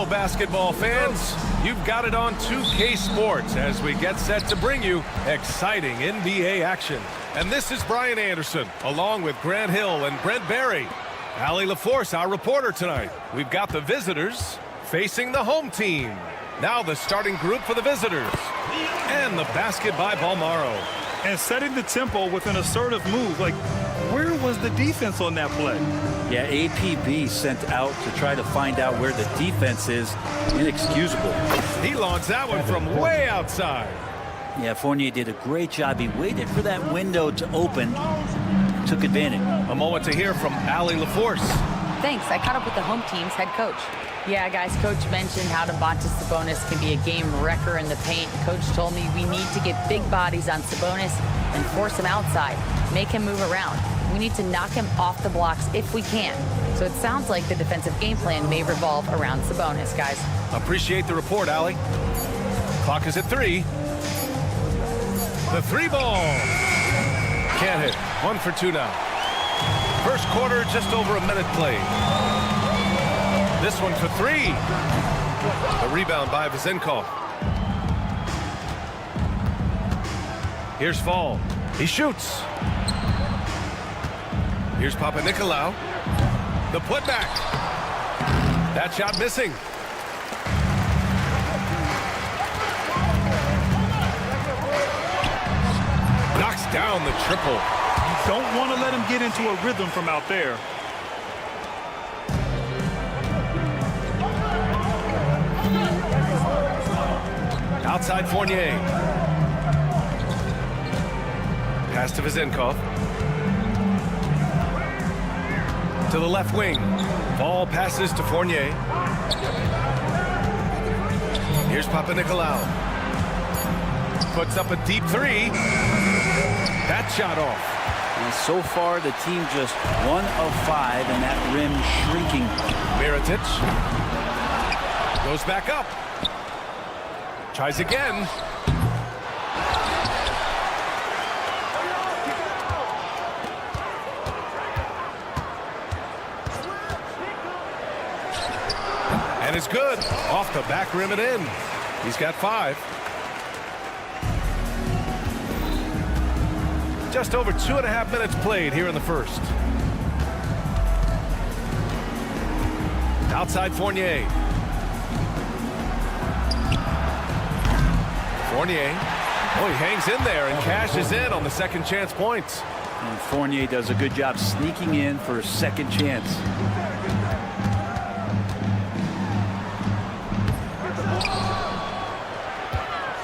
basketball fans. You've got it on 2K Sports as we get set to bring you exciting NBA action. And this is Brian Anderson, along with Grant Hill and Brent Barry. Allie LaForce, our reporter tonight. We've got the visitors facing the home team. Now the starting group for the visitors. And the basket by Balmaro. And setting the tempo with an assertive move. Like, where was the defense on that play? Yeah, APB sent out to try to find out where the defense is. Inexcusable. He launches that one from way outside. Yeah, Fournier did a great job. He waited for that window to open, took advantage. A moment to hear from Allie LaForce. Thanks. I caught up with the home team's head coach. Yeah, guys, Coach mentioned how Domantas Sabonis can be a game wrecker in the paint. Coach told me we need to get big bodies on Sabonis and force him outside, make him move around. We need to knock him off the blocks if we can. So it sounds like the defensive game plan may revolve around Sabonis, guys. Appreciate the report, Allie. Clock is at 3. The 3 ball. Can't hit. 1 for 2 now. First quarter, just over a minute played. This one for 3. The rebound by Vezenkov. Here's Fall. He shoots. Here's Papanikolaou. The putback. That shot missing. Knocks down the triple. You don't want to let him get into a rhythm from out there. Outside Fournier. Pass to Vezenkov. To the left wing. Ball passes to Fournier. Here's Papanikolaou. Puts up a deep 3. That shot off. And so far, the team just 1 of 5, and that rim shrinking. Mirotic goes back up. Tries again. And it's good. Off the back rim and in. He's got 5. Just over 2.5 minutes played here in the first. Outside Fournier. Fournier. Oh, he hangs in there and cashes in on the second chance points. And Fournier does a good job sneaking in for a second chance.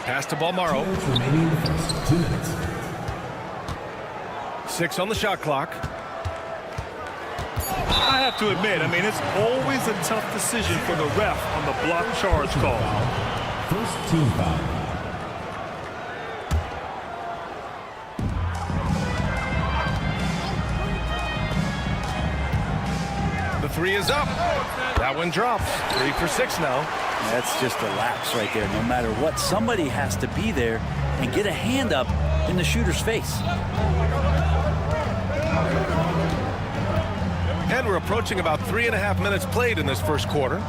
Pass to Balmaro. 2 minutes. 6 on the shot clock. I have to admit, I mean, it's always a tough decision for the ref on the block charge call. First team foul. The 3 is up. That one drops. 3 for 6 now. That's just a lapse right there. No matter what, somebody has to be there and get a hand up in the shooter's face. And we're approaching about 3.5 minutes played in this first quarter.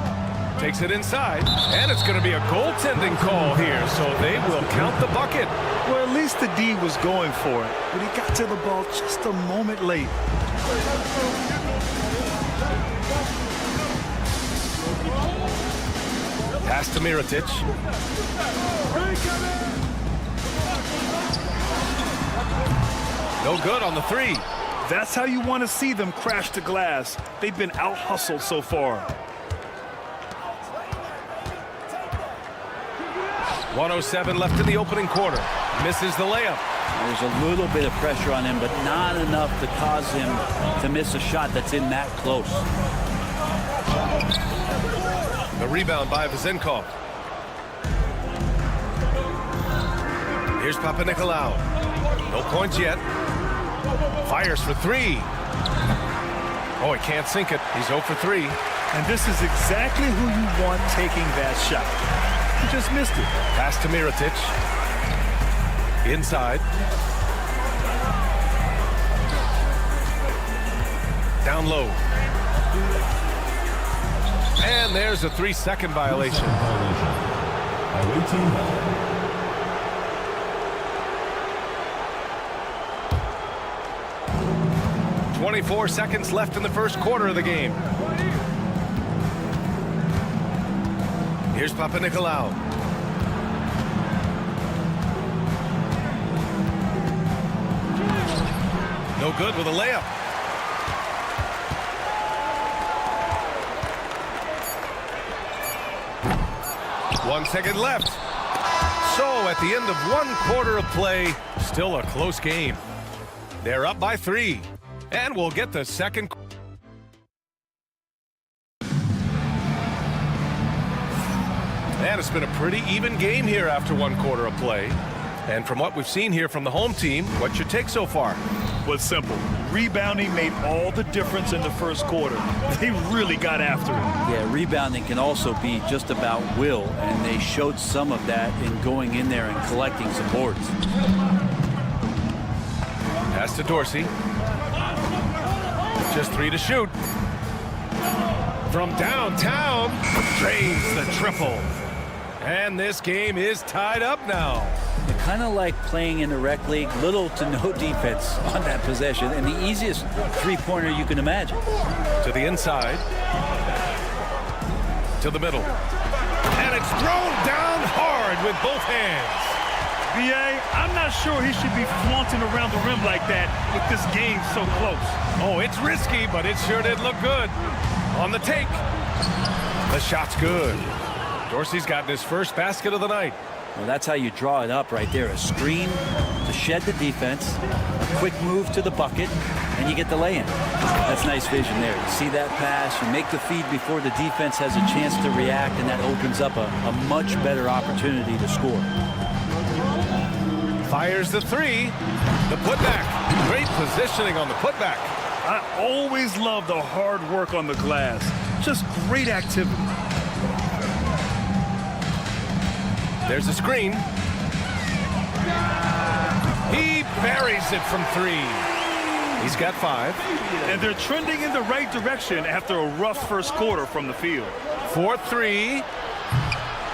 Takes it inside, and it's going to be a goaltending call here, so they will count the bucket. Well, at least the D was going for it, but he got to the ball just a moment late. Pass to Mirotic. No good on the 3. That's how you want to see them crash the glass. They've been out-hustled so far. 1:07 left in the opening quarter. Misses the layup. There's a little bit of pressure on him, but not enough to cause him to miss a shot that's in that close. The rebound by Vezenkov. Here's Papanikolaou. No points yet. Fires for 3. Oh, he can't sink it. He's 0 for 3. And this is exactly who you want taking that shot. He just missed it. Pass to Mirotic. Inside. Down low. And there's a 3-second violation. Away team ball. 24 seconds left in the first quarter of the game. Here's Papanikolaou. No good with a layup. One second left. So at the end of one quarter of play, still a close game. They're up by 3. And we'll get the second. And it's been a pretty even game here after one quarter of play. And from what we've seen here from the home team, what's your take so far? Was simple. Rebounding made all the difference in the first quarter. They really got after it. Yeah, rebounding can also be just about will, and they showed some of that in going in there and collecting some boards. Pass to Dorsey. Just 3 to shoot. From downtown, drains the triple. And this game is tied up now. They're kind of like playing in the rec league, little to no defense on that possession, and the easiest three-pointer you can imagine. To the inside. To the middle. And it's thrown down hard with both hands. B.A., I'm not sure he should be flaunting around the rim like that with this game so close. Oh, it's risky, but it sure did look good. On the take. The shot's good. Dorsey's gotten his first basket of the night. Well, that's how you draw it up right there. A screen to shed the defense, a quick move to the bucket, and you get the lay-in. That's nice vision there. You see that pass, you make the feed before the defense has a chance to react, and that opens up a much better opportunity to score. Fires the 3. The putback. Great positioning on the putback. I always love the hard work on the glass. Just great activity. There's a screen. He buries it from 3. He's got 5. And they're trending in the right direction after a rough first quarter from the field. 4-3.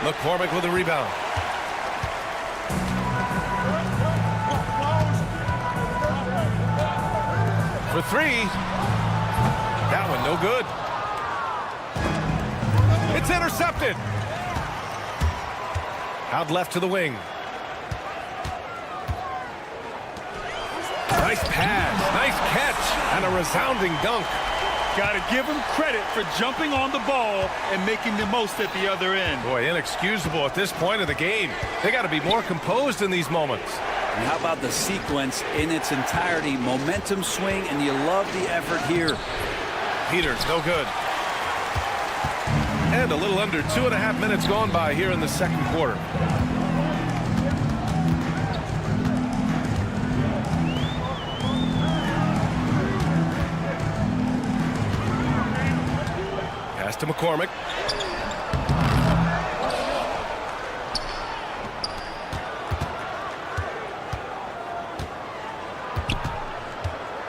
McCormick with a rebound. For 3. That one no good. It's intercepted. Out left to the wing. Nice pass, nice catch, and a resounding dunk. Got to give him credit for jumping on the ball and making the most at the other end. Boy, inexcusable at this point of the game. They got to be more composed in these moments. And how about the sequence in its entirety? Momentum swing, and you love the effort here. Peters, no good. And a little under 2.5 minutes gone by here in the second quarter. Pass to McCormick.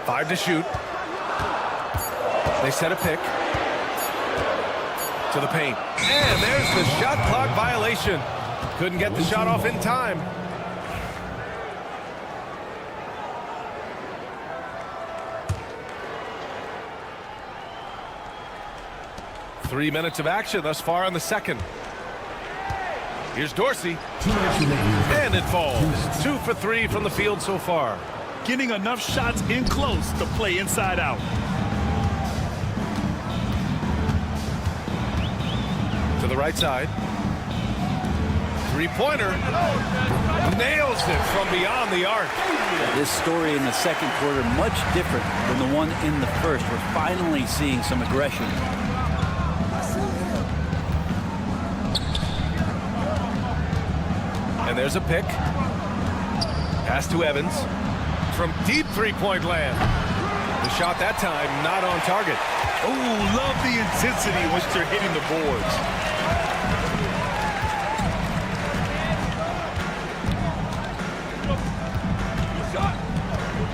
Five to shoot. They set a pick. To the paint. And there's the shot clock violation. Couldn't get the shot off in time. Three minutes of action thus far in the second. Here's Dorsey. And it falls. 2 for 3 from the field so far. Getting enough shots in close to play inside out. To the right side. Three-pointer. Nails it from beyond the arc. This story in the second quarter much different than the one in the first. We're finally seeing some aggression. And there's a pick. Pass to Evans. From deep three-point land. The shot that time not on target. Oh, love the intensity in which they're hitting the boards.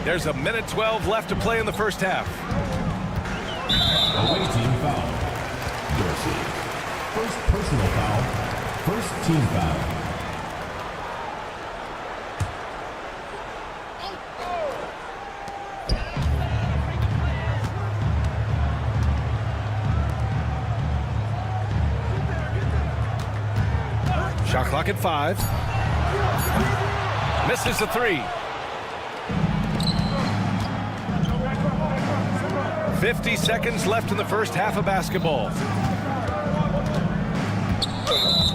There's a minute 12 left to play in the first half. Away team foul. Dorsey. First personal foul. First team foul. Shot clock at 5. Misses the 3. 50 seconds left in the first half of basketball.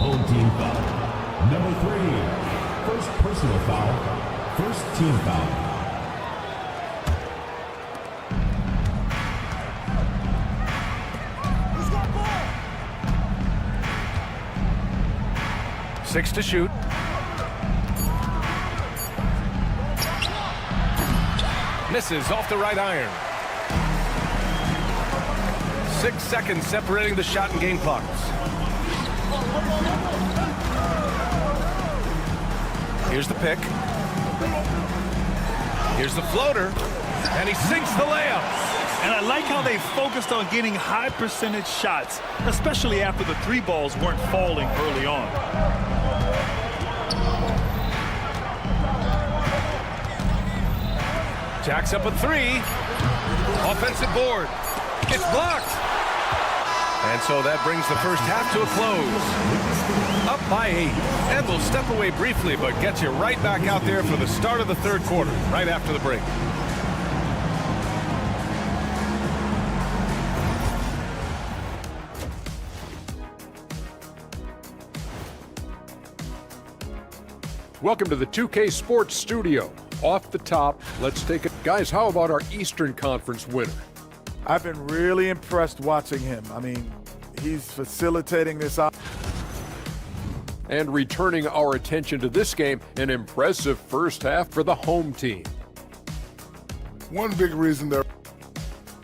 Home team foul. Number 3. First personal foul. First team foul. Six to shoot. Misses off the right iron. 6 seconds separating the shot and game clocks. Here's the pick. Here's the floater. And he sinks the layup. And I like how they focused on getting high percentage shots, especially after the 3 balls weren't falling early on. Jacks up a 3. Offensive board. It's blocked. And so that brings the first half to a close. Up by 8. And we'll step away briefly, but get you right back out there for the start of the third quarter, right after the break. Welcome to the 2K Sports Studio. Off the top, let's take it. Guys, how about our Eastern Conference winner? I've been really impressed watching him. I mean, he's facilitating this out. And returning our attention to this game, an impressive first half for the home team. One big reason they're...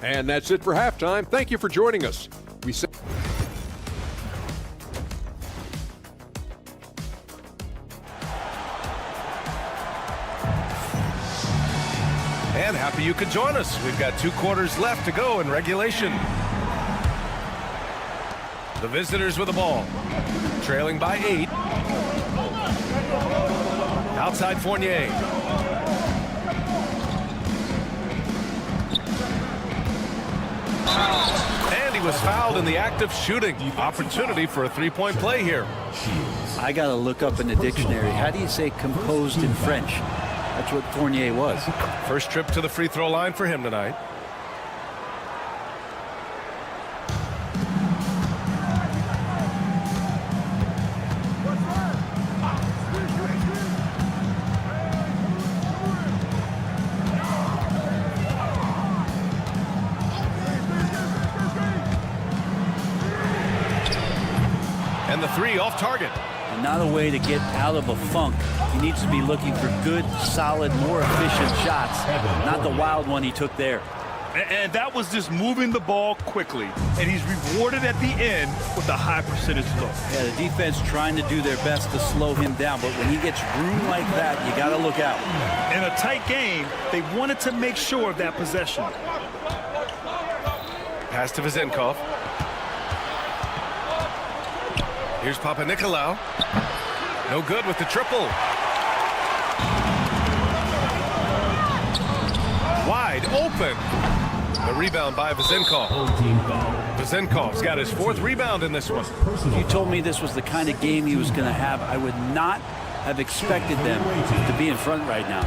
And that's it for halftime. Thank you for joining us. We say And happy you could join us. We've got 2 quarters left to go in regulation. The visitors with the ball. Trailing by 8. Outside Fournier. And he was fouled in the act of shooting. Opportunity for a 3-point play here. I got to look up in the dictionary. How do you say composed in French? That's what Fournier was. First trip to the free throw line for him tonight. And the 3 off target. And not a way to get out of a funk. He needs to be looking for good, solid, more efficient shots, not the wild one he took there. And that was just moving the ball quickly. And he's rewarded at the end with a high percentage look. Yeah, the defense trying to do their best to slow him down, but when he gets room like that, you got to look out. In a tight game, they wanted to make sure of that possession. Pass to Vezenkov. Here's Panathinaikos. No good with the triple. Wide open. The rebound by Vezenkov. Vezenkov's got his 4th rebound in this one. If you told me this was the kind of game he was going to have, I would not have expected them to be in front right now.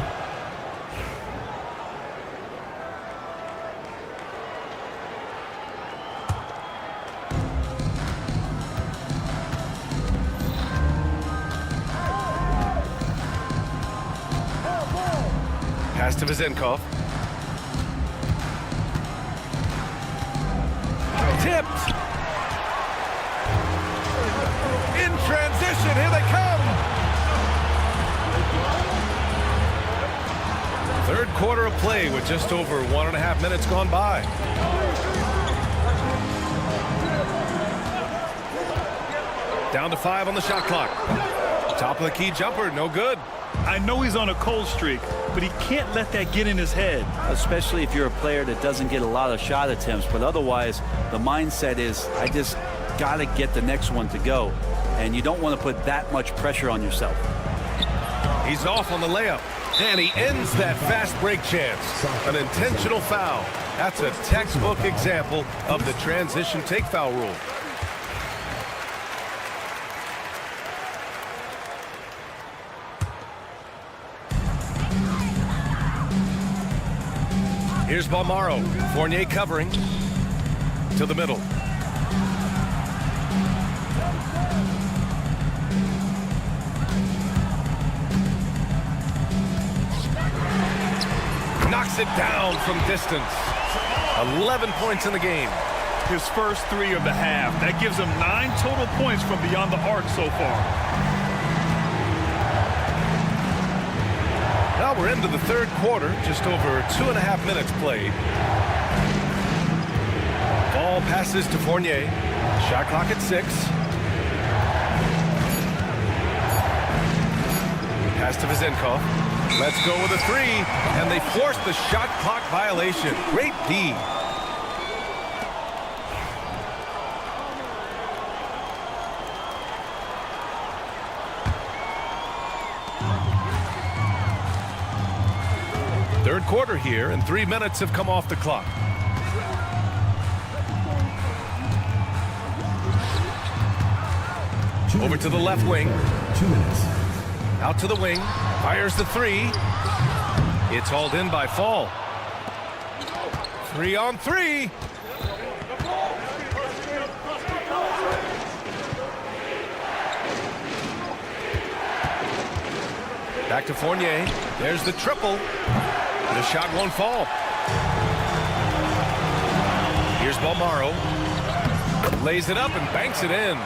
Pass to Vezenkov. Tipped. In transition, here they come. Third quarter of play with just over 1.5 minutes gone by. Down to 5 on the shot clock. Top of the key jumper, no good. I know he's on a cold streak, but he can't let that get in his head. Especially if you're a player that doesn't get a lot of shot attempts. But otherwise, the mindset is, I just got to get the next one to go. And you don't want to put that much pressure on yourself. He's off on the layup. And he ends that fast break chance. An intentional foul. That's a textbook example of the transition take foul rule. Here's Balmaro. Fournier covering to the middle. Knocks it down from distance. 11 points in the game. His first 3 of the half. That gives him 9 total points from beyond the arc so far. Now we're into the third quarter, just over 2.5 minutes played. Ball passes to Fournier. Shot clock at 6. Pass to Vizenkov. Let's go with a 3, and they force the shot clock violation. Great D. Third quarter here, and 3 minutes have come off the clock. Over to the left wing. 2 minutes. Out to the wing. Fires the 3. It's hauled in by Fall. 3 on 3. Back to Fournier. There's the triple. The shot won't fall. Here's Balmaro. Lays it up and banks it in.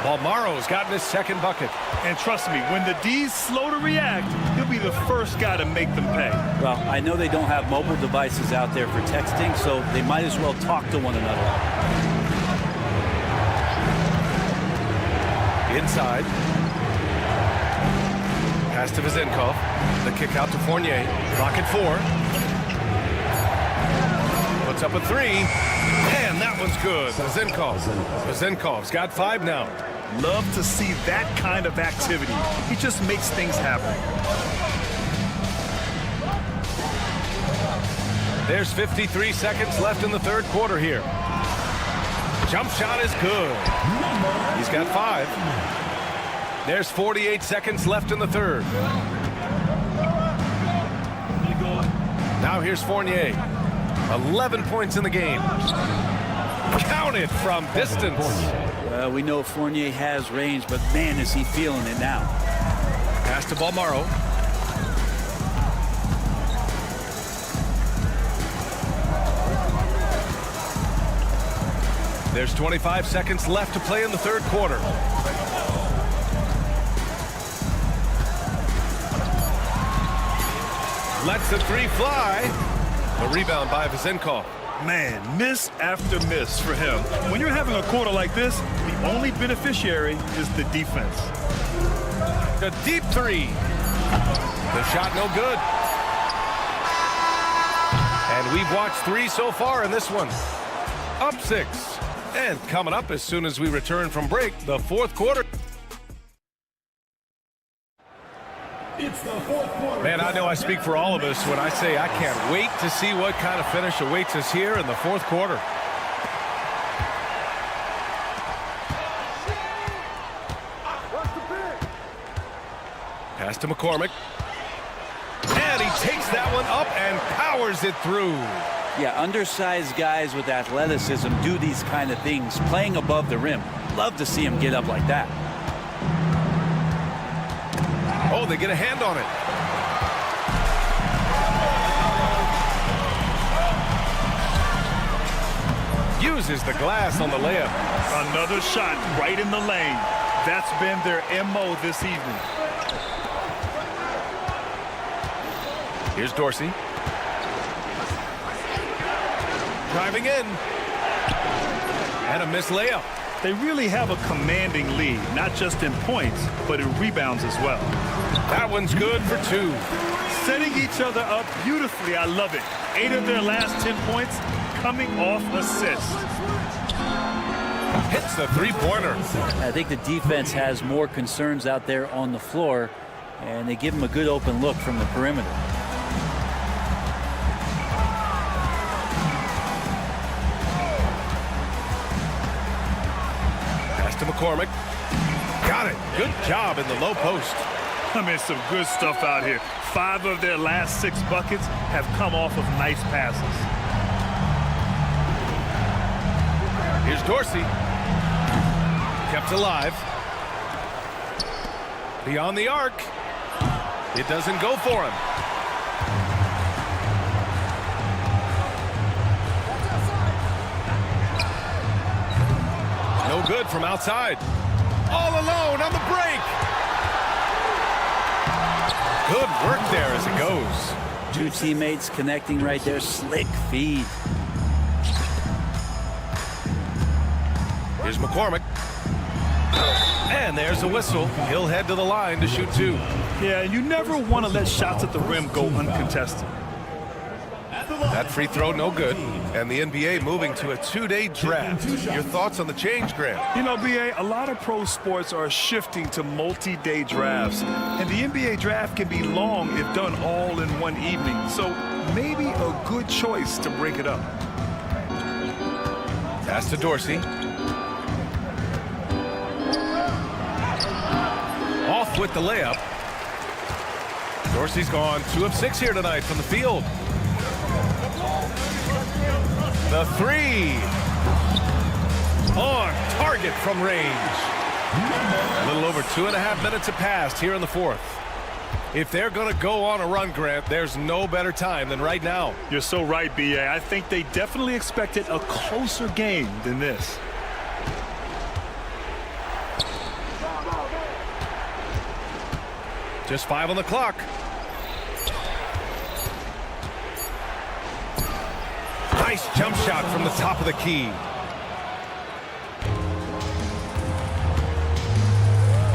Balmaro's gotten his second bucket. And trust me, when the D's slow to react, he'll be the first guy to make them pay. Well, I know they don't have mobile devices out there for texting, so they might as well talk to one another. Inside. Pass to Vizenkov. The kick out to Fournier. Clock at 4. Puts up a 3. And that one's good. Vizenkov's got 5 now. Love to see that kind of activity. He just makes things happen. There's 53 seconds left in the third quarter here. Jump shot is good. He's got 5. There's 48 seconds left in the third. Now here's Fournier. 11 points in the game. Counted from distance. We know Fournier has range, but man, is he feeling it now. Pass to Balmaro. There's 25 seconds left to play in the third quarter. Lets the 3 fly. The rebound by Vizenkov. Man, miss after miss for him. When you're having a quarter like this, the only beneficiary is the defense. A deep 3. The shot no good. And we've watched 3 so far in this one. Up 6. And coming up as soon as we return from break, the fourth quarter. It's the fourth quarter. Man, I know I speak for all of us when I say I can't wait to see what kind of finish awaits us here in the fourth quarter. Pass to McCormick. And he takes that one up and powers it through. Yeah, undersized guys with athleticism do these kind of things, playing above the rim. Love to see him get up like that. Oh, they get a hand on it. Uses the glass on the layup. Another shot right in the lane. That's been their MO this evening. Here's Dorsey. Driving in. And a missed layup. They really have a commanding lead, not just in points, but in rebounds as well. That one's good for 2. Setting each other up beautifully. I love it. 8 of their last 10 points coming off assists. hits the three-pointer. I think the defense has more concerns out there on the floor, and they give him a good open look from the perimeter. Pass to McCormick. Got it. Good job in the low post. I mean, some good stuff out here. 5 of their last 6 buckets have come off of nice passes. Here's Dorsey. Kept alive. Beyond the arc. It doesn't go for him. No good from outside. All alone on the break. Good work there as it goes. 2 teammates connecting right there. Slick feed. Here's McCormick. And there's a whistle. He'll head to the line to shoot 2. Yeah, you never want to let shots at the rim go uncontested. That free throw no good. And the NBA moving to a 2-day draft. Your thoughts on the change, Grant? You know, BA, a lot of pro sports are shifting to multi-day drafts. And the NBA draft can be long if done all in one evening. So maybe a good choice to break it up. Pass to Dorsey. Off with the layup. Dorsey's gone 2 of 6 here tonight from the field. The 3. On target from range. A little over 2.5 minutes have passed here in the 4th. If they're going to go on a run, Grant, there's no better time than right now. You're so right, BA. I think they definitely expected a closer game than this. Just 5 on the clock. Nice jump shot from the top of the key.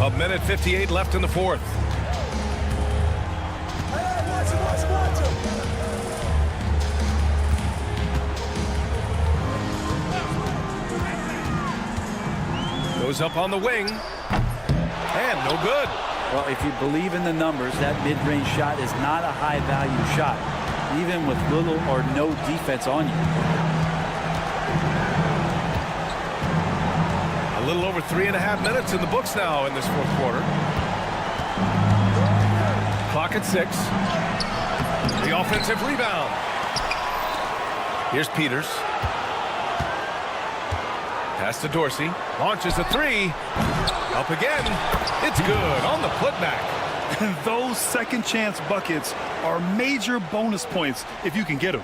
A minute 58 left in the 4th. Goes up on the wing. And no good. Well, if you believe in the numbers, that mid-range shot is not a high-value shot, even with little or no defense on you. A little over 3.5 minutes in the books now in this 4th quarter. Clock at 6. The offensive rebound. Here's Peters. Pass to Dorsey. Launches a 3. Up again. It's good on the putback. Those second chance buckets are major bonus points if you can get them.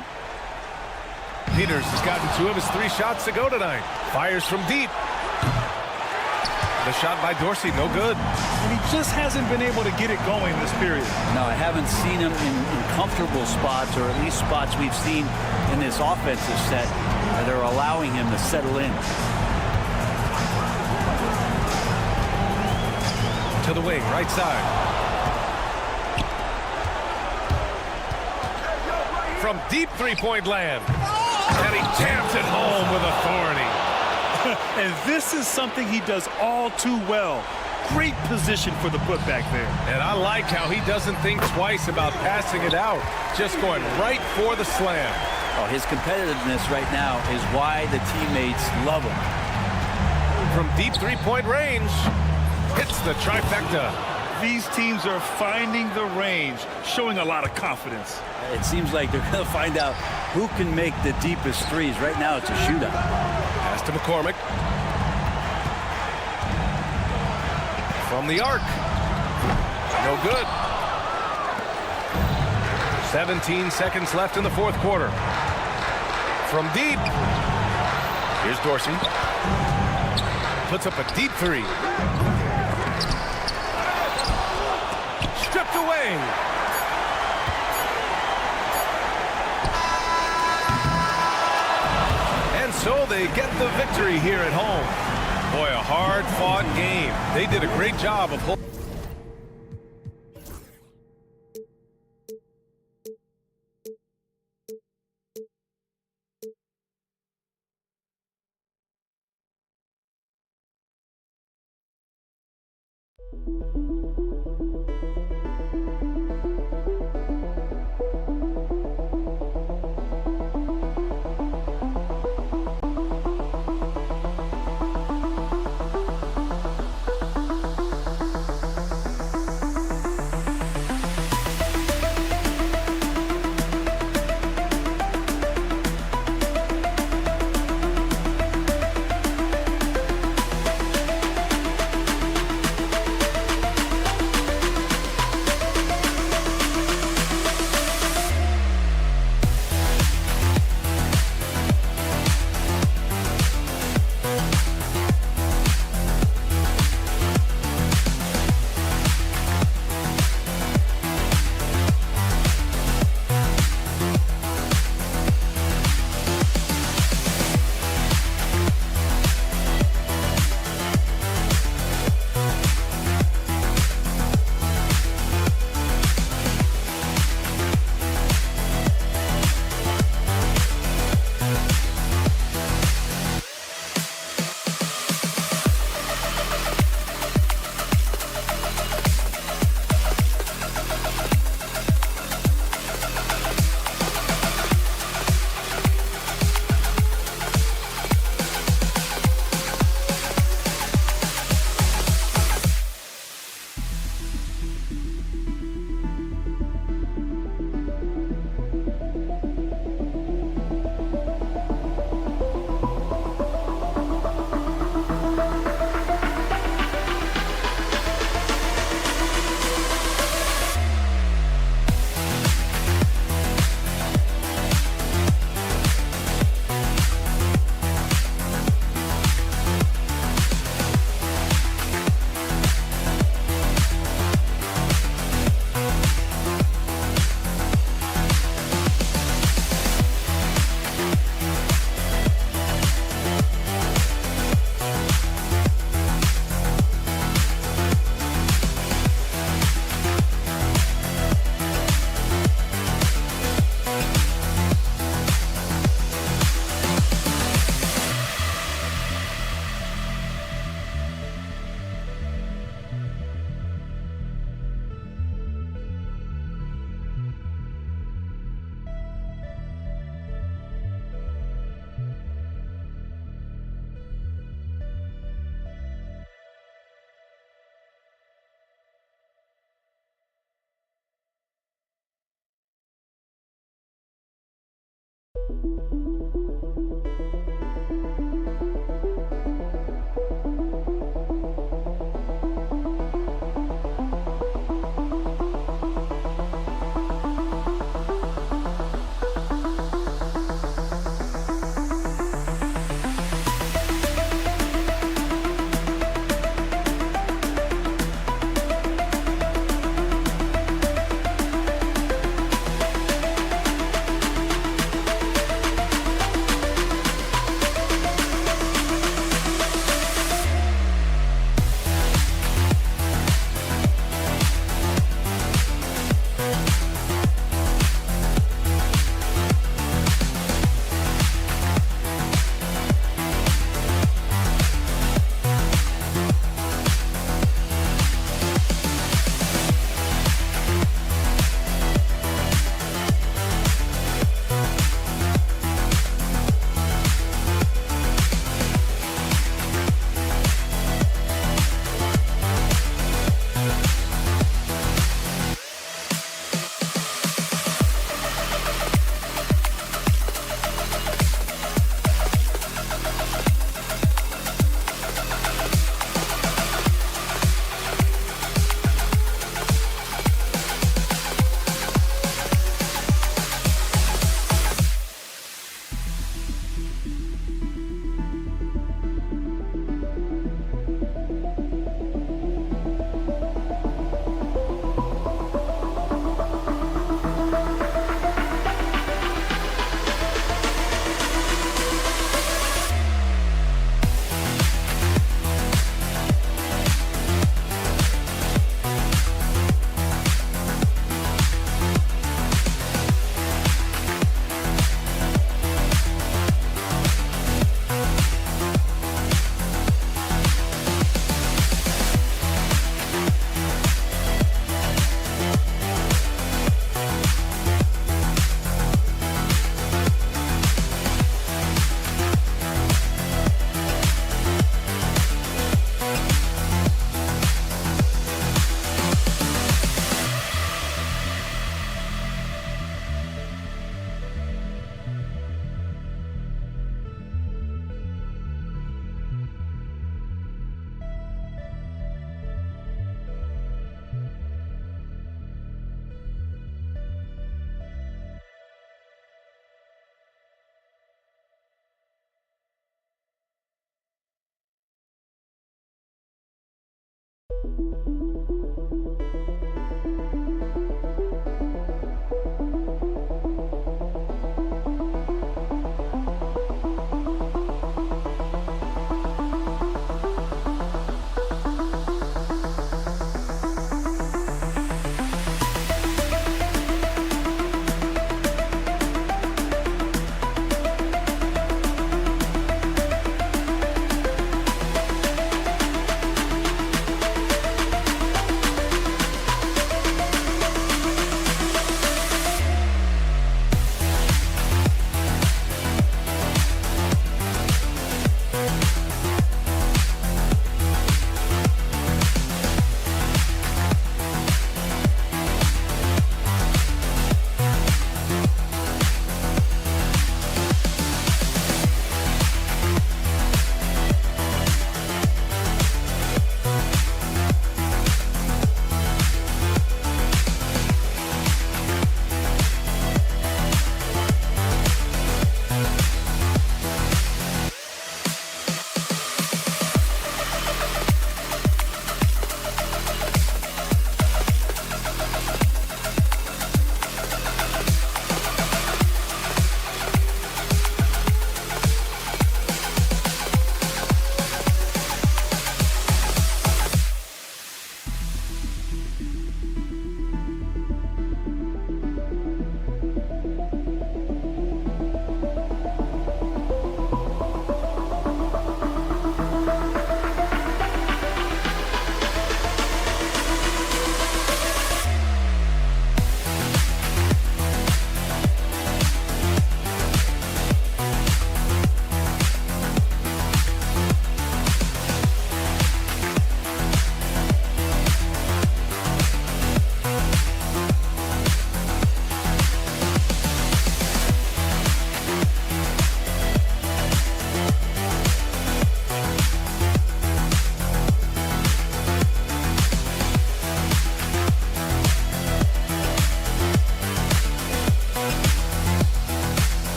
Peters has gotten 2 of his 3 shots to go tonight. Fires from deep. The shot by Dorsey, no good. And he just hasn't been able to get it going this period. No, I haven't seen him in comfortable spots, or at least spots we've seen in this offensive set that are allowing him to settle in. To the wing, right side. From deep three-point land. And he jams it home with authority. And this is something he does all too well. Great position for the putback there. And I like how he doesn't think twice about passing it out. Just going right for the slam. Oh, his competitiveness right now is why the teammates love him. From deep three-point range. Hits the trifecta. These teams are finding the range, showing a lot of confidence. It seems like they're going to find out who can make the deepest threes. Right now, it's a shootout. Pass to McCormick. From the arc. No good. 17 seconds left in the 4th quarter. From deep. Here's Dorsey. Puts up a deep 3. Stripped away. And so they get the victory here at home. Boy, a hard-fought game. They did a great job of holding.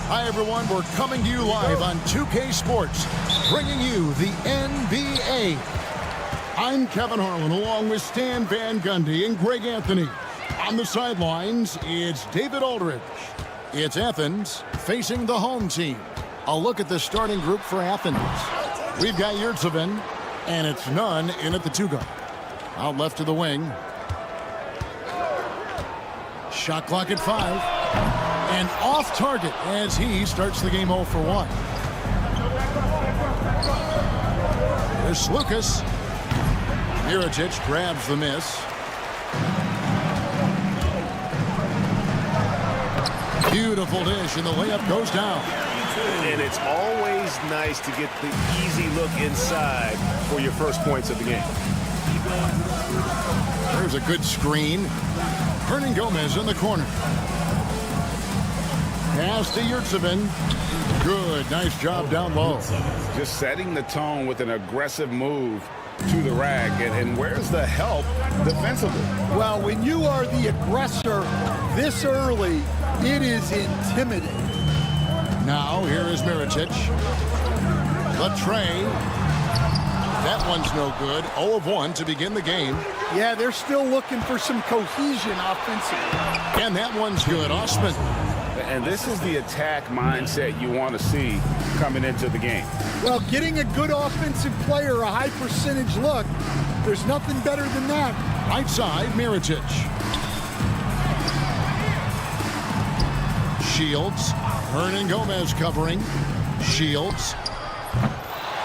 Hi, everyone. We're coming to you live on 2K Sports, bringing you the NBA. I'm Kevin Harlan, along with Stan Van Gundy and Greg Anthony. On the sidelines, it's David Aldridge. It's Athens facing the home team. A look at the starting group for Athens. We've got Yurtsevin, and it's Nunn in at the 2 guard. Out left to the wing. Shot clock at 5. And off target as he starts the game 0 for 1. Here's Lucas. Mirotic grabs the miss. Beautiful dish, and the layup goes down. And it's always nice to get the easy look inside for your first points of the game. There's a good screen. Hernan Gomez in the corner. Pass to Yurtsevin. Good, nice job down low. Just setting the tone with an aggressive move to the rack. And where's the help defensively? Well, when you are the aggressor this early, it is intimidating. Now, here is Mirotic. The tray. That one's no good. 0 of 1 to begin the game. Yeah, they're still looking for some cohesion offensively. And that one's good. Osman. And this is the attack mindset you want to see coming into the game. Well, getting a good offensive player a high percentage look, there's nothing better than that. Right side, Mirotic. Shields. Hernan Gomez covering. Shields.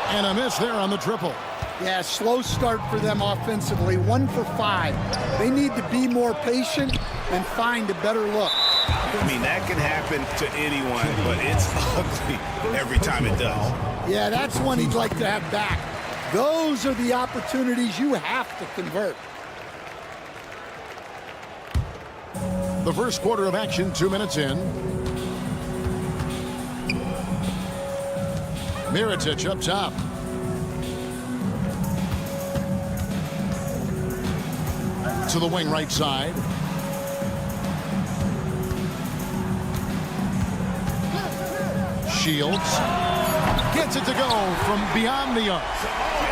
And a miss there on the triple. Yeah, slow start for them offensively. 1 for 5. They need to be more patient and find a better look. I mean, that can happen to anyone, but it's ugly every time it does. Yeah, that's one he'd like to have back. Those are the opportunities you have to convert. The first quarter of action, 2 minutes in. Mirotic up top. To the wing right side. Shields gets it to go from beyond the arc.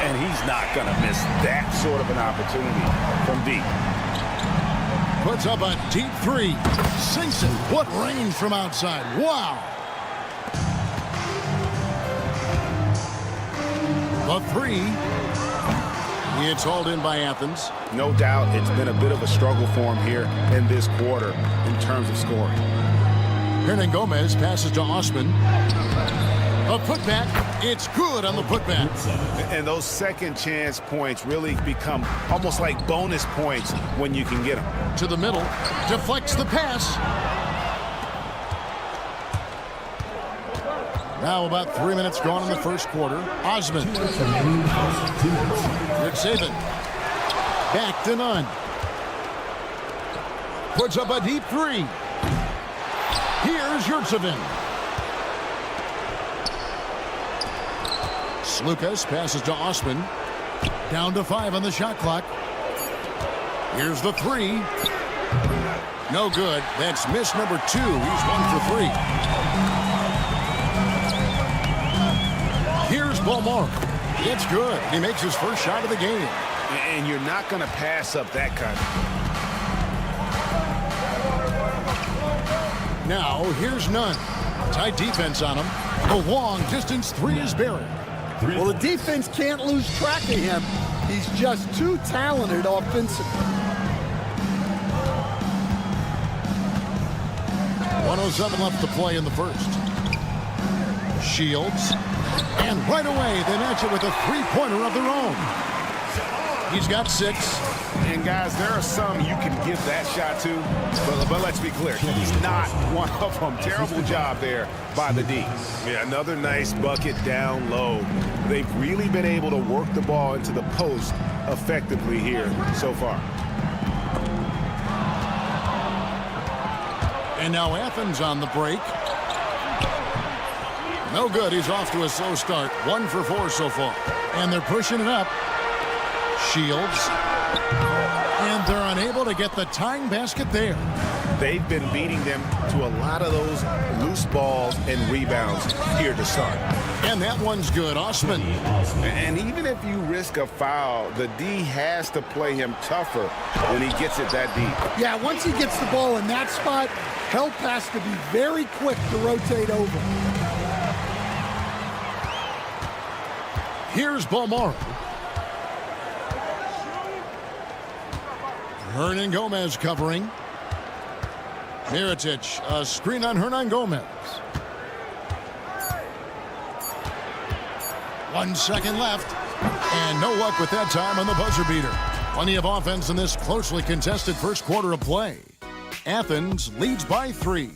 And he's not going to miss that sort of an opportunity from deep. Puts up a deep 3. Sinks it. What range from outside. Wow. The 3. It's hauled in by Athens. No doubt it's been a bit of a struggle for him here in this quarter in terms of scoring. Hernan Gomez passes to Osman. A putback. It's good on the putback. And those second chance points really become almost like bonus points when you can get them. To the middle. Deflects the pass. Now about 3 minutes gone in the first quarter. Osman. Yurtsevin. Back to none. Puts up a deep 3. Here's Yurtsevin. Lucas passes to Osman. Down to 5 on the shot clock. Here's the 3. No good. That's miss number 2. He's 1 for 3. Here's Balmore. It's good. He makes his first shot of the game. And you're not going to pass up that kind of. Now, here's Nunn. Tight defense on him. The long distance 3 is buried. Well, the defense can't lose track of him. He's just too talented offensively. 1:07 left to play in the first. Shields. And right away, they match it with a 3-pointer of their own. He's got 6. And guys, there are some you can give that shot to, but let's be clear, he's not one of them. Terrible job there by the D. Yeah, another nice bucket down low. They've really been able to work the ball into the post effectively here so far. And now Athens on the break. No good. He's off to a slow start. 1 for 4 so far. And they're pushing it up. Shields. And they're unable to get the tying basket there. They've been beating them to a lot of those loose balls and rebounds here to start. And that one's good. Osman. And even if you risk a foul, the D has to play him tougher when he gets it that deep. Yeah, once he gets the ball in that spot, help has to be very quick to rotate over. Here's Balmore. Hernan Gomez covering. Mirotic, a screen on Hernan Gomez. 1 second left. And no luck with that time on the buzzer beater. Plenty of offense in this closely contested first quarter of play. Athens leads by 3.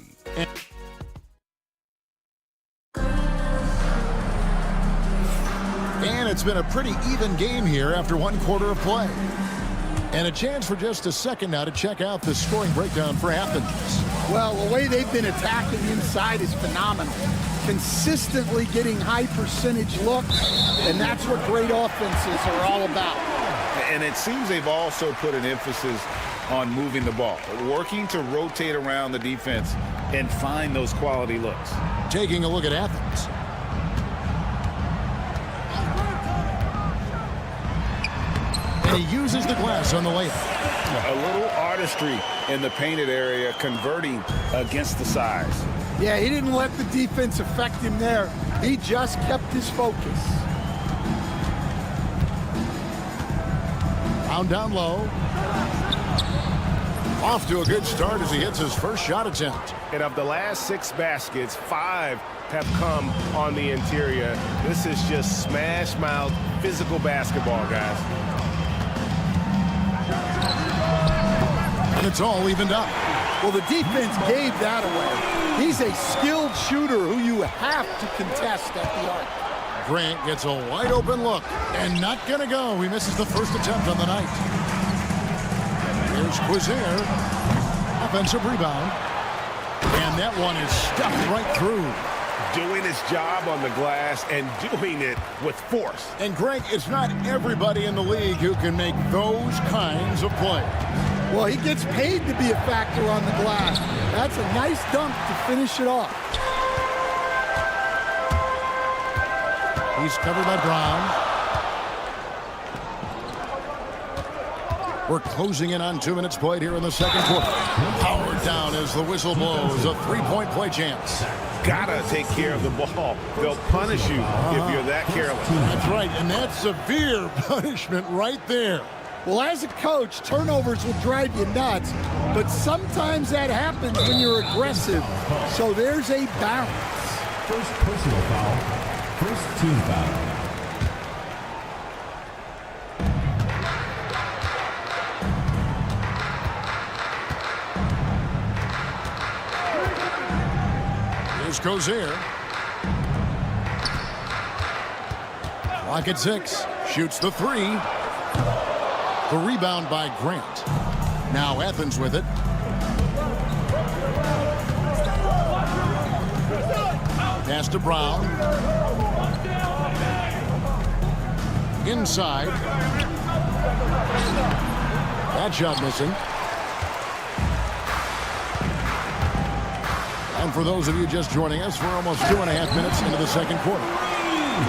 And it's been a pretty even game here after 1 quarter of play. And a chance for just a second now to check out the scoring breakdown for Athens. Well, the way they've been attacking inside is phenomenal. Consistently getting high percentage looks, and that's what great offenses are all about. And it seems they've also put an emphasis on moving the ball, working to rotate around the defense and find those quality looks. Taking a look at Athens. And he uses the glass on the layup. A little artistry in the painted area, converting against the size. Yeah, he didn't let the defense affect him there. He just kept his focus. Down low. Off to a good start as he hits his first shot attempt. And of the last 6 baskets, 5 have come on the interior. This is just smash mouth physical basketball, guys. And it's all evened up. Well, the defense gave that away. He's a skilled shooter who you have to contest at the arc. Grant gets a wide open look and not gonna go. He misses the first attempt on the night. Here's Quizier. Offensive rebound. And that one is stuffed right through. Doing his job on the glass and doing it with force. And Greg, it's not everybody in the league who can make those kinds of plays. Well, he gets paid to be a factor on the glass. That's a nice dunk to finish it off. He's covered by Brown. We're closing in on 2 minutes played here in the second quarter. Powered down as the whistle blows. A 3-point play chance. Gotta take care of the ball. They'll punish you if you're that careless. That's right, and that's severe punishment right there. Well, as a coach, turnovers will drive you nuts, but sometimes that happens when you're aggressive. So there's a balance. First personal foul. First team foul. Here's Cozier. Clock at 6. Shoots the 3. The rebound by Grant. Now Athens with it. Pass to Brown. Inside. That shot missing. And for those of you just joining us, we're almost 2.5 minutes into the second quarter.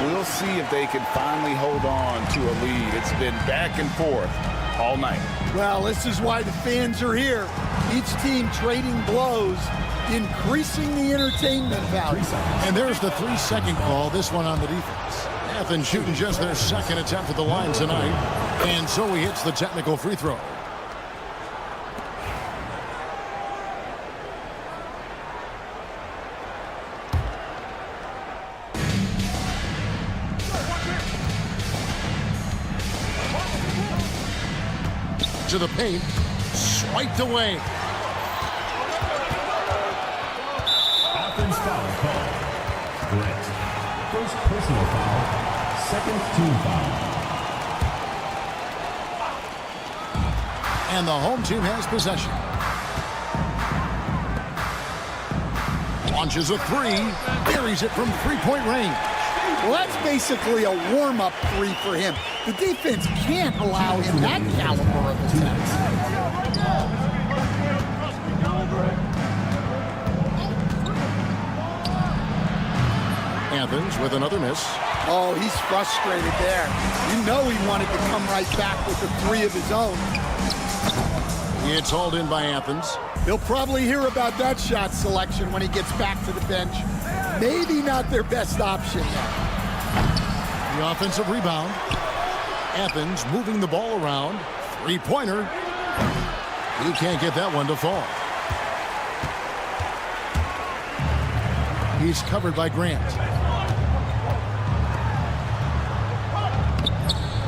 We'll see if they can finally hold on to a lead. It's been back and forth all night. Well, this is why the fans are here. Each team trading blows, increasing the entertainment value. And there's the 3-second call, this one on the defense. Athens shooting just their second attempt at the line tonight. And so he hits the technical free throw. To the paint, swiped away. Offense foul call. Grant. First personal foul. Second team foul. And the home team has possession. Launches a 3, buries it from 3-point range. Well, that's basically a warm-up 3 for him. The defense can't allow him that caliber of attempts. Athens with another miss. Oh, he's frustrated there. You know he wanted to come right back with a 3 of his own. It's hauled in by Athens. He'll probably hear about that shot selection when he gets back to the bench. Maybe not their best option there. The offensive rebound. Athens moving the ball around. 3-pointer. He can't get that one to fall. He's covered by Grant.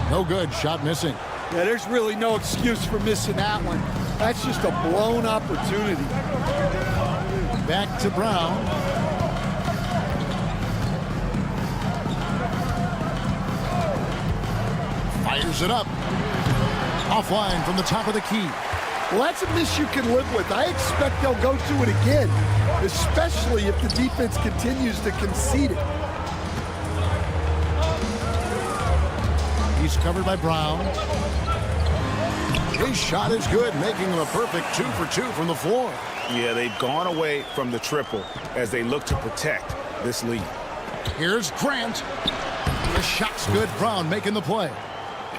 No good. Shot missing. Yeah, there's really no excuse for missing that one. That's just a blown opportunity. Back to Brown. Fires it up. Offline from the top of the key. Well, that's a miss you can live with. I expect they'll go to it again, especially if the defense continues to concede it. He's covered by Brown. His shot is good, making him a perfect 2 for 2 from the floor. Yeah, they've gone away from the triple as they look to protect this lead. Here's Grant. The shot's good. Brown making the play.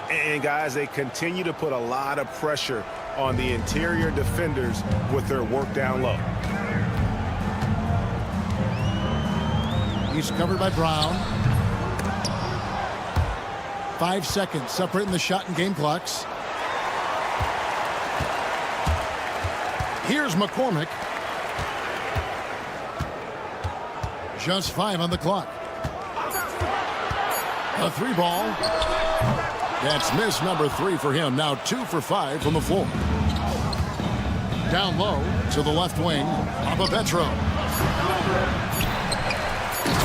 And guys, they continue to put a lot of pressure on the interior defenders with their work down low. He's covered by Brown. 5 seconds separating the shot and game clocks. Here's McCormick. Just 5 on the clock. A 3 ball. That's miss number 3 for him. Now 2 for 5 from the floor. Down low to the left wing. Petro.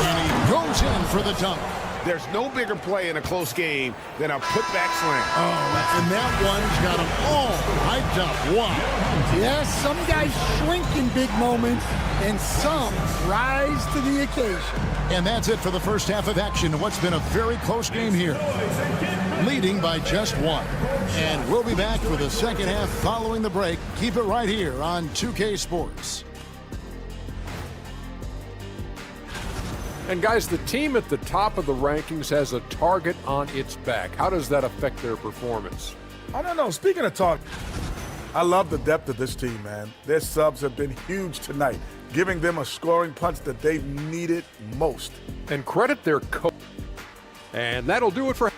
And he goes in for the dunk. There's no bigger play in a close game than a putback slam. Oh, and that one's got him all hyped up. Wow. Yes, some guys shrink in big moments, and some rise to the occasion. And that's it for the first half of action. What's been a very close game here. Leading by just 1. And we'll be back for the second half following the break. Keep it right here on 2K Sports. And guys, the team at the top of the rankings has a target on its back. How does that affect their performance? I don't know. Speaking of talk, I love the depth of this team, man. Their subs have been huge tonight, giving them a scoring punch that they've needed most. And credit their coach. And that'll do it for...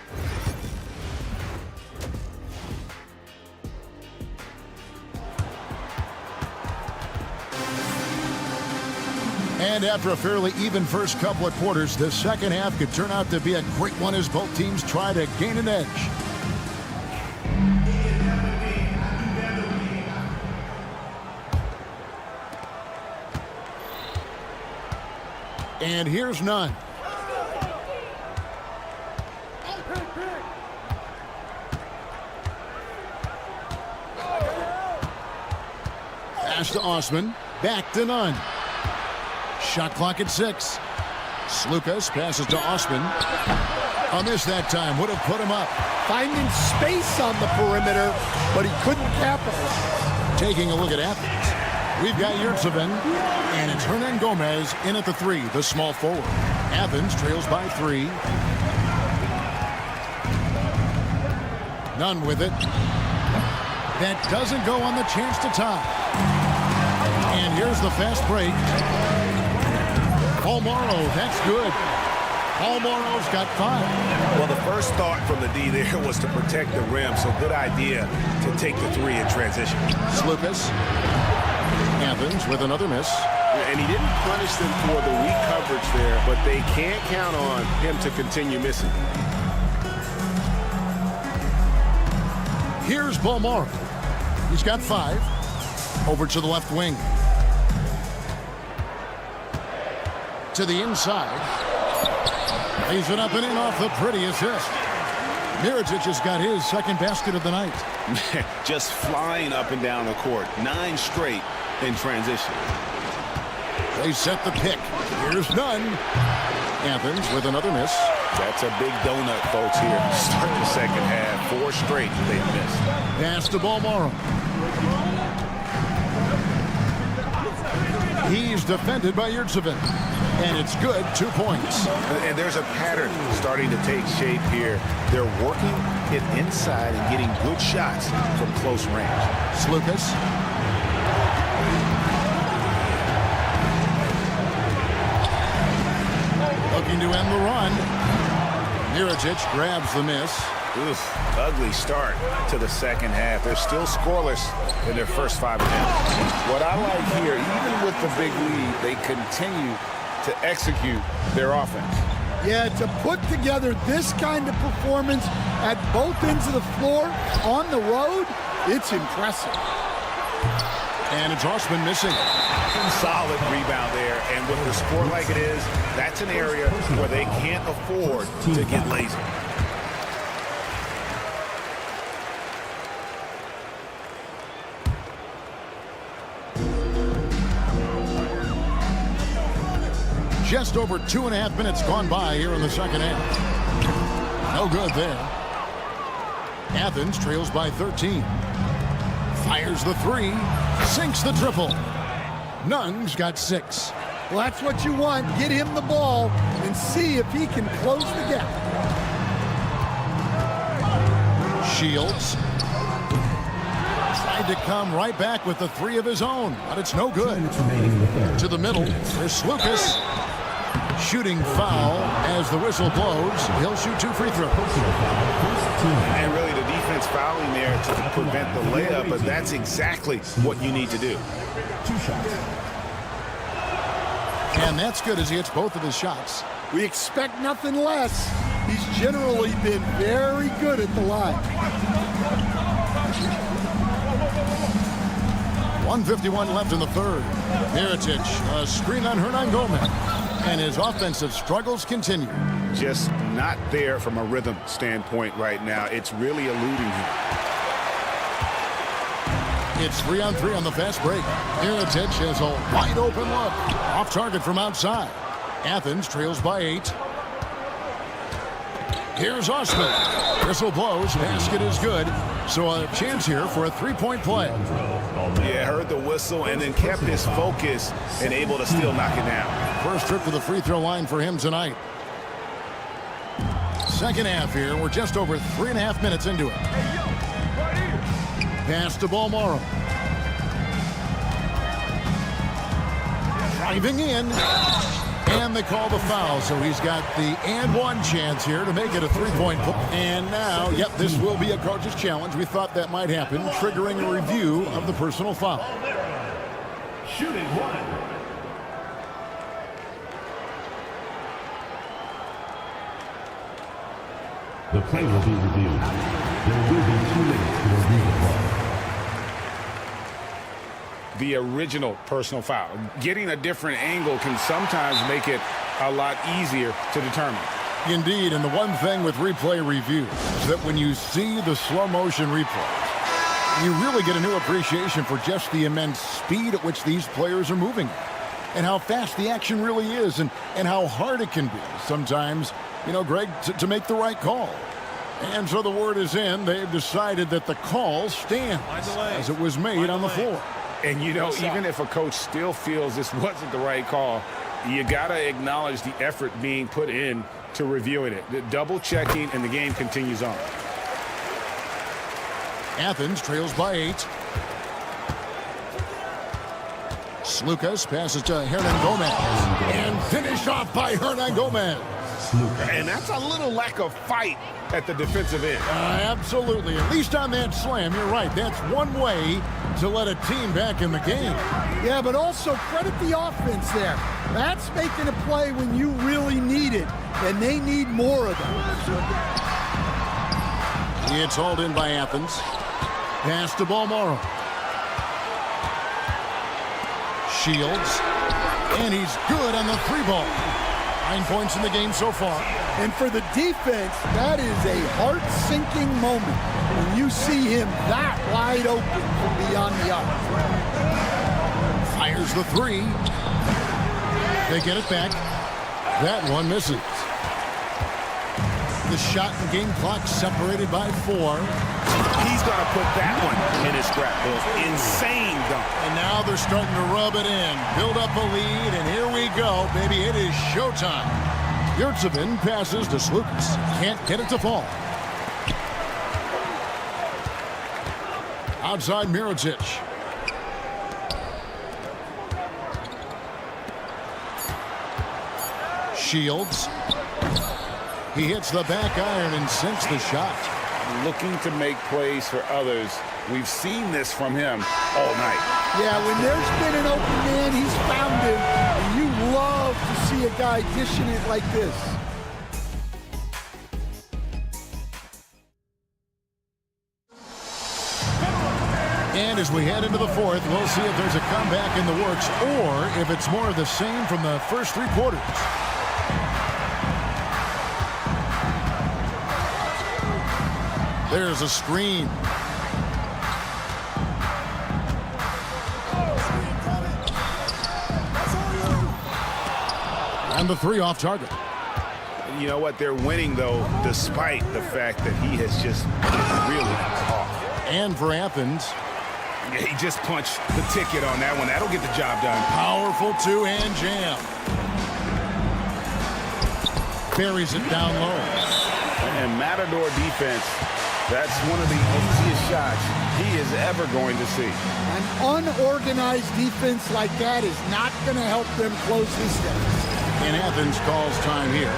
And after a fairly even first couple of quarters, the second half could turn out to be a great one as both teams try to gain an edge. And here's none. Pass to Osman. Back to none. Shot clock at 6. Slukas passes to Osman. A miss that time. Would have put him up. Finding space on the perimeter, but he couldn't capitalize. Taking a look at Athens. We've got Yurtseven, and it's Hernan Gomez in at the 3, the small forward. Athens trails by 3. None with it. That doesn't go on the chance to tie. And here's the fast break. Paul Morrow, that's good. Paul Morrow's got 5. Well, the first thought from the D there was to protect the rim, so good idea to take the 3 in transition. Slukas. Athens with another miss. And he didn't punish them for the weak coverage there, but they can't count on him to continue missing. Here's Paul Morrow. He's got 5. Over to the left wing. To the inside. Lays it up and in off the pretty assist. Miričić has got his second basket of the night. Just flying up and down the court. 9 straight in transition. They set the pick. Here's none. Athens with another miss. That's a big donut, folks, here. Start the second half. 4 straight they've missed. Pass to Morrow. He's defended by Yurtseven. And it's good, 2 points. And there's a pattern starting to take shape here. They're working it inside and getting good shots from close range. Slukas. Looking to end the run. Miričić grabs the miss. Oof, ugly start to the second half. They're still scoreless in their first 5 minutes. What I like here, even with the big lead, they continue to execute their offense. Yeah, to put together this kind of performance at both ends of the floor on the road, it's impressive. And it's Osman missing. Solid rebound there, and with the score like it is, that's an area where they can't afford to get lazy. Just over 2.5 minutes gone by here in the second half. No good there. Athens trails by 13. Fires the three. Sinks the triple. Nunn's got 6. Well, that's what you want. Get him the ball and see if he can close the gap. Shields. Tried to come right back with the 3 of his own, but it's no good. To the middle. There's Lucas. Shooting foul as the whistle blows. He'll shoot 2 free throws. And really the defense fouling there to prevent the layup, but that's exactly what you need to do. 2 shots. And that's good as he hits both of his shots. We expect nothing less. He's generally been very good at the line. 1:51 left in the third. Mirotic, a screen on Hernan Gomez. And his offensive struggles continue. Just not there from a rhythm standpoint right now. It's really eluding him. It's 3-on-3 on the fast break. Mirotic has a wide open look. Off target from outside. Athens trails by 8. Here's Osman. Whistle blows. Basket is good. So a chance here for a 3-point play. Yeah, heard the whistle and then kept his focus and able to still knock it down. First trip to the free throw line for him tonight. Second half here. We're just over 3.5 minutes into it. Pass to Balmoro. Driving in. And they call the foul, so he's got the and one chance here to make it a 3-point play. And now, yep, this will be a coach's challenge. We thought that might happen, triggering a review of the personal foul. Shooting 1. The play will be reviewed. There will be 2 minutes to review the play. The original personal foul. Getting a different angle can sometimes make it a lot easier to determine. Indeed, and the one thing with replay review is that when you see the slow motion replay, you really get a new appreciation for just the immense speed at which these players are moving and how fast the action really is and how hard it can be sometimes, you know, Greg, to make the right call. And so the word is in. They've decided that the call stands as it was made on the floor. And, you know, even if a coach still feels this wasn't the right call, you got to acknowledge the effort being put in to reviewing it. The double checking, and the game continues on. Athens trails by 8. Slukas passes to Hernan Gomez. And finished off by Hernan Gomez. And that's a little lack of fight at the defensive end. Absolutely. At least on that slam, you're right. That's one way to let a team back in the game. Yeah, but also credit the offense there. That's making a play when you really need it, and they need more of them. It's hauled in by Athens. Pass to Balmoro. Shields. And he's good on the 3-ball. 9 points in the game so far. And for the defense, that is a heart-sinking moment when you see him that wide open from beyond the arc. Fires the 3. They get it back. That one misses. The shot and game clock separated by 4. He's going to put that one in his scrapbook. Insane dunk. And now they're starting to rub it in. Build up a lead, and here we go, baby. It is showtime. Yurtsevin passes to Slukas. Can't get it to fall. Outside Mirotic. Shields. He hits the back iron and sinks the shot. Looking to make plays for others. We've seen this from him all night. Yeah, when there's been an open man, he's found him. And you love to see see a guy dishing it like this. And as we head into the fourth, we'll see if there's a comeback in the works or if it's more of the same from the first three quarters. There's a screen. And the three off target. You know what? They're winning, though, despite the fact that he has just really off. And for Athens. Yeah, he just punched the ticket on that one. That'll get the job done. Powerful two-hand jam. Buries it down low. And Matador defense, that's one of the easiest shots he is ever going to see. An unorganized defense like that is not going to help them close this game. And Athens calls time here.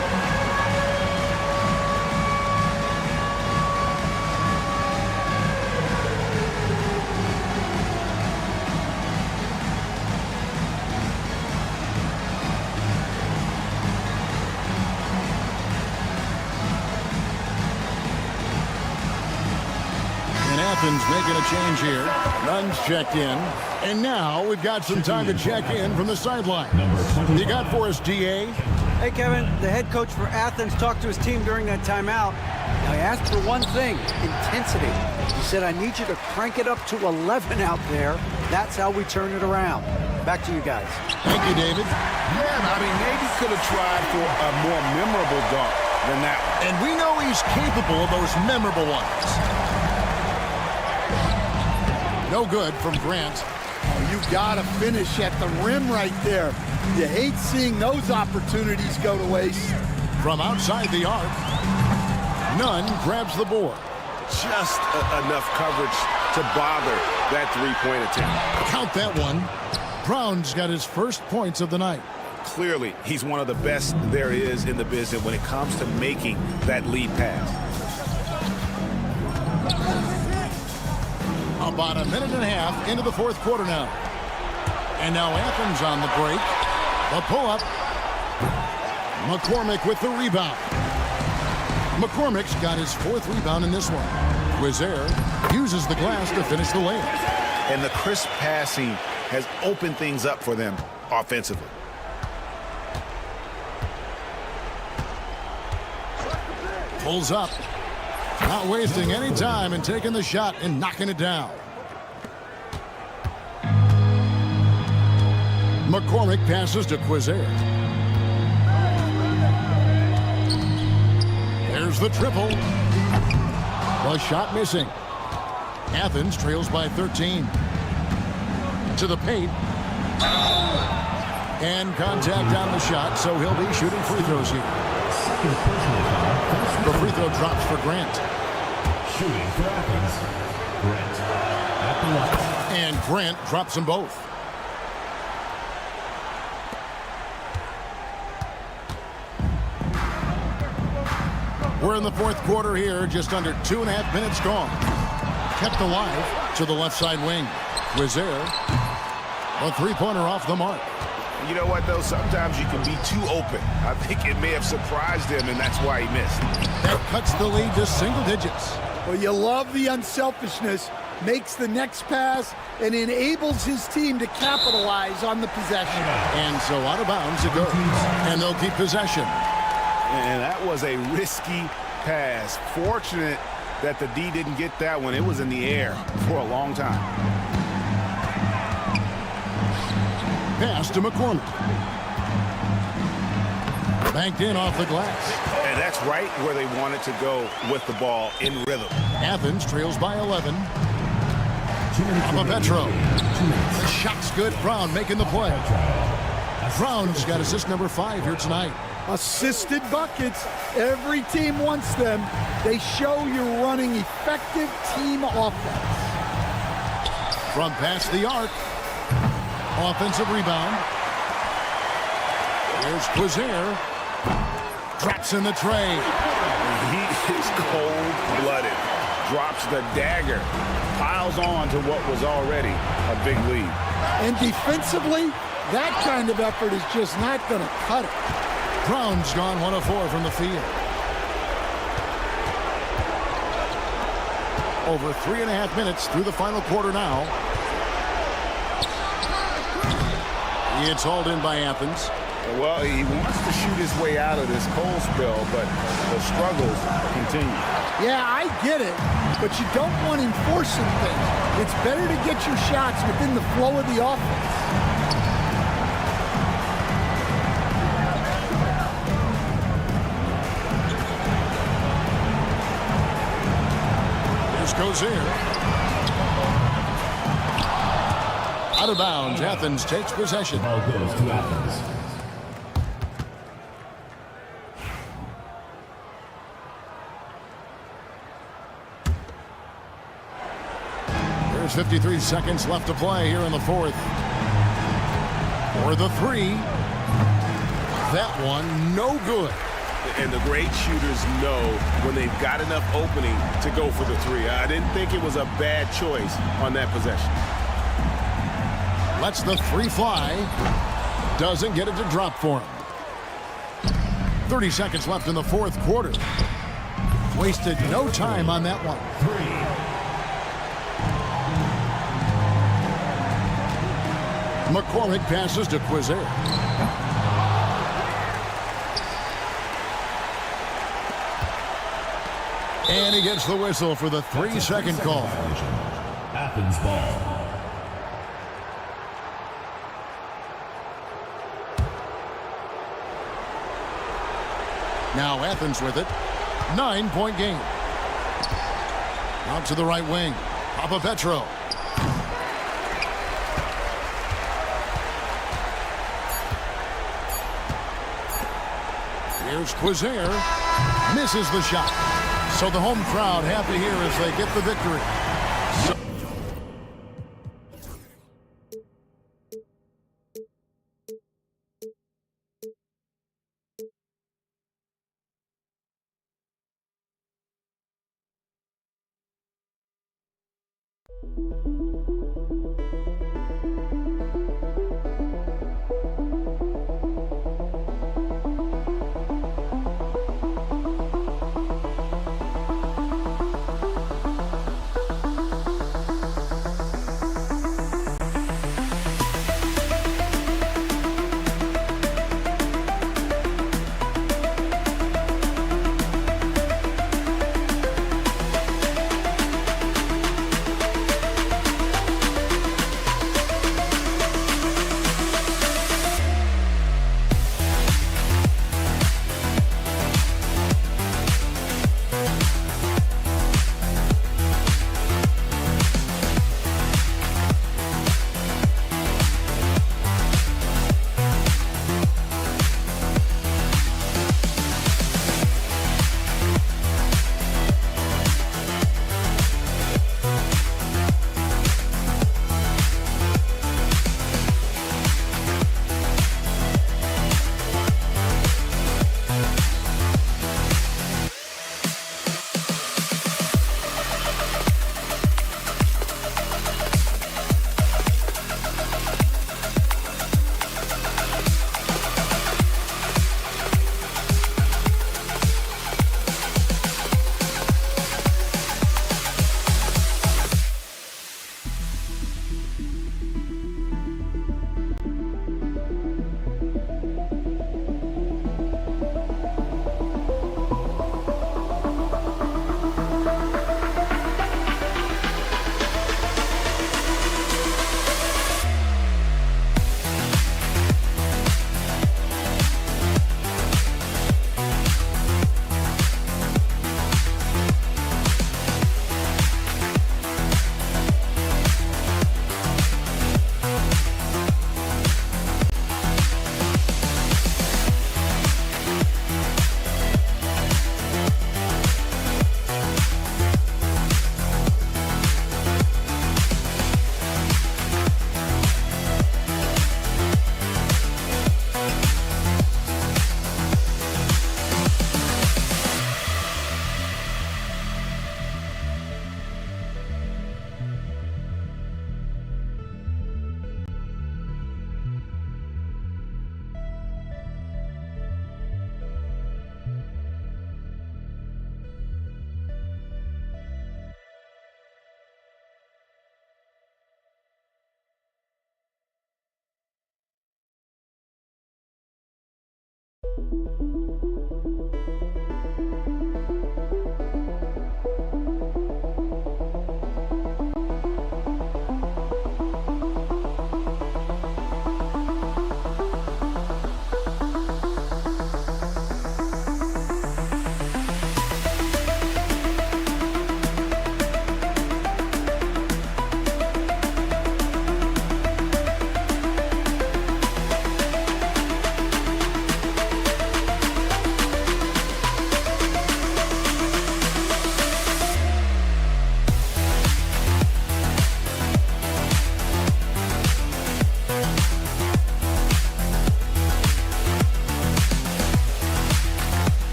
Athens making a change here. Nunn's checked in. And now we've got some time to check in from the sideline. You got for us, DA? Hey, Kevin, the head coach for Athens talked to his team during that timeout. I asked for one thing, intensity. He said, I need you to crank it up to 11 out there. That's how we turn it around. Back to you guys. Thank you, David. Yeah, I mean, maybe could have tried for a more memorable dunk than that one. And we know he's capable of those memorable ones. No good from Grant. Oh, you got to finish at the rim right there. You hate seeing those opportunities go to waste. From outside the arc, Nunn grabs the board. Just enough coverage to bother that three-point attempt. Count that one. Brown's got his first points of the night. Clearly, he's one of the best there is in the business when it comes to making that lead pass. About a minute and a half into the fourth quarter now. And now Athens on the break. The pull-up. McCormick with the rebound. McCormick's got his fourth rebound in this one. Quizair uses the glass to finish the layup. And the crisp passing has opened things up for them offensively. Pulls up. Not wasting any time and taking the shot and knocking it down. McCormick passes to Quizair. There's the triple. The shot missing. Athens trails by 13. To the paint. And contact on the shot, so he'll be shooting free throws here. The free throw drops for Grant. Shooting for Athens, Grant at the line. And Grant drops them both. We're in the fourth quarter here, just under 2.5 minutes gone. Kept alive to the left side wing. Quizair, a three-pointer off the mark. You know what, though? Sometimes you can be too open. I think it may have surprised him, and that's why he missed. That cuts the lead to single digits. Well, you love the unselfishness. Makes the next pass and enables his team to capitalize on the possession. And so out of bounds it goes. And they'll keep possession. And that was a risky pass. Fortunate that the D didn't get that one. It was in the air for a long time. Pass to McCormick. Banked in off the glass. And that's right where they wanted to go with the ball in rhythm. Athens trails by 11. Petro. The shot's good. Brown making the play. Brown's got assist number 5 here tonight. Assisted buckets. Every team wants them. They show you're running effective team offense. From past the arc. Offensive rebound. Here's Quizair. Drops in the tray. He is cold-blooded. Drops the dagger. Piles on to what was already a big lead. And defensively, That kind of effort is just not going to cut it. Brown's gone 1 of 4 from the field. Over 3.5 minutes through the final quarter now. It's hauled in by Athens. Well, he wants to shoot his way out of this cold spell, but the struggles continue. Yeah, I get it, but you don't want him forcing things. It's better to get your shots within the flow of the offense. Here's Cozier. Out of bounds, Athens takes possession. Ball goes to Athens. There's 53 seconds left to play here in the fourth. For the three. That one, no good. And the great shooters know when they've got enough opening to go for the three. I didn't think it was a bad choice on that possession. Lets the three fly. Doesn't get it to drop for him. 30 seconds left in the fourth quarter. Wasted no time on that one. McCormick passes to Quizer. And he gets the whistle for the 3-second call. Athens ball. Now Athens with it. 9-point game. Out to the right wing. Papapetro. Here's Quizer. Misses the shot. So the home crowd happy here as they get the victory.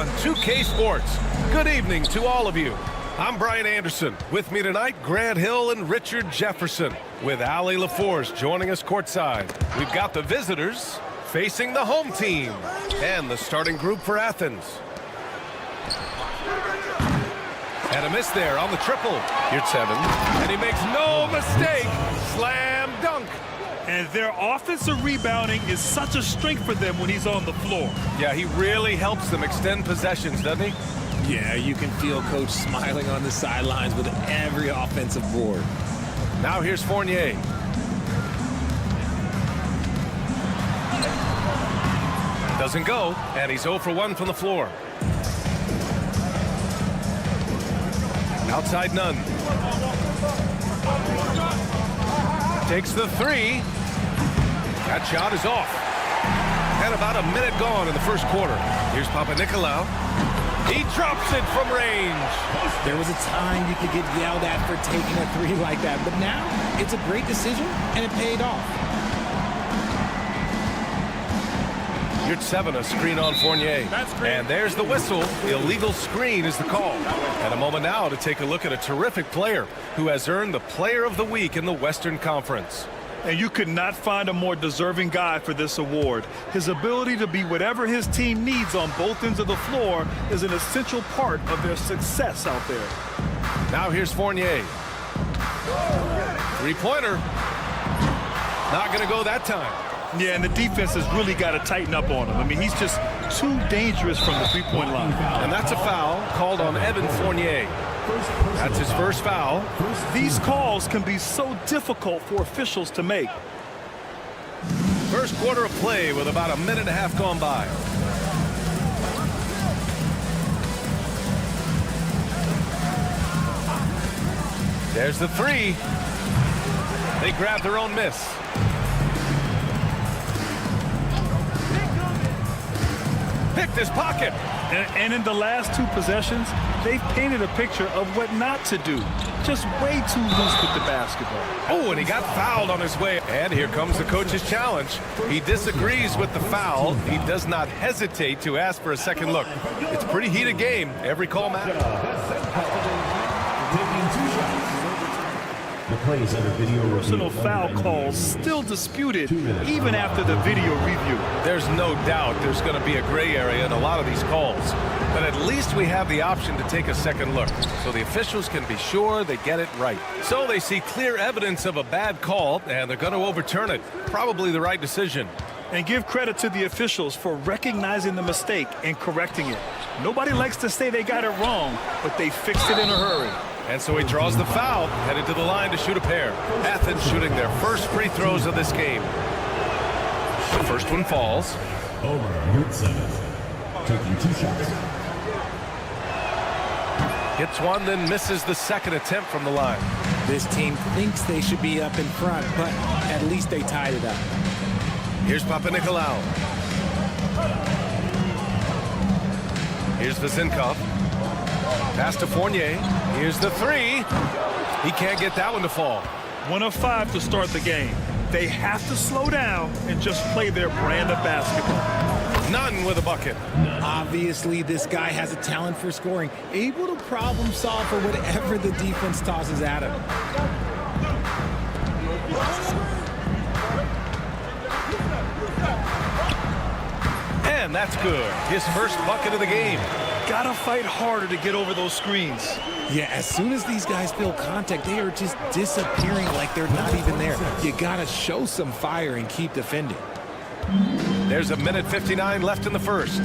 on 2K Sports. Good evening to all of you. I'm Brian Anderson. With me tonight, Grant Hill and Richard Jefferson, with Allie LaForce joining us courtside. We've got the visitors facing the home team and the starting group for Athens. And a miss there on the triple. Here's 7. And he makes no mistake. Slam dunk. And their offensive rebounding is such a strength for them when he's on the floor. Yeah, he really helps them extend possessions, doesn't he? Yeah, you can feel Coach smiling on the sidelines with every offensive board. Now here's Fournier. Doesn't go, and he's 0 for 1 from the floor. Outside Nunn. Takes the 3. That shot is off. And about a minute gone in the first quarter. Here's Papanikolaou. He drops it from range. There was a time you could get yelled at for taking a 3 like that, but now it's a great decision, and it paid off. Here's 7, a screen on Fournier. And there's the whistle. Illegal screen is the call. And a moment now to take a look at a terrific player who has earned the Player of the Week in the Western Conference. And you could not find a more deserving guy for this award. His ability to be whatever his team needs on both ends of the floor is an essential part of their success out there. Now here's Fournier. Three-pointer. Not going to go that time. Yeah, and the defense has really got to tighten up on him. I mean, he's just too dangerous from the three-point line. And that's a foul called on Evan Fournier. That's his first foul. These calls can be so difficult for officials to make. First quarter of play with about a minute and a half gone by. There's the 3. They grab their own miss. Picked his pocket. And in the last 2 possessions, they've painted a picture of what not to do. Just way too loose with the basketball. Oh, and he got fouled on his way. And here comes the coach's challenge. He disagrees with the foul. He does not hesitate to ask for a second look. It's a pretty heated game. Every call matters. Personal foul calls still disputed even after the video review. There's no doubt there's going to be a gray area in a lot of these calls. But at least we have the option to take a second look, so the officials can be sure they get it right. So they see clear evidence of a bad call, and they're going to overturn it. Probably the right decision. And give credit to the officials for recognizing the mistake and correcting it. Nobody likes to say they got it wrong, but they fixed it in a hurry. And so he draws the foul, headed to the line to shoot a pair. Athens shooting their first free throws of this game. The first one falls. Over 7, taking 2 shots. Hits one, then misses the second attempt from the line. This team thinks they should be up in front, but at least they tied it up. Here's Papanikolaou. Here's Vezinkov. Pass to Fournier. Here's the 3. He can't get that one to fall. 1 of 5 to start the game. They have to slow down and just play their brand of basketball. Nunn with a bucket. Obviously, this guy has a talent for scoring, able to problem solve for whatever the defense tosses at him. And that's good. His first bucket of the game. Gotta fight harder to get over those screens. Yeah, as soon as these guys feel contact, they are just disappearing like they're not even there. You gotta show some fire and keep defending. There's a minute 59 left in the first.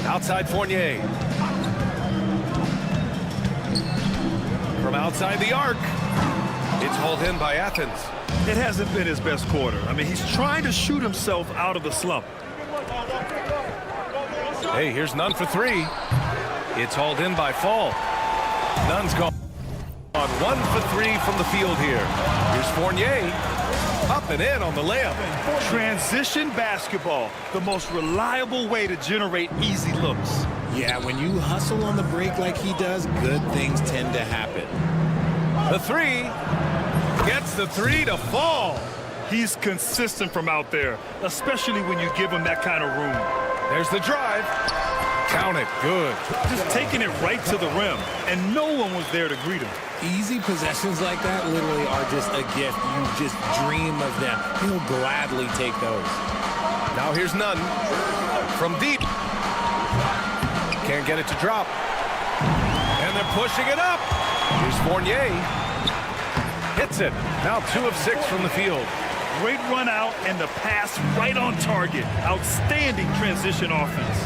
Outside Fournier. From outside the arc. It's hauled in by Athens. It hasn't been his best quarter. I mean, he's trying to shoot himself out of the slump. Hey, here's Nunn for 3. It's hauled in by Fall. Nunn's gone on 1 for 3 from the field here. Here's Fournier. Up and in on the layup. Transition basketball, the most reliable way to generate easy looks. Yeah, when you hustle on the break like he does, good things tend to happen. The 3. Gets the 3 to fall. He's consistent from out there, especially when you give him that kind of room. There's the drive. Count it. Good. Just taking it right to the rim, and no one was there to greet him. Easy possessions like that literally are just a gift. You just dream of them. He'll gladly take those. Now here's Nunn. From deep. Can't get it to drop. And they're pushing it up. Here's Fournier. Hits it. Now 2 of 6 from the field. Great run out and the pass right on target. Outstanding transition offense.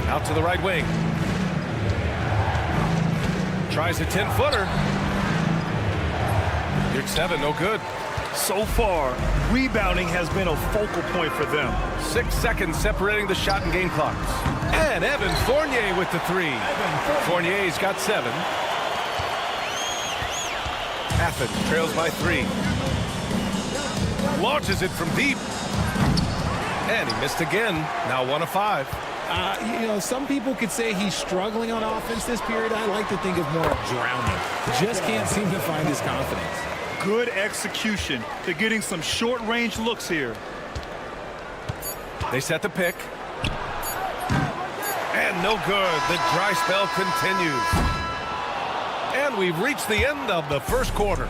Out to the right wing. Tries a 10-footer. Here's 7, no good. So far, rebounding has been a focal point for them. 6 seconds separating the shot and game clocks. And Evan Fournier with the 3. Fournier's got 7. Athens trails by 3. Launches it from deep. And he missed again. Now 1 of 5. You know, some people could say he's struggling on offense this period. I like to think of more of drowning. Just can't seem to find his confidence. Good execution. They're getting some short-range looks here. They set the pick. And no good. The dry spell continues. And we've reached the end of the first quarter.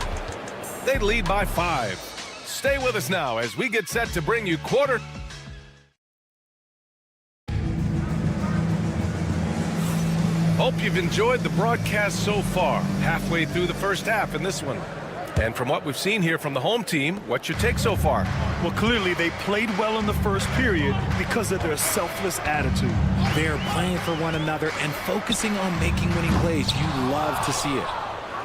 They lead by 5. Stay with us now as we get set to bring you quarter. Hope you've enjoyed the broadcast so far. Halfway through the first half in this one. And from what we've seen here from the home team, what's your take so far? Well, clearly they played well in the first period because of their selfless attitude. They're playing for one another and focusing on making winning plays. You love to see it.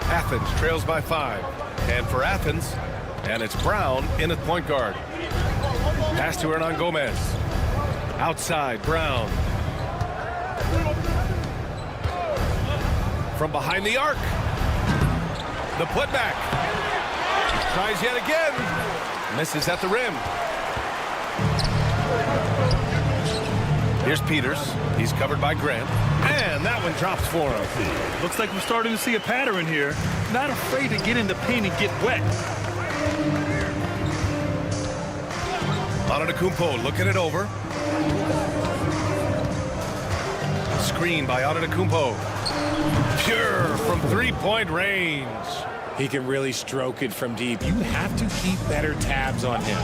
Athens trails by 5. And for Athens, and it's Brown in at point guard. Pass to Hernan Gomez. Outside, Brown. From behind the arc. The putback. Tries yet again. Misses at the rim. Here's Peters. He's covered by Grant. And that one drops for him. Looks like we're starting to see a pattern here. Not afraid to get in the paint and get wet. Antetokounmpo looking it over. Screen by Antetokounmpo. Pure from three-point range. He can really stroke it from deep. You have to keep better tabs on him.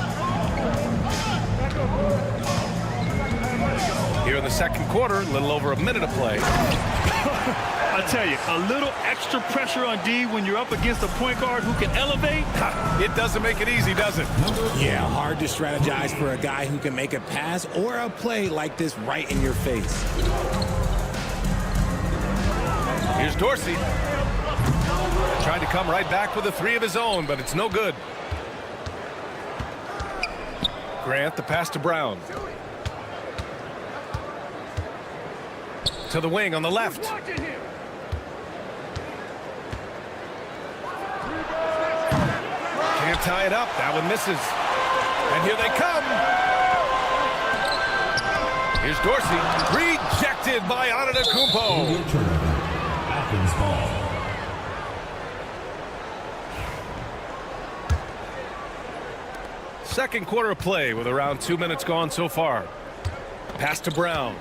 Here in the second quarter, a little over a minute of play. I tell you, a little extra pressure on D when you're up against a point guard who can elevate. It doesn't make it easy, does it? Yeah, hard to strategize for a guy who can make a pass or a play like this right in your face. Here's Dorsey. Trying to come right back with a 3 of his own, but it's no good. Grant, the pass to Brown. To the wing on the left. Can't tie it up. That one misses. And here they come. Here's Dorsey. Rejected by Antetokounmpo. Athens ball. Second quarter of play with around 2 minutes gone so far. Pass to Brown.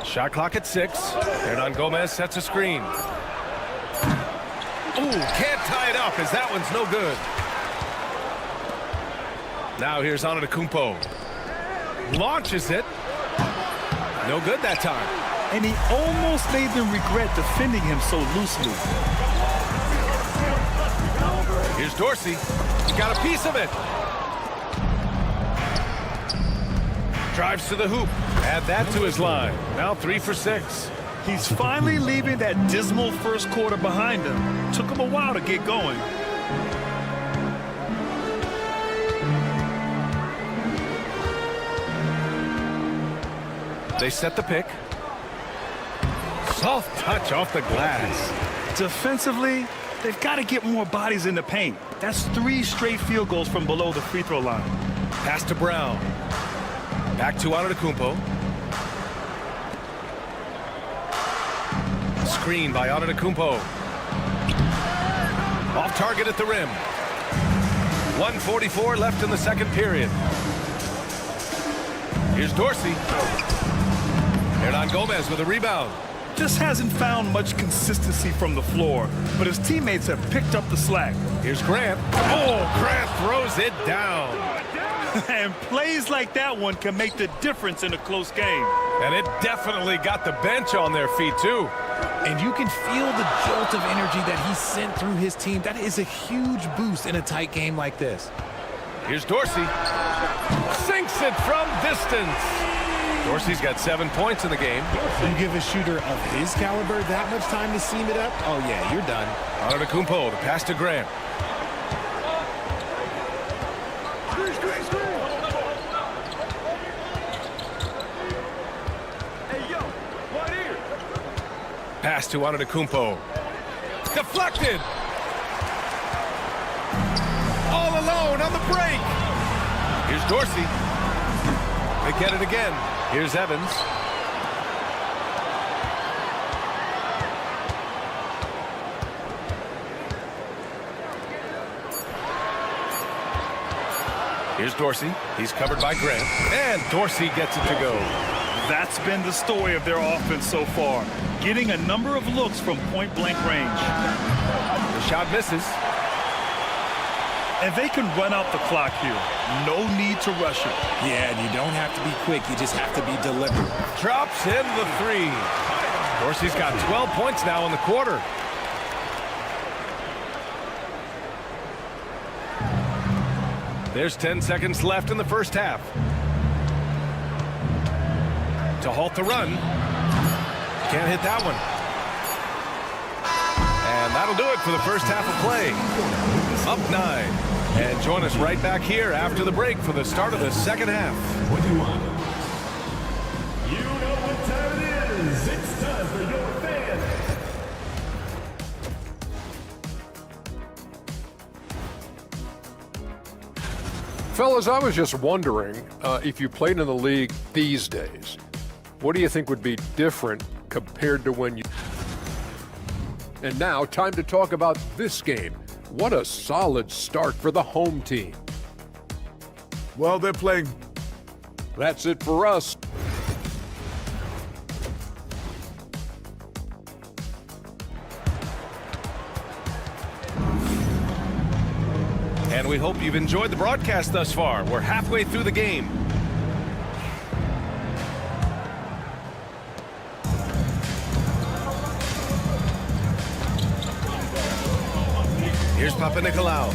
Shot clock at 6. Hernan Gomez sets a screen. Ooh, can't tie it up as that one's no good. Now here's Antetokounmpo. Launches it. No good that time. And he almost made them regret defending him so loosely. Here's Dorsey. He's got a piece of it. Drives to the hoop. Add that to his line. Now 3 for 6. He's finally leaving that dismal first quarter behind him. Took him a while to get going. They set the pick. Soft touch off the glass. Defensively, they've got to get more bodies in the paint. That's 3 straight field goals from below the free throw line. Pass to Brown. Back to Antetokounmpo. Screen by Antetokounmpo. Off target at the rim. 1:44 left in the second period. Here's Dorsey. Hernan Gomez with a rebound. Just hasn't found much consistency from the floor, but his teammates have picked up the slack. Here's Grant. Oh, Grant throws it down. And plays like that one can make the difference in a close game. And it definitely got the bench on their feet, too. And you can feel the jolt of energy that he sent through his team. That is a huge boost in a tight game like this. Here's Dorsey. Sinks it from distance. Dorsey's got 7 points in the game. You give a shooter of his caliber that much time to seam it up? Oh, yeah, you're done. Antetokounmpo, the pass to Grant. Pass to Antetokounmpo. Deflected. All alone on the break. Here's Dorsey. They get it again. Here's Evans. Here's Dorsey. He's covered by Grant. And Dorsey gets it to go. That's been the story of their offense so far, getting a number of looks from point-blank range. The shot misses. And they can run out the clock here. No need to rush it. Yeah, and you don't have to be quick. You just have to be deliberate. Drops in the three. Dorsey's got 12 points now in the quarter. There's 10 seconds left in the first half. To halt the run. Can't hit that one. And that'll do it for the first half of play. Up 9. And join us right back here after the break for the start of the second half. What do you want? You know what time it is. It's time for your fan. Fellas, I was just wondering if you played in the league these days, what do you think would be different compared to when you... And now, time to talk about this game. What a solid start for the home team. Well, they're playing. That's it for us. And we hope you've enjoyed the broadcast thus far. We're halfway through the game. Here's Papanikolaou.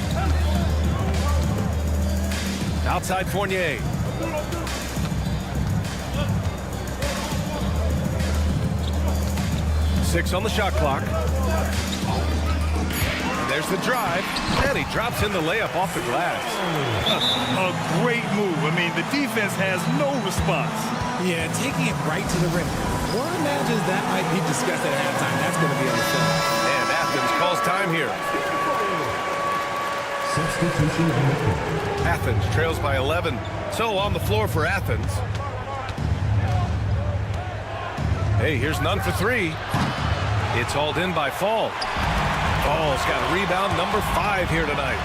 Outside Fournier. Six on the shot clock. There's the drive, and he drops in the layup off the glass. A great move. I mean, the defense has no response. Yeah, taking it right to the rim. One imagines that might be discussed at halftime. That's going to be on the film. And Athens calls time here. Athens trails by 11. So on the floor for Athens. Hey, here's none for three. It's hauled in by Fall. Fall's got rebound number 5 here tonight.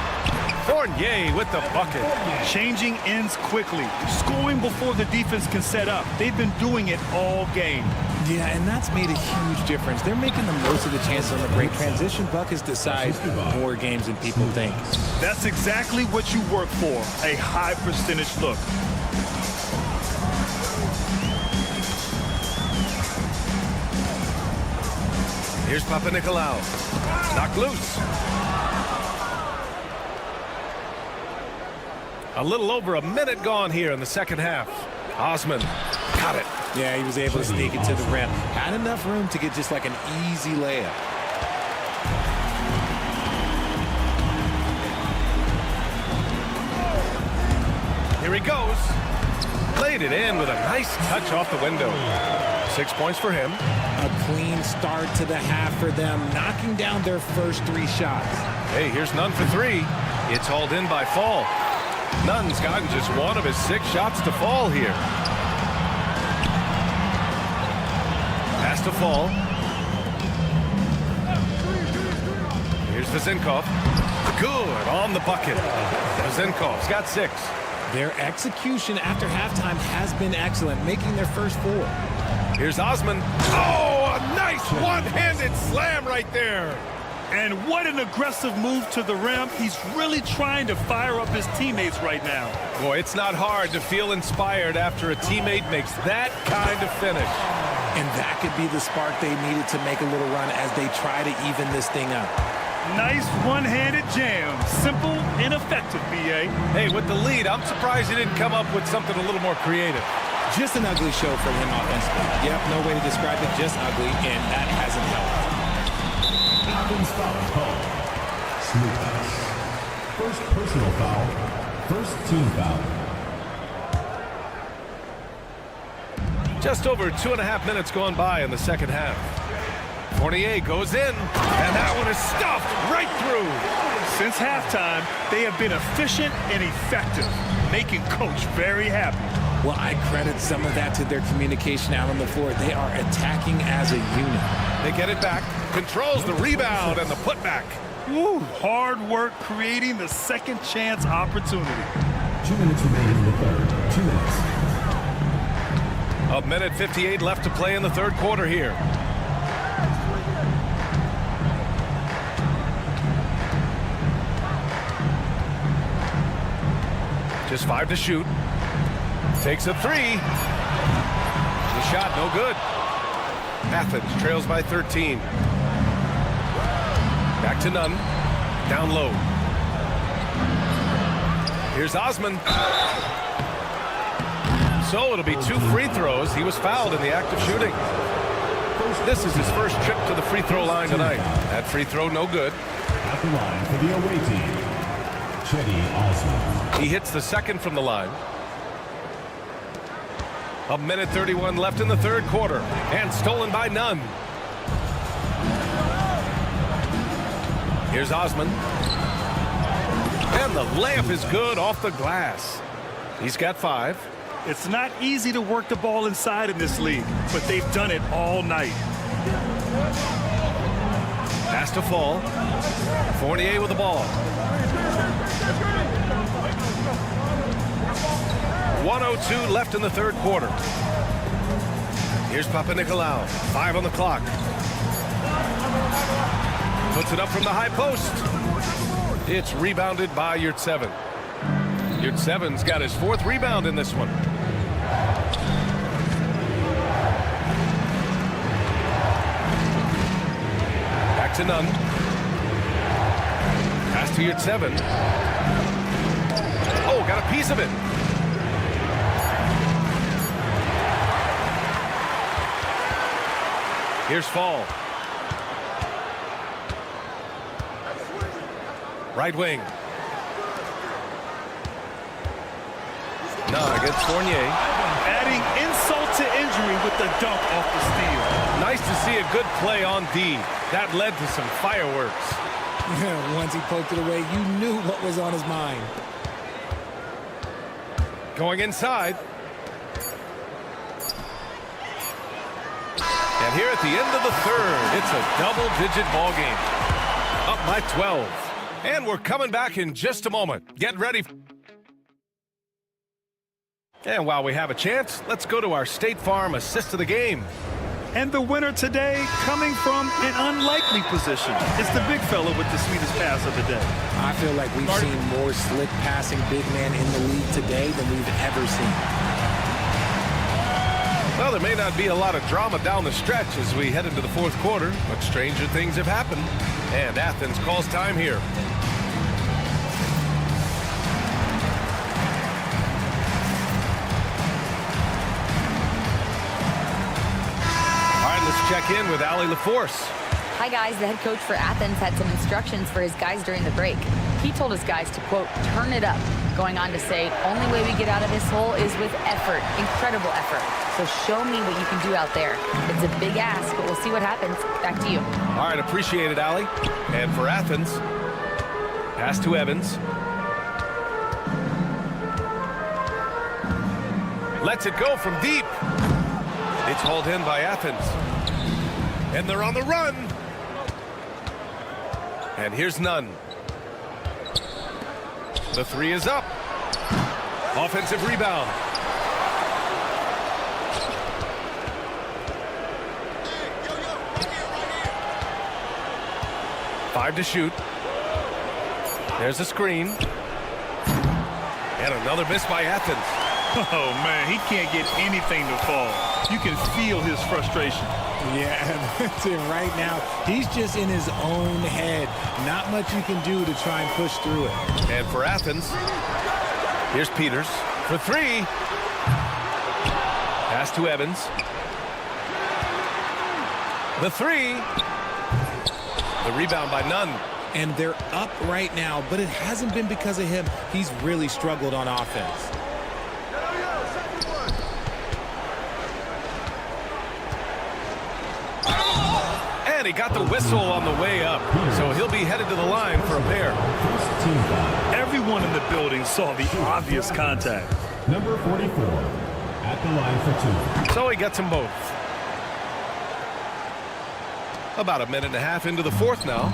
Fournier with the bucket. Changing ends quickly, scoring before the defense can set up. They've been doing it all game. Yeah, and that's made a huge difference. They're making the most of the chances on the break. Transition buckets decide more games than people think. That's exactly what you work for, a high percentage look. Here's Papanikolaou. Knocked loose. A little over a minute gone here in the second half. Osman got it. Yeah, he was able to sneak it to the rim. Had enough room to get just like an easy layup. Here he goes. Laid it in with a nice touch off the window. 6 points for him. A clean start to the half for them, knocking down their first 3 shots. Hey, here's none for 3. It's hauled in by Fall. Nunn's gotten just one of his 6 shots to fall here. Has to fall. Here's Vezenkov. Good on the bucket. Vezenkov's got 6. Their execution after halftime has been excellent, making their first 4. Here's Osman. Oh, a nice one-handed slam right there. And what an aggressive move to the rim. He's really trying to fire up his teammates right now. Boy, it's not hard to feel inspired after a teammate makes that kind of finish. And that could be the spark they needed to make a little run as they try to even this thing up. Nice one-handed jam. Simple and effective, B.A. Hey, with the lead, I'm surprised he didn't come up with something a little more creative. Just an ugly show for him offensively. Yep, no way to describe it, just ugly, and that hasn't helped. Athens foul call. Smooth pass. First personal foul. First team foul. Just over 2.5 minutes gone by in the second half. Fournier goes in, and that one is stuffed right through. Since halftime, they have been efficient and effective, making Coach very happy. Well, I credit some of that to their communication out on the floor. They are attacking as a unit. They get it back, controls the rebound and the putback. Woo, hard work creating the second chance opportunity. 2 minutes remaining in the third. 2 minutes. A minute 58 left to play in the third quarter here. Just 5 to shoot. Takes a 3. The shot no good. Athens trails by 13. Back to Nunn. Down low. Here's Osman. So it'll be 2 free throws. He was fouled in the act of shooting. This is his first trip to the free throw line tonight. That free throw no good. At the line for the away team, Jedi Osman. He hits the second from the line. A minute 31 left in the third quarter. And stolen by Nunn. Here's Osman. And the layup is good off the glass. He's got 5. It's not easy to work the ball inside in this league, but they've done it all night. Pass to fall. Fournier with the ball. 1:02 left in the third quarter. Here's Papanikolaou. 5 on the clock. Puts it up from the high post. It's rebounded by Yurtseven. Yurtseven's got his 4th rebound in this one. Back to Nunn. Pass to Yurtseven. Oh, got a piece of it. Here's Fall. Right wing. No, against Fournier. Adding insult to injury with the dunk off the steal. Nice to see a good play on D. That led to some fireworks. Once he poked it away, you knew what was on his mind. Going inside. And here at the end of the third, it's a double-digit ball game. Up by 12. And we're coming back in just a moment. Get ready. And while we have a chance, let's go to our State Farm assist of the game. And the winner today coming from an unlikely position. It's the big fella with the sweetest pass of the day. I feel like we've seen more slick passing big men in the league today than we've ever seen. Well, there may not be a lot of drama down the stretch as we head into the fourth quarter, but stranger things have happened. And Athens calls time here. Check in with Allie LaForce. Hi, guys. The head coach for Athens had some instructions for his guys during the break. He told his guys to, quote, turn it up, going on to say, only way we get out of this hole is with effort, incredible effort. So show me what you can do out there. It's a big ask, but we'll see what happens. Back to you. All right, appreciate it, Allie. And for Athens, pass to Evans. Lets it go from deep. It's hauled in by Athens. And they're on the run. And here's none. The three is up. Offensive rebound. Five to shoot. There's a screen. And another miss by Athens. Oh, man, he can't get anything to fall. You can feel his frustration. Yeah, that's it right now. He's just in his own head. Not much you can do to try and push through it. And for Athens, here's Peters for three. Pass to Evans. The three. The rebound by Nunn. And they're up right now, but it hasn't been because of him. He's really struggled on offense. And he got the whistle on the way up, so he'll be headed to the line for a pair. Everyone in the building saw the obvious contact. Number 44 at the line for two. So he gets them both. About a minute and a half into the fourth now.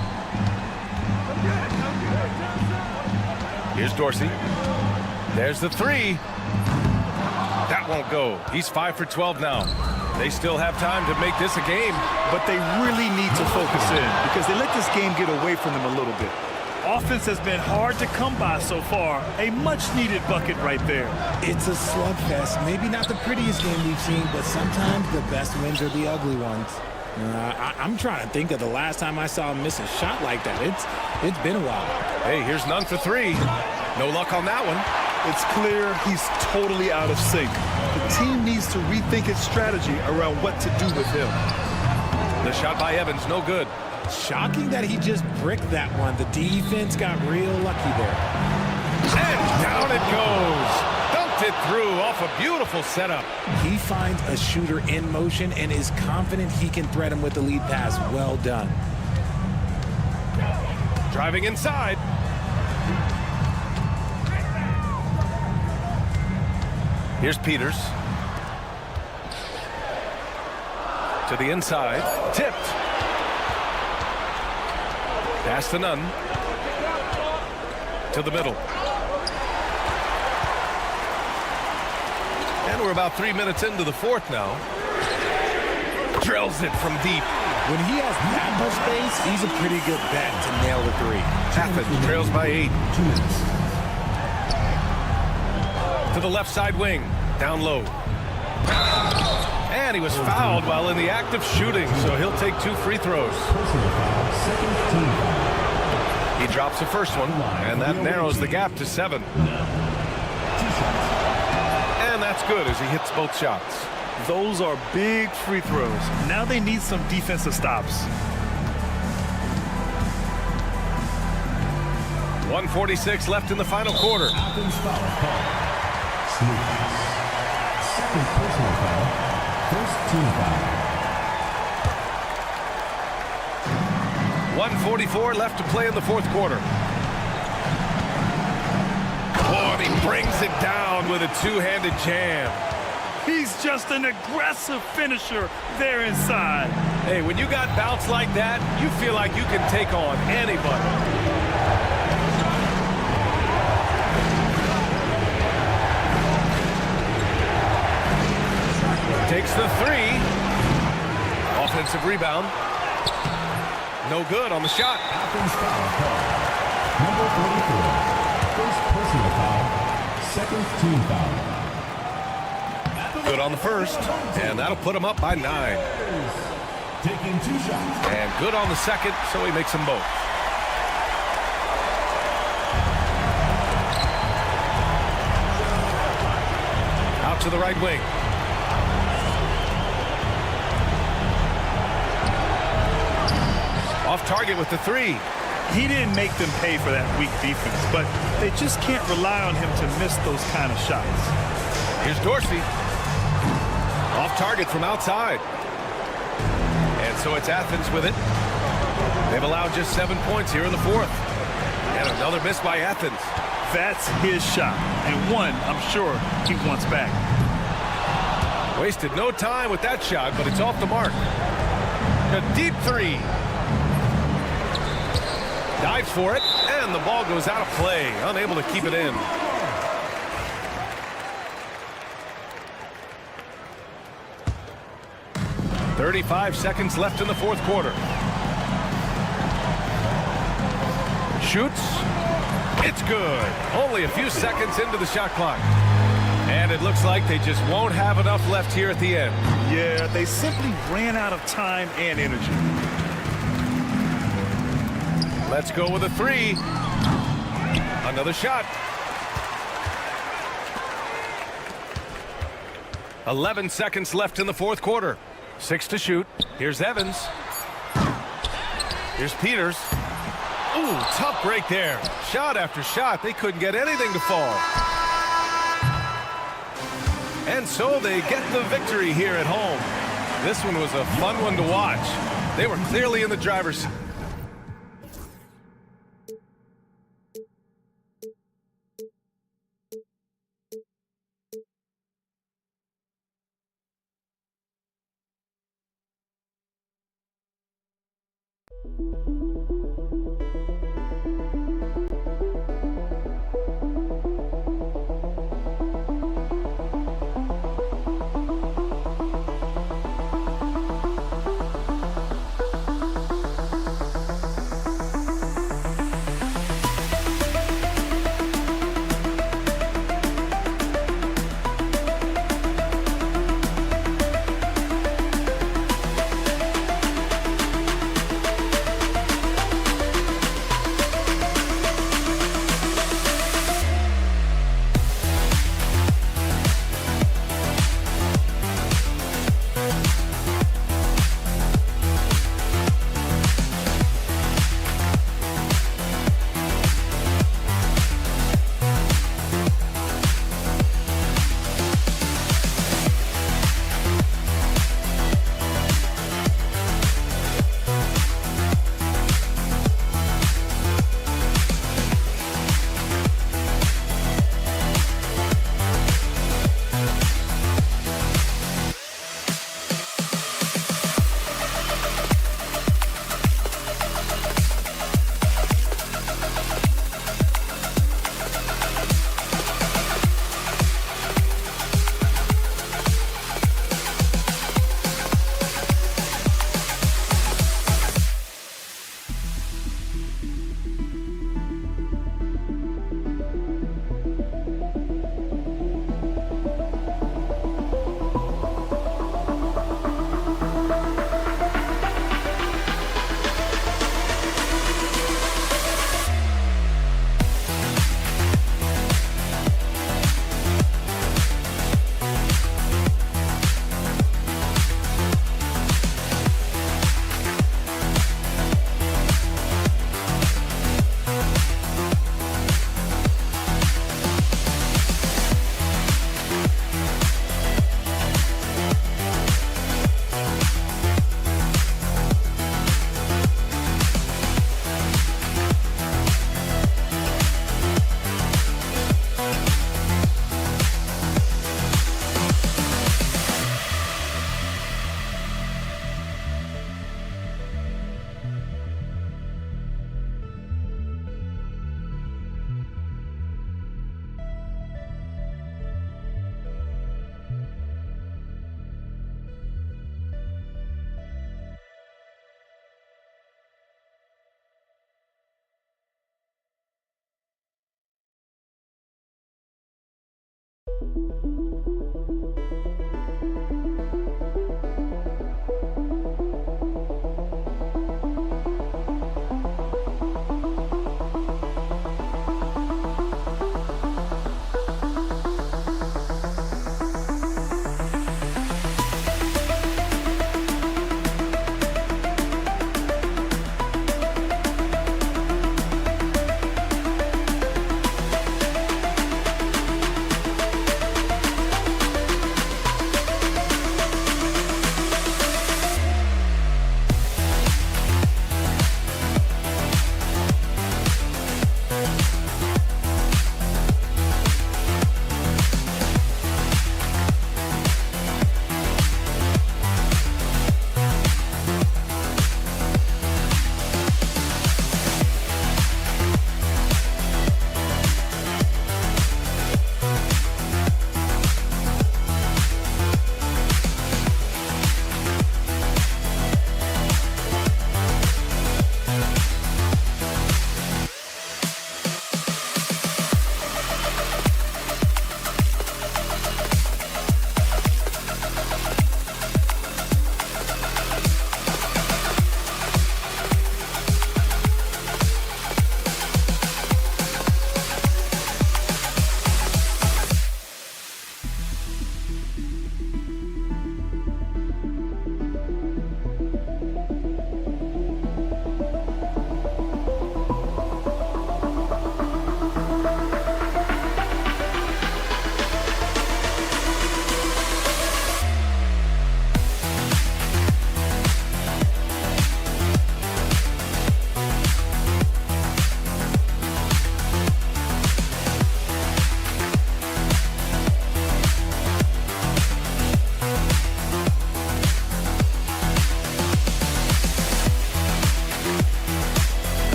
Here's Dorsey. There's the three. That won't go. He's 5 for 12 now. They still have time to make this a game. But they really need to focus in because they let this game get away from them a little bit. Offense has been hard to come by so far. A much-needed bucket right there. It's a slugfest. Maybe not the prettiest game we've seen, but sometimes the best wins are the ugly ones. I'm trying to think of the last time I saw him miss a shot like that. It's been a while. Hey, here's none for three. No luck on that one. It's clear he's totally out of sync. The team needs to rethink its strategy around what to do with him. The shot by Evans, no good. Shocking that he just bricked that one. The defense got real lucky there. And down it goes. Dumped it through off a beautiful setup. He finds a shooter in motion and is confident he can thread him with the lead pass. Well done. Driving inside. Here's Peters. To the inside. Tipped. Pass to Nunn. To the middle. And we're about 3 minutes into the fourth now. Drills it from deep. When he has that much space, he's a pretty good bet to nail the three. Athens trails by 8. 2 minutes. To the left side wing. Down low. And he was fouled while in the act of shooting, so he'll take 2 free throws. Personal foul, second team foul. He drops the first one, and that narrows the gap to 7. And that's good as he hits both shots. Those are big free throws. Now they need some defensive stops. 1:46 left in the final quarter. Athens foul call. Second personal foul. First team foul. 1:44 left to play in the fourth quarter. Oh, and he brings it down with a two-handed jam. He's just an aggressive finisher there inside. Hey, when you got bounce like that, you feel like you can take on anybody. Takes the three. Offensive rebound. No good on the shot. Athens foul call. Number 44. First personal foul. Second team foul. Good on the first, and that'll put him up by 9. Taking 2 shots. And good on the second, so he makes them both. Out to the right wing. Off target with the three. He didn't make them pay for that weak defense, but they just can't rely on him to miss those kind of shots. Here's Dorsey. Off target from outside. And so it's Athens with it. They've allowed just 7 points here in the fourth. And another miss by Athens. That's his shot, and one I'm sure he wants back. Wasted no time with that shot, but it's off the mark. A deep three. Dives for it, and the ball goes out of play. Unable to keep it in. .35 seconds left in the fourth quarter. Shoots. It's good. Only a few seconds into the shot clock. And it looks like they just won't have enough left here at the end. Yeah, they simply ran out of time and energy. Let's go with a three. Another shot. 11 seconds left in the fourth quarter. 6 to shoot. Here's Evans. Here's Peters. Ooh, tough break there. Shot after shot. They couldn't get anything to fall. And so they get the victory here at home. This one was a fun one to watch. They were clearly in the driver's seat.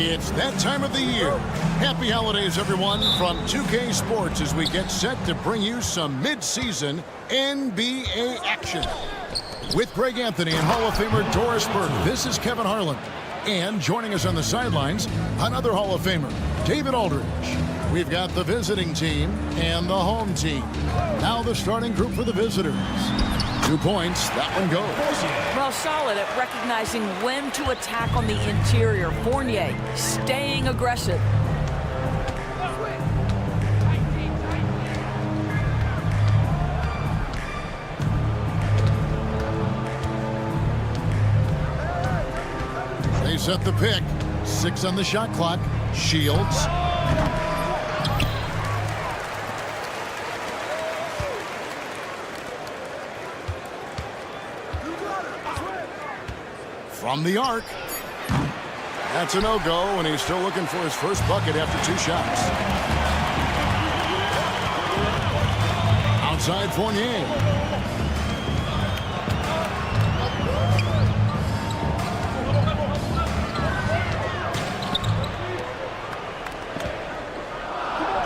It's that time of the year. Happy holidays, everyone, from 2K Sports as we get set to bring you some mid-season NBA action. With Greg Anthony and Hall of Famer Doris Burke, this is Kevin Harlan. And joining us on the sidelines, another Hall of Famer, David Aldridge. We've got the visiting team and the home team. Now the starting group for the visitors. 2 points, that one goes. Well, solid at recognizing when to attack on the interior. Fournier staying aggressive. They set the pick. 6 on the shot clock. Shields. From the arc. That's a no-go, and he's still looking for his first bucket after 2 shots. Outside Fournier.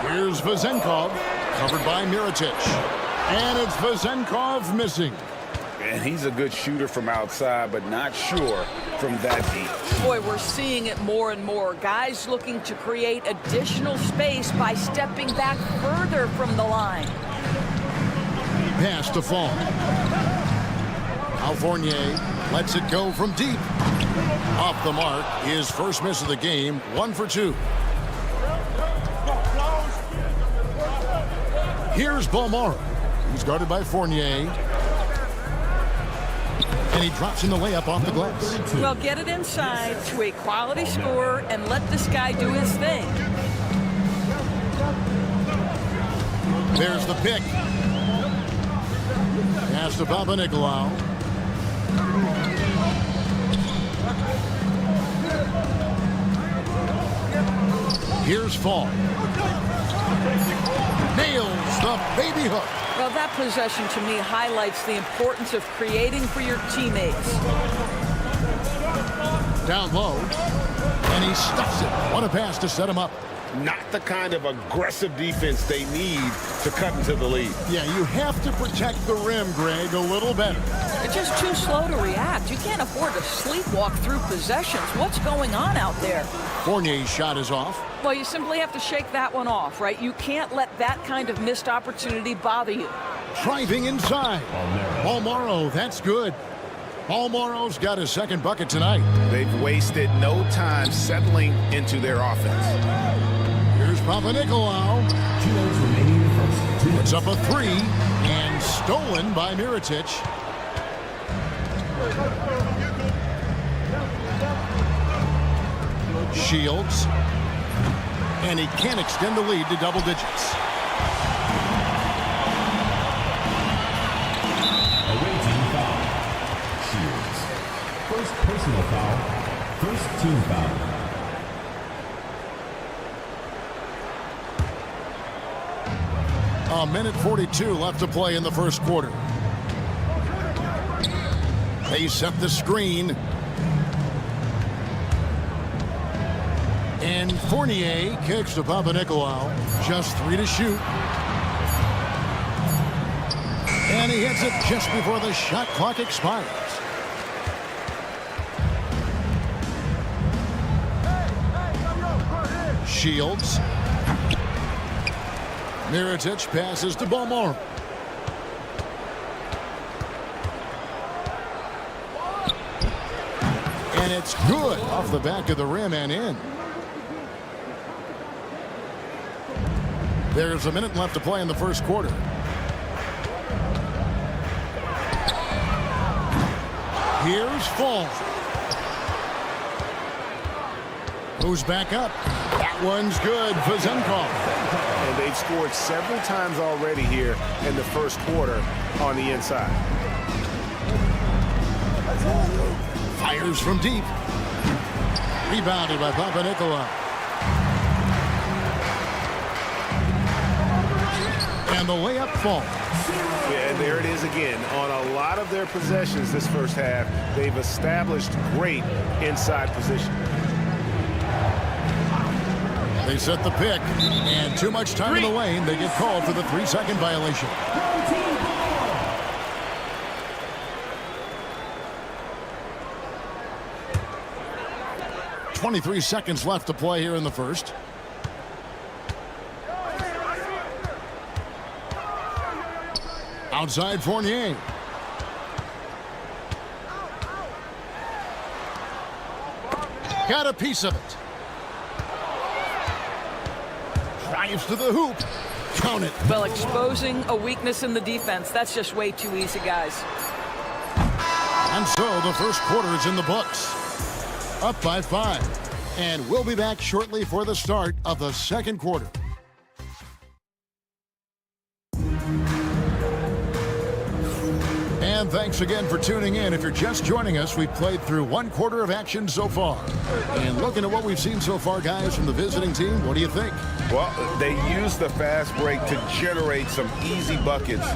Here's Vezenkov, covered by Mirotic. And it's Vezenkov missing. And he's a good shooter from outside, but not sure from that deep. Boy, we're seeing it more and more. Guys looking to create additional space by stepping back further from the line. Pass to Fall. Now Fournier lets it go from deep. Off the mark, his first miss of the game, 1 for 2. Here's Balmora. He's guarded by Fournier. And he drops in the layup off the glass. Well, get it inside to a quality scorer and let this guy do his thing. There's the pick. Pass to Panathinaikos. Here's Fall. Nails the baby hook. Well, that possession to me highlights the importance of creating for your teammates. Down low, and he stuffs it. What a pass to set him up. Not the kind of aggressive defense they need to cut into the lead. Yeah, you have to protect the rim, Greg, a little better. They're just too slow to react. You can't afford to sleepwalk through possessions. What's going on out there? Fournier's shot is off. Well, you simply have to shake that one off, right? You can't let that kind of missed opportunity bother you. Driving inside. Balmora, that's good. Balmora's got his second bucket tonight. They've wasted no time settling into their offense. Here's Panathinaikos. Puts up a 3 and stolen by Mirotic. Shields. And he can't extend the lead to double digits. Away team foul. Shields. First personal foul. First team foul. A minute 42 left to play in the first quarter. They set the screen. And Fournier kicks to Panathinaikos. Just 3 to shoot. And he hits it just before the shot clock expires. Shields. Mirotic passes to Balmore. And it's good off the back of the rim and in. There's a minute left to play in the first quarter. Here's Fall. Who's back up? That one's good for Zenkov. And they've scored several times already here in the first quarter on the inside. Fires from deep. Rebounded by Panathinaikos. And the layup falls. Yeah, and there it is again. On a lot of their possessions this first half, they've established great inside position. They set the pick, and too much time in the lane. They get called for the 3-second violation. .23 seconds left to play here in the first. Outside Fournier. Got a piece of it. Drives to the hoop. Count it. Well, exposing a weakness in the defense, that's just way too easy, guys. And so the first quarter is in the books. Up by 5. And we'll be back shortly for the start of the second quarter. And thanks again for tuning in. If you're just joining us, we've played through one quarter of action so far. And looking at what we've seen so far, guys, from the visiting team, what do you think? Well, they used the fast break to generate some easy buckets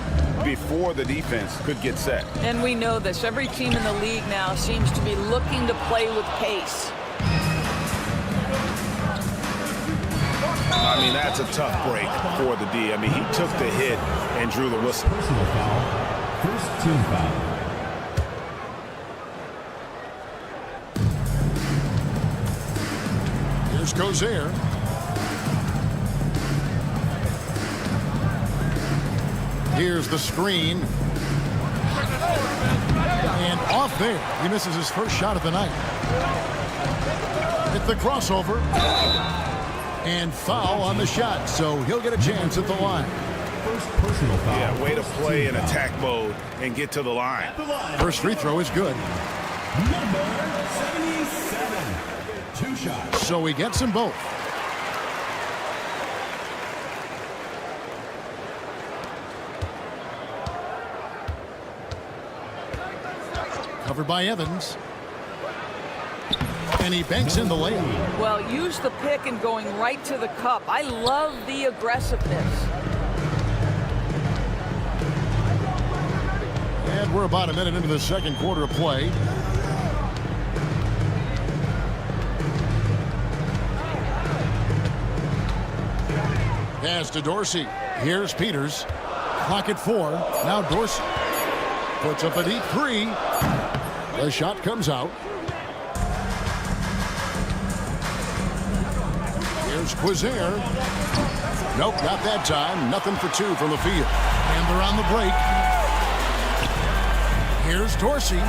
before the defense could get set. And we know this. Every team in the league now seems to be looking to play with pace. I mean, that's a tough break for the D. I mean, he took the hit and drew the whistle. Personal foul. First team foul. Here's Gozer. Here's the screen. And off there. He misses his first shot of the night. Hit the crossover. And foul on the shot, so he'll get a chance at the line. First personal foul. Yeah, way to play in attack mode and get to the line. First free throw is good. Number 77. 2 shots. So he gets them both. Covered by Evans. And he banks in the layup. Well, use the pick and going right to the cup. I love the aggressiveness. And we're about a minute into the second quarter of play. Pass to Dorsey. Here's Peters. Clock at 4. Now Dorsey puts up a deep 3. The shot comes out. Here's Quizer. Nope, not that time. Nothing for 2 from the field. And they're on the break. Here's Dorsey.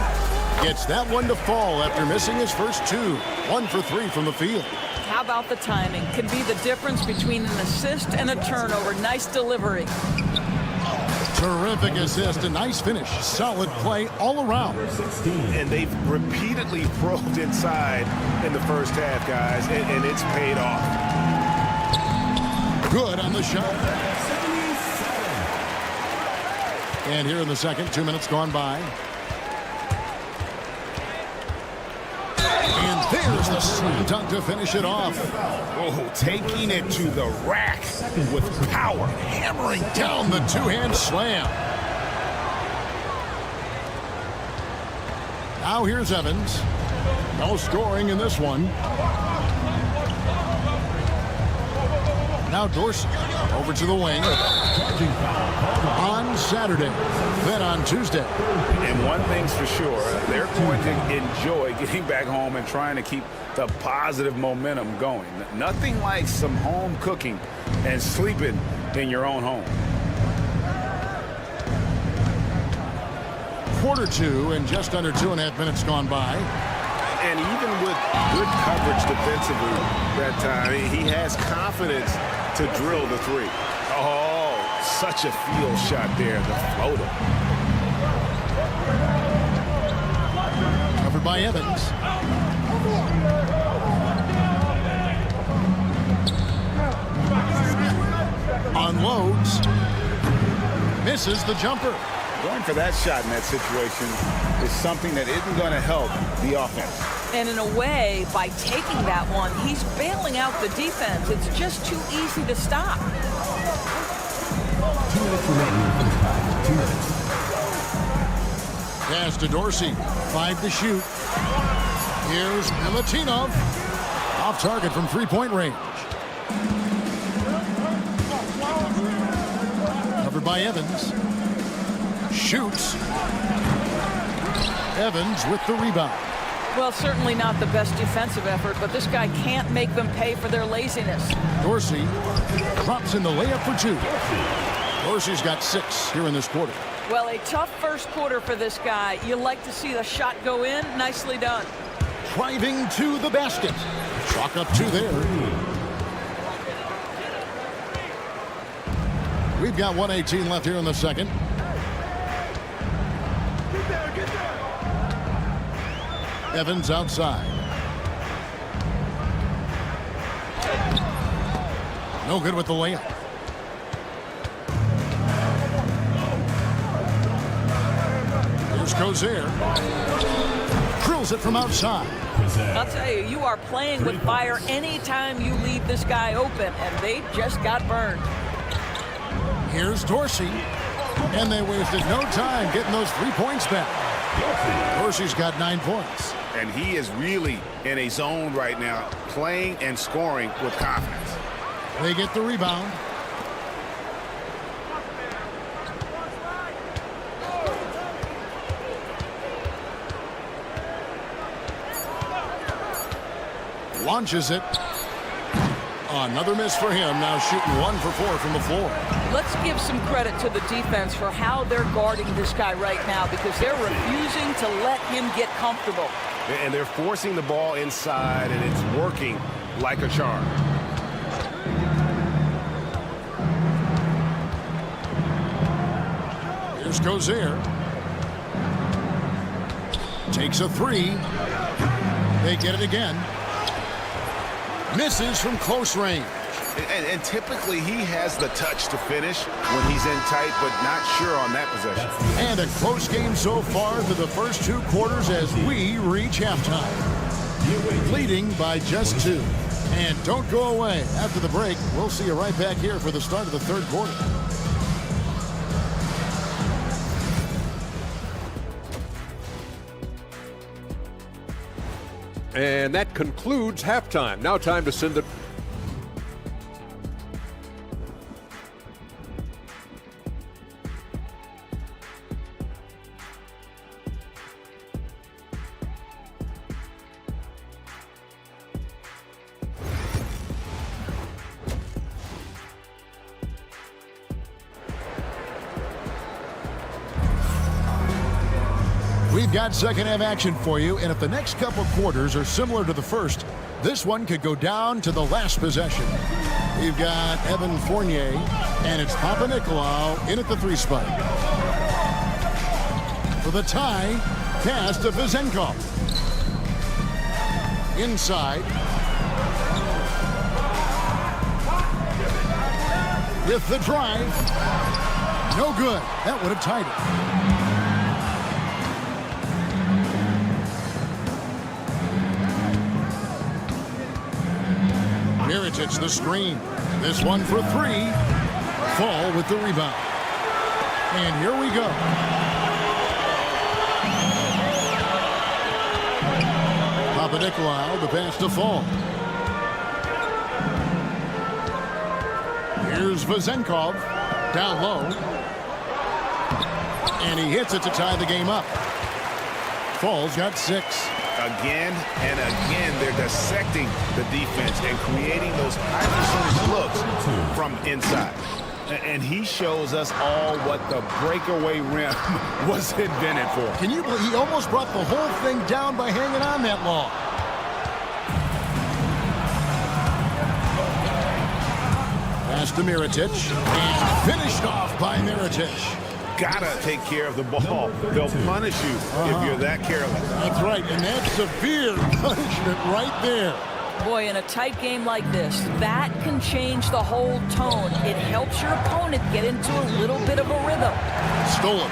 Gets that one to fall after missing his first 2. 1 for 3 from the field. How about the timing? Can be the difference between an assist and a turnover. Nice delivery. Terrific assist. A nice finish. Solid play all around. And they've repeatedly probed inside in the first half, guys, and it's paid off. Good on the shot. And here in the second, 2 minutes gone by. And there's the slam dunk to finish it off. Oh, taking it to the rack with power. Hammering down the two-hand slam. Now here's Evans. No scoring in this one. Now Dorsey over to the wing. On Saturday, then on Tuesday. And one thing's for sure, they're going to enjoy getting back home and trying to keep the positive momentum going. Nothing like some home cooking and sleeping in your own home. Quarter 2 and just under 2.5 minutes gone by. And even with good coverage defensively that time, he has confidence to drill the three. Oh, such a field shot there, the floater. Covered by Evans. Unloads. Misses the jumper. Going for that shot in that situation is something that isn't going to help the offense. And in a way, by taking that one, he's bailing out the defense. It's just too easy to stop. 2 minutes remaining in the first half. 2 minutes. Pass to Dorsey. 5 to shoot. Here's Milutinov. Off target from three-point range. Covered by Evans. Shoots. Evans with the rebound. Well, certainly not the best defensive effort, but this guy can't make them pay for their laziness. Dorsey drops in the layup for 2. Dorsey's got 6 here in this quarter. Well, a tough first quarter for this guy. You like to see the shot go in. Nicely done. Driving to the basket. Chalk up 2 there. We've got 1:18 left here in the second. Evans outside. No good with the layup. Here's Cozier. Drills it from outside. I'll tell you, you are playing with fire anytime you leave this guy open, and they just got burned. Here's Dorsey. And they wasted no time getting those 3 points back. Dorsey's got 9 points. And he is really in a zone right now, playing and scoring with confidence. They get the rebound. Launches it. Another miss for him. Now shooting 1 for 4 from the floor. Let's give some credit to the defense for how they're guarding this guy right now, because they're refusing to let him get comfortable. And they're forcing the ball inside, and it's working like a charm. Here's Cozier. Takes a 3. They get it again. Misses from close range. And typically he has the touch to finish when he's in tight, but not sure on that possession. And a close game so far through the first 2 quarters as we reach halftime. Leading by just 2. And don't go away. After the break, we'll see you right back here for the start of the 3rd quarter. And that concludes halftime. Now time to send it. We've got second half action for you, and if the next couple quarters are similar to the first, this one could go down to the last possession. We've got Evan Fournier, and it's Panathinaikos in at the 3 spot. For the tie, pass to Vizenkov. Inside. With the drive. No good. That would have tied it. Mirotic the screen. This one for 3. Fall with the rebound. And here we go. Panathinaikos the pass to Fall. Here's Vezenkov. Down low. And he hits it to tie the game up. Fall's got 6. Again and again, they're dissecting the defense and creating those high-percentage looks from inside. And he shows us all what the breakaway rim was invented for. Can you believe he almost brought the whole thing down by hanging on that long? Pass to Mirotic, and finished off by Mirotic. Gotta take care of the ball. They'll punish you if you're that careless. That's right, and that's severe punishment right there. Boy, in a tight game like this, that can change the whole tone. It helps your opponent get into a little bit of a rhythm. Stolen.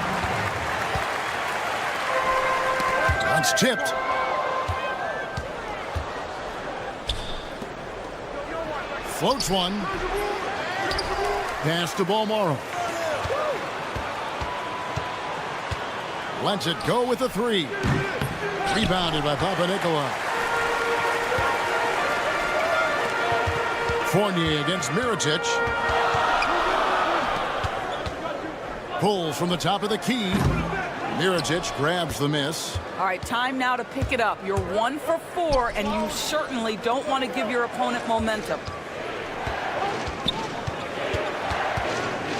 That's tipped. Floats one. Pass to Balmoro. Lets it go with a 3. Rebounded by Panathinaikos. Fournier against Mirotic. Pulls from the top of the key. Mirotic grabs the miss. All right, time now to pick it up. You're 1 for 4, and you certainly don't want to give your opponent momentum.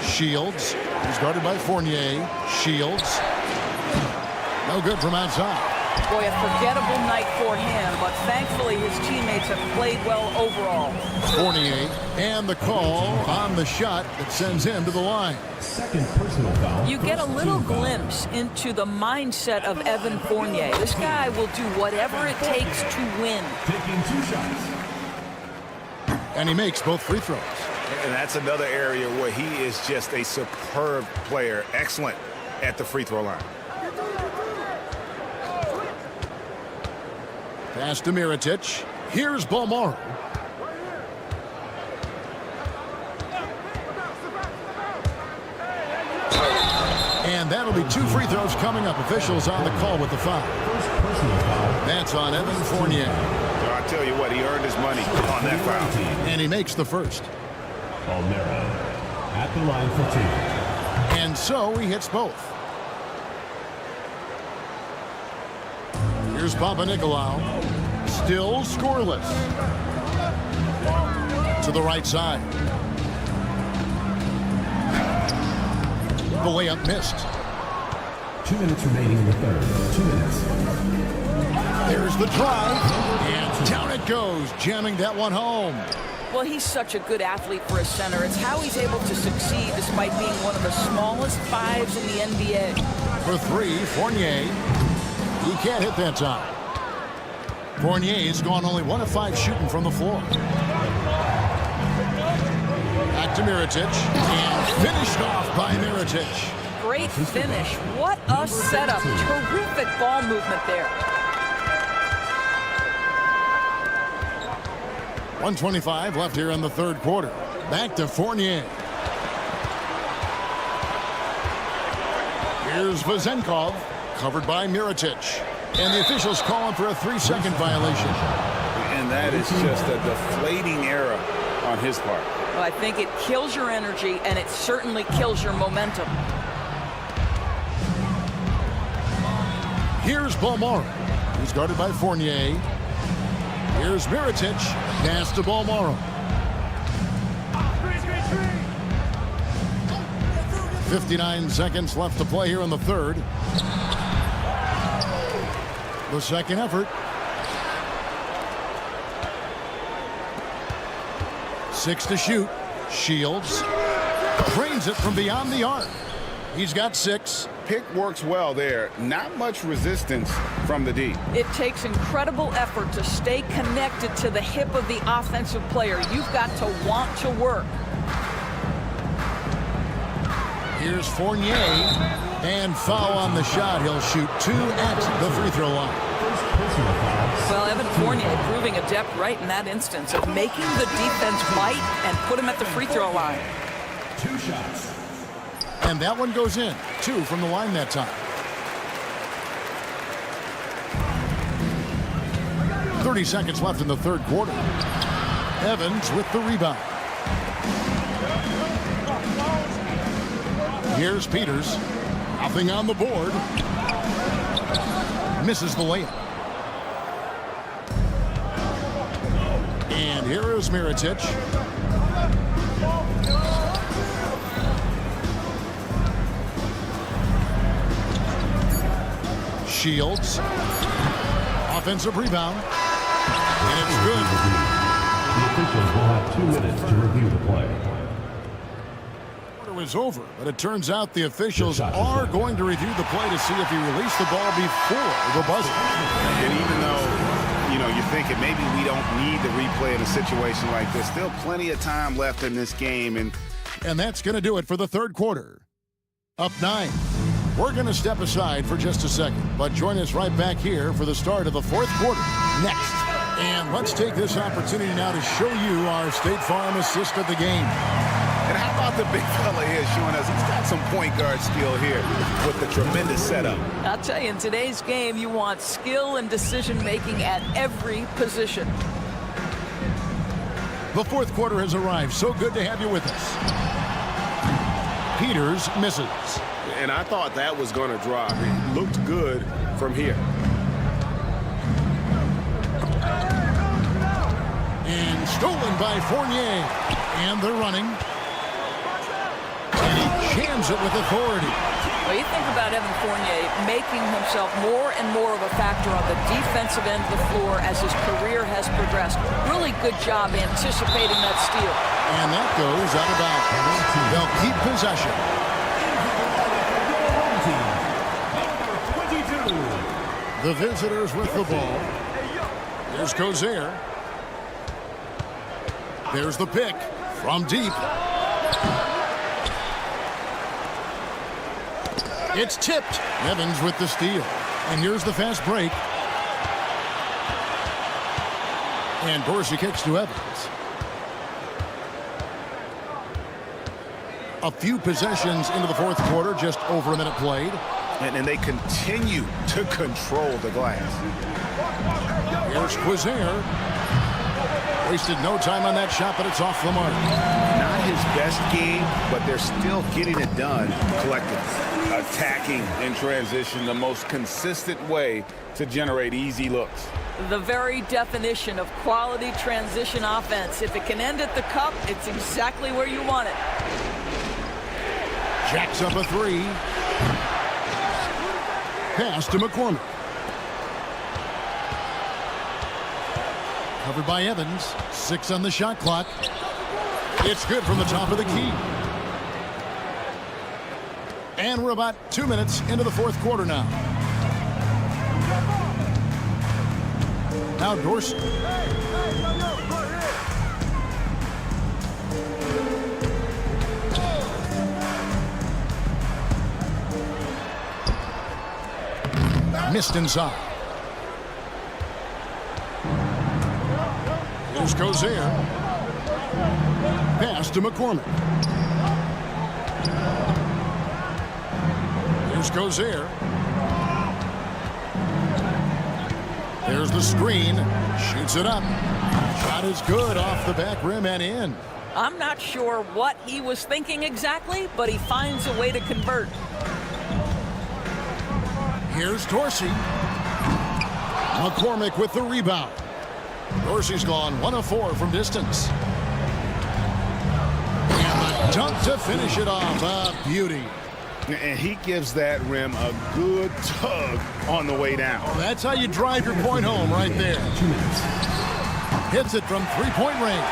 Shields. He's guarded by Fournier. Shields. No good from outside. Boy, a forgettable night for him, but thankfully his teammates have played well overall. Fournier, and the call on the shot that sends him to the line. Second personal foul. You get a little glimpse into the mindset of Evan Fournier. This guy will do whatever it takes to win. Taking 2 shots. And he makes both free throws. And that's another area where he is just a superb player. Excellent at the free throw line. Pass to Mirotic. Here's Balmoro. And that'll be 2 free throws coming up. Officials on the call with the foul. That's on Evan Fournier. So I tell you what, he earned his money on that foul. And he makes the first. Almero at the line for 2. And so he hits both. Here's Panathinaikos. Still scoreless. To the right side. The layup missed. 2 minutes remaining in the third. 2 minutes. There's the drive. And down it goes, jamming that one home. Well, he's such a good athlete for a center. It's how he's able to succeed despite being one of the smallest 5s in the NBA. For 3, Fournier. He can't hit that time. Fournier's gone only 1 of 5 shooting from the floor. Back to Mirotic. And finished off by Mirotic. Great finish. What a setup. Terrific ball movement there. 1:25 left here in the third quarter. Back to Fournier. Here's Vezenkov, covered by Mirotic. And the officials calling for a 3-second violation. And that is just a deflating error on his part. Well, I think it kills your energy, and it certainly kills your momentum. Here's Balmoro. He's guarded by Fournier. Here's Mirotic. Pass to Balmoro. 59 seconds left to play here in the third. The second effort. 6 to shoot. Shields. Drains it from beyond the arc. He's got 6. Pick works well there. Not much resistance from the D. It takes incredible effort to stay connected to the hip of the offensive player. You've got to want to work. Here's Fournier. And foul on the shot. He'll shoot 2 at the free throw line. Well, Evan Fournier proving adept right in that instance of making the defense bite and put him at the free throw line. 2 shots. And that one goes in. 2 from the line that time. 30 seconds left in the third quarter. Evans with the rebound. Here's Peters. Nothing on the board. Misses the layup. And here is Mirotic. Shields. Offensive rebound. And it's good. The officials will have 2 minutes to review the play. It was over, but it turns out the officials are going to review the play to see if he released the ball before the buzzer. And even though, you know, you're thinking maybe we don't need the replay in a situation like this, still plenty of time left in this game. And that's going to do it for the third quarter. Up 9. We're going to step aside for just a second, but join us right back here for the start of the fourth quarter next. And let's take this opportunity now to show you our State Farm assist of the game. And how about the big fella here showing us he's got some point guard skill here with the tremendous setup. I'll tell you, in today's game, you want skill and decision-making at every position. The fourth quarter has arrived. So good to have you with us. Peters misses. And I thought that was going to drop. It looked good from here. And stolen by Fournier. And they're running. And he jams it with authority. Well, you think about Evan Fournier making himself more and more of a factor on the defensive end of the floor as his career has progressed. Really good job anticipating that steal. And that goes out of bounds. They'll keep possession. The visitors with the ball. There's Cozier. There's the pick from deep. It's tipped. Evans with the steal. And here's the fast break. And Dorsey kicks to Evans. A few possessions into the fourth quarter, just over a minute played. And they continue to control the glass. Here's Quizier. Wasted no time on that shot, but it's off the mark. Not his best game, but they're still getting it done collectively. Attacking in transition, the most consistent way to generate easy looks. The very definition of quality transition offense. If it can end at the cup, it's exactly where you want it. Jacks up a three. Pass to McCormick. Covered by Evans. 6 on the shot clock. It's good from the top of the key. And we're about 2 minutes into the fourth quarter now. Now Dorsey. Missed inside. Here's Cozier. Pass to McCormick. Here's Cozier. There's the screen. Shoots it up. Shot is good off the back rim and in. I'm not sure what he was thinking exactly, but he finds a way to convert. Here's Dorsey. McCormick with the rebound. Dorsey's gone 1 of 4 from distance. And the dunk to finish it off. A beauty. And he gives that rim a good tug on the way down. That's how you drive your point home right there. 2 minutes. Hits it from three-point range.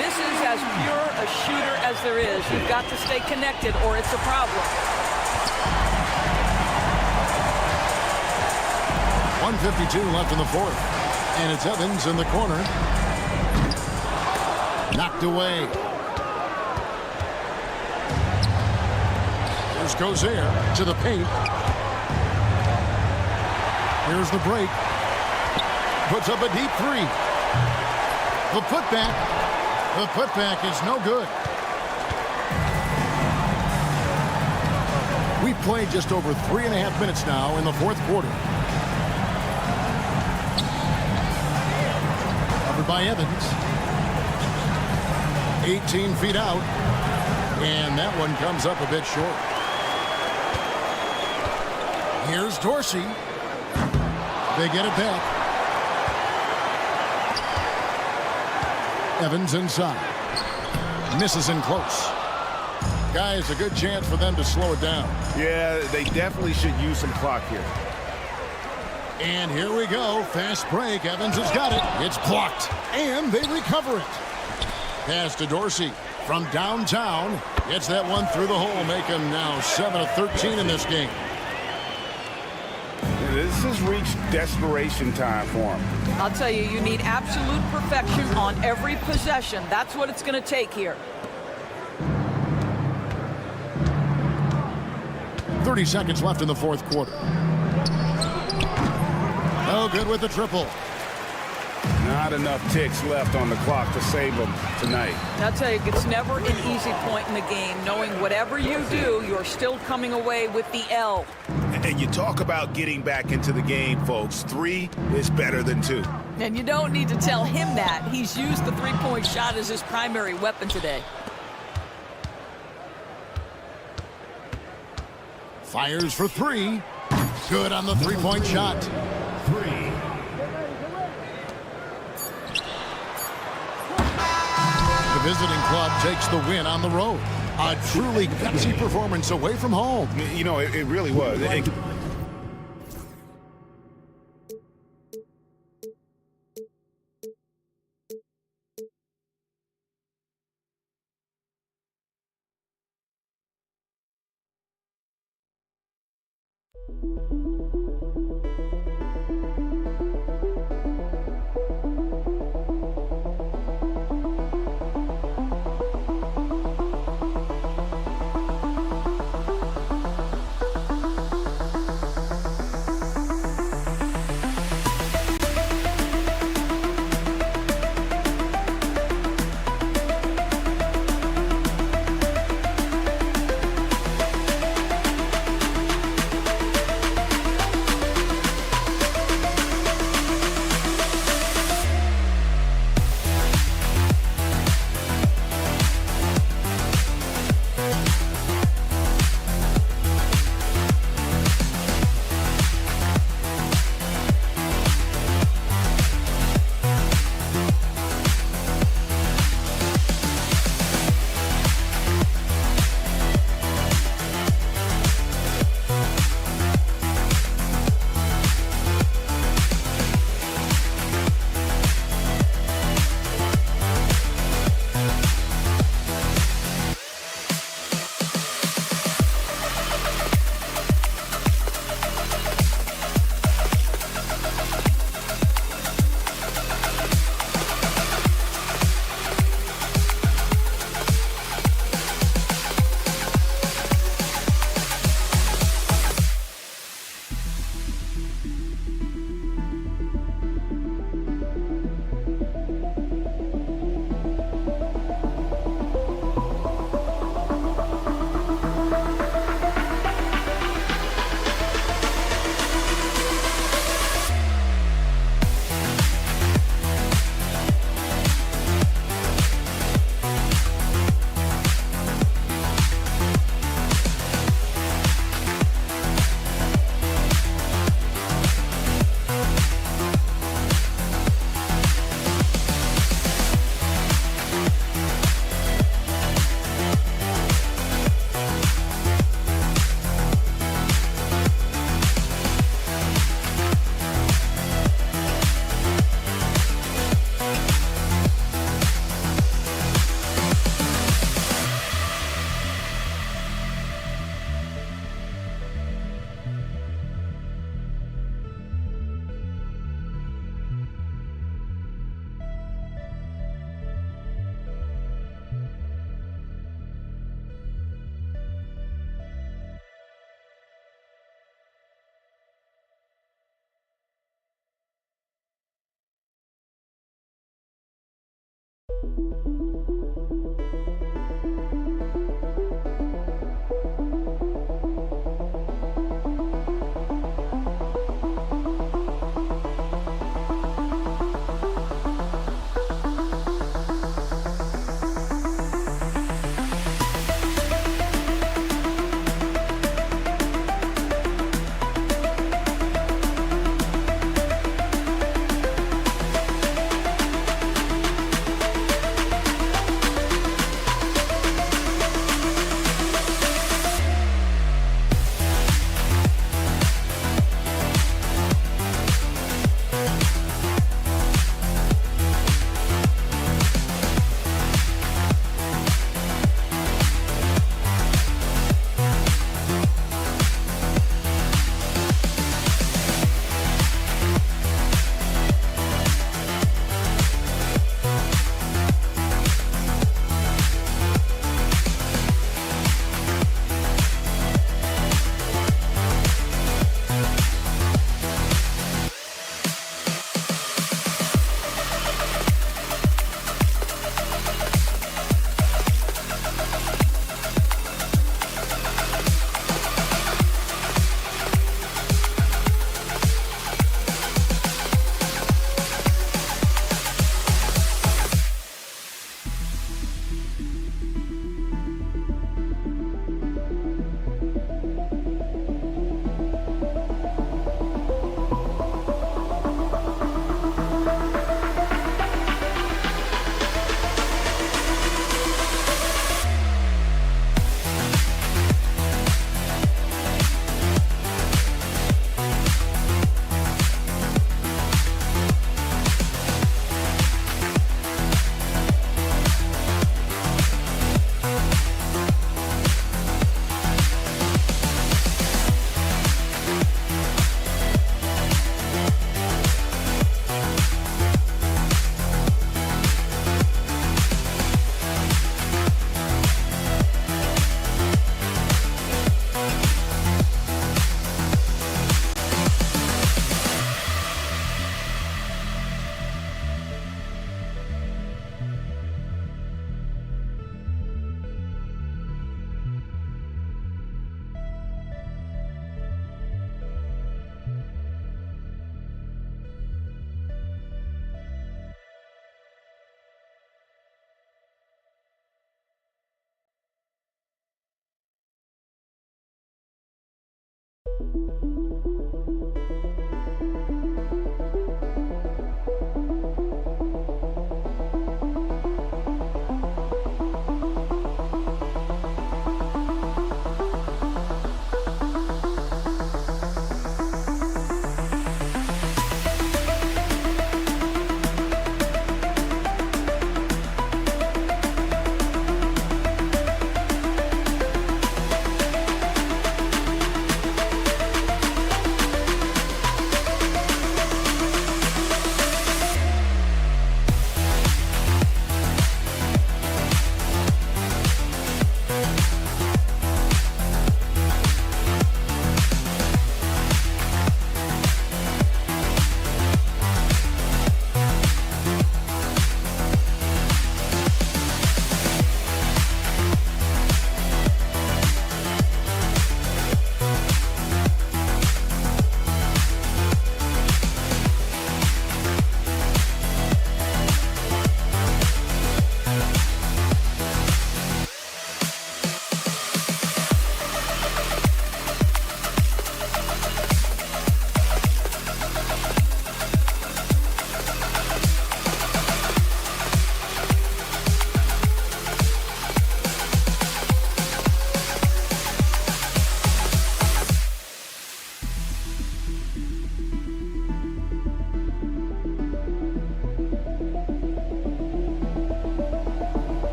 This is as pure a shooter as there is. You've got to stay connected or it's a problem. 1:52 left in the fourth. And it's Evans in the corner. Knocked away. Here's Cozier to the paint. Here's the break. Puts up a deep three. The putback. The putback is no good. We've played just over 3.5 minutes now in the fourth quarter. Covered by Evans. 18 feet out. And that one comes up a bit short. Here's Dorsey. They get it back. Evans inside. Misses in close. Guys, a good chance for them to slow it down. Yeah, they definitely should use some clock here. And here we go. Fast break. Evans has got it. It's blocked. And they recover it. Pass to Dorsey from downtown. Gets that one through the hole. Make him now 7 of 13 in this game. This has reached desperation time for him. I'll tell you, you need absolute perfection on every possession. That's what it's going to take here. 30 seconds left in the fourth quarter. No good with the triple. Not enough ticks left on the clock to save them tonight. I'll tell you, it's never an easy point in the game, knowing whatever you do, you're still coming away with the L. And you talk about getting back into the game, folks. 3 is better than 2. And you don't need to tell him that. He's used the three-point shot as his primary weapon today. Fires for 3. Good on the three-point shot. 3. The visiting club takes the win on the road. A truly gutsy performance away from home. You know, it really was.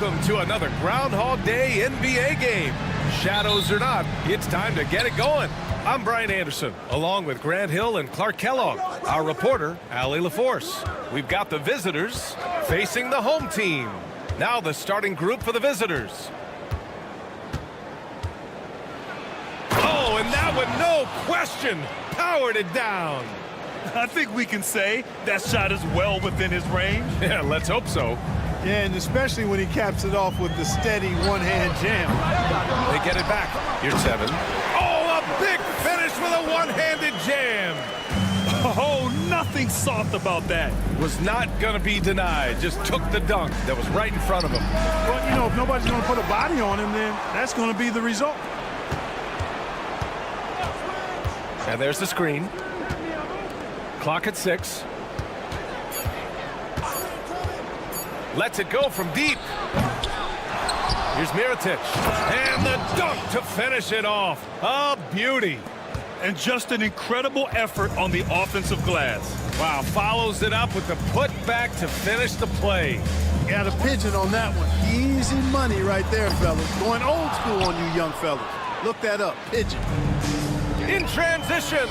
Welcome to another Groundhog Day NBA game. Shadows or not, it's time to get it going. I'm Brian Anderson, along with Grant Hill and Clark Kellogg. Our reporter, Allie LaForce. We've got the visitors facing the home team. Now the starting group for the visitors. Oh, and that one, no question, powered it down. I think we can say that shot is well within his range. Yeah, let's hope so. Yeah, and especially when he caps it off with the steady one-hand jam. They get it back. Here's 7. Oh, a big finish with a one-handed jam. Oh, nothing soft about that. Was not going to be denied. Just took the dunk that was right in front of him. But, you know, if nobody's going to put a body on him, then that's going to be the result. And there's the screen. Clock at 6. Lets it go from deep. Here's Mirotic. And the dunk to finish it off. A beauty. And just an incredible effort on the offensive glass. Wow, follows it up with the putback to finish the play. Got a pigeon on that one. Easy money right there, fellas. Going old school on you young fellas. Look that up. Pigeon. In transition.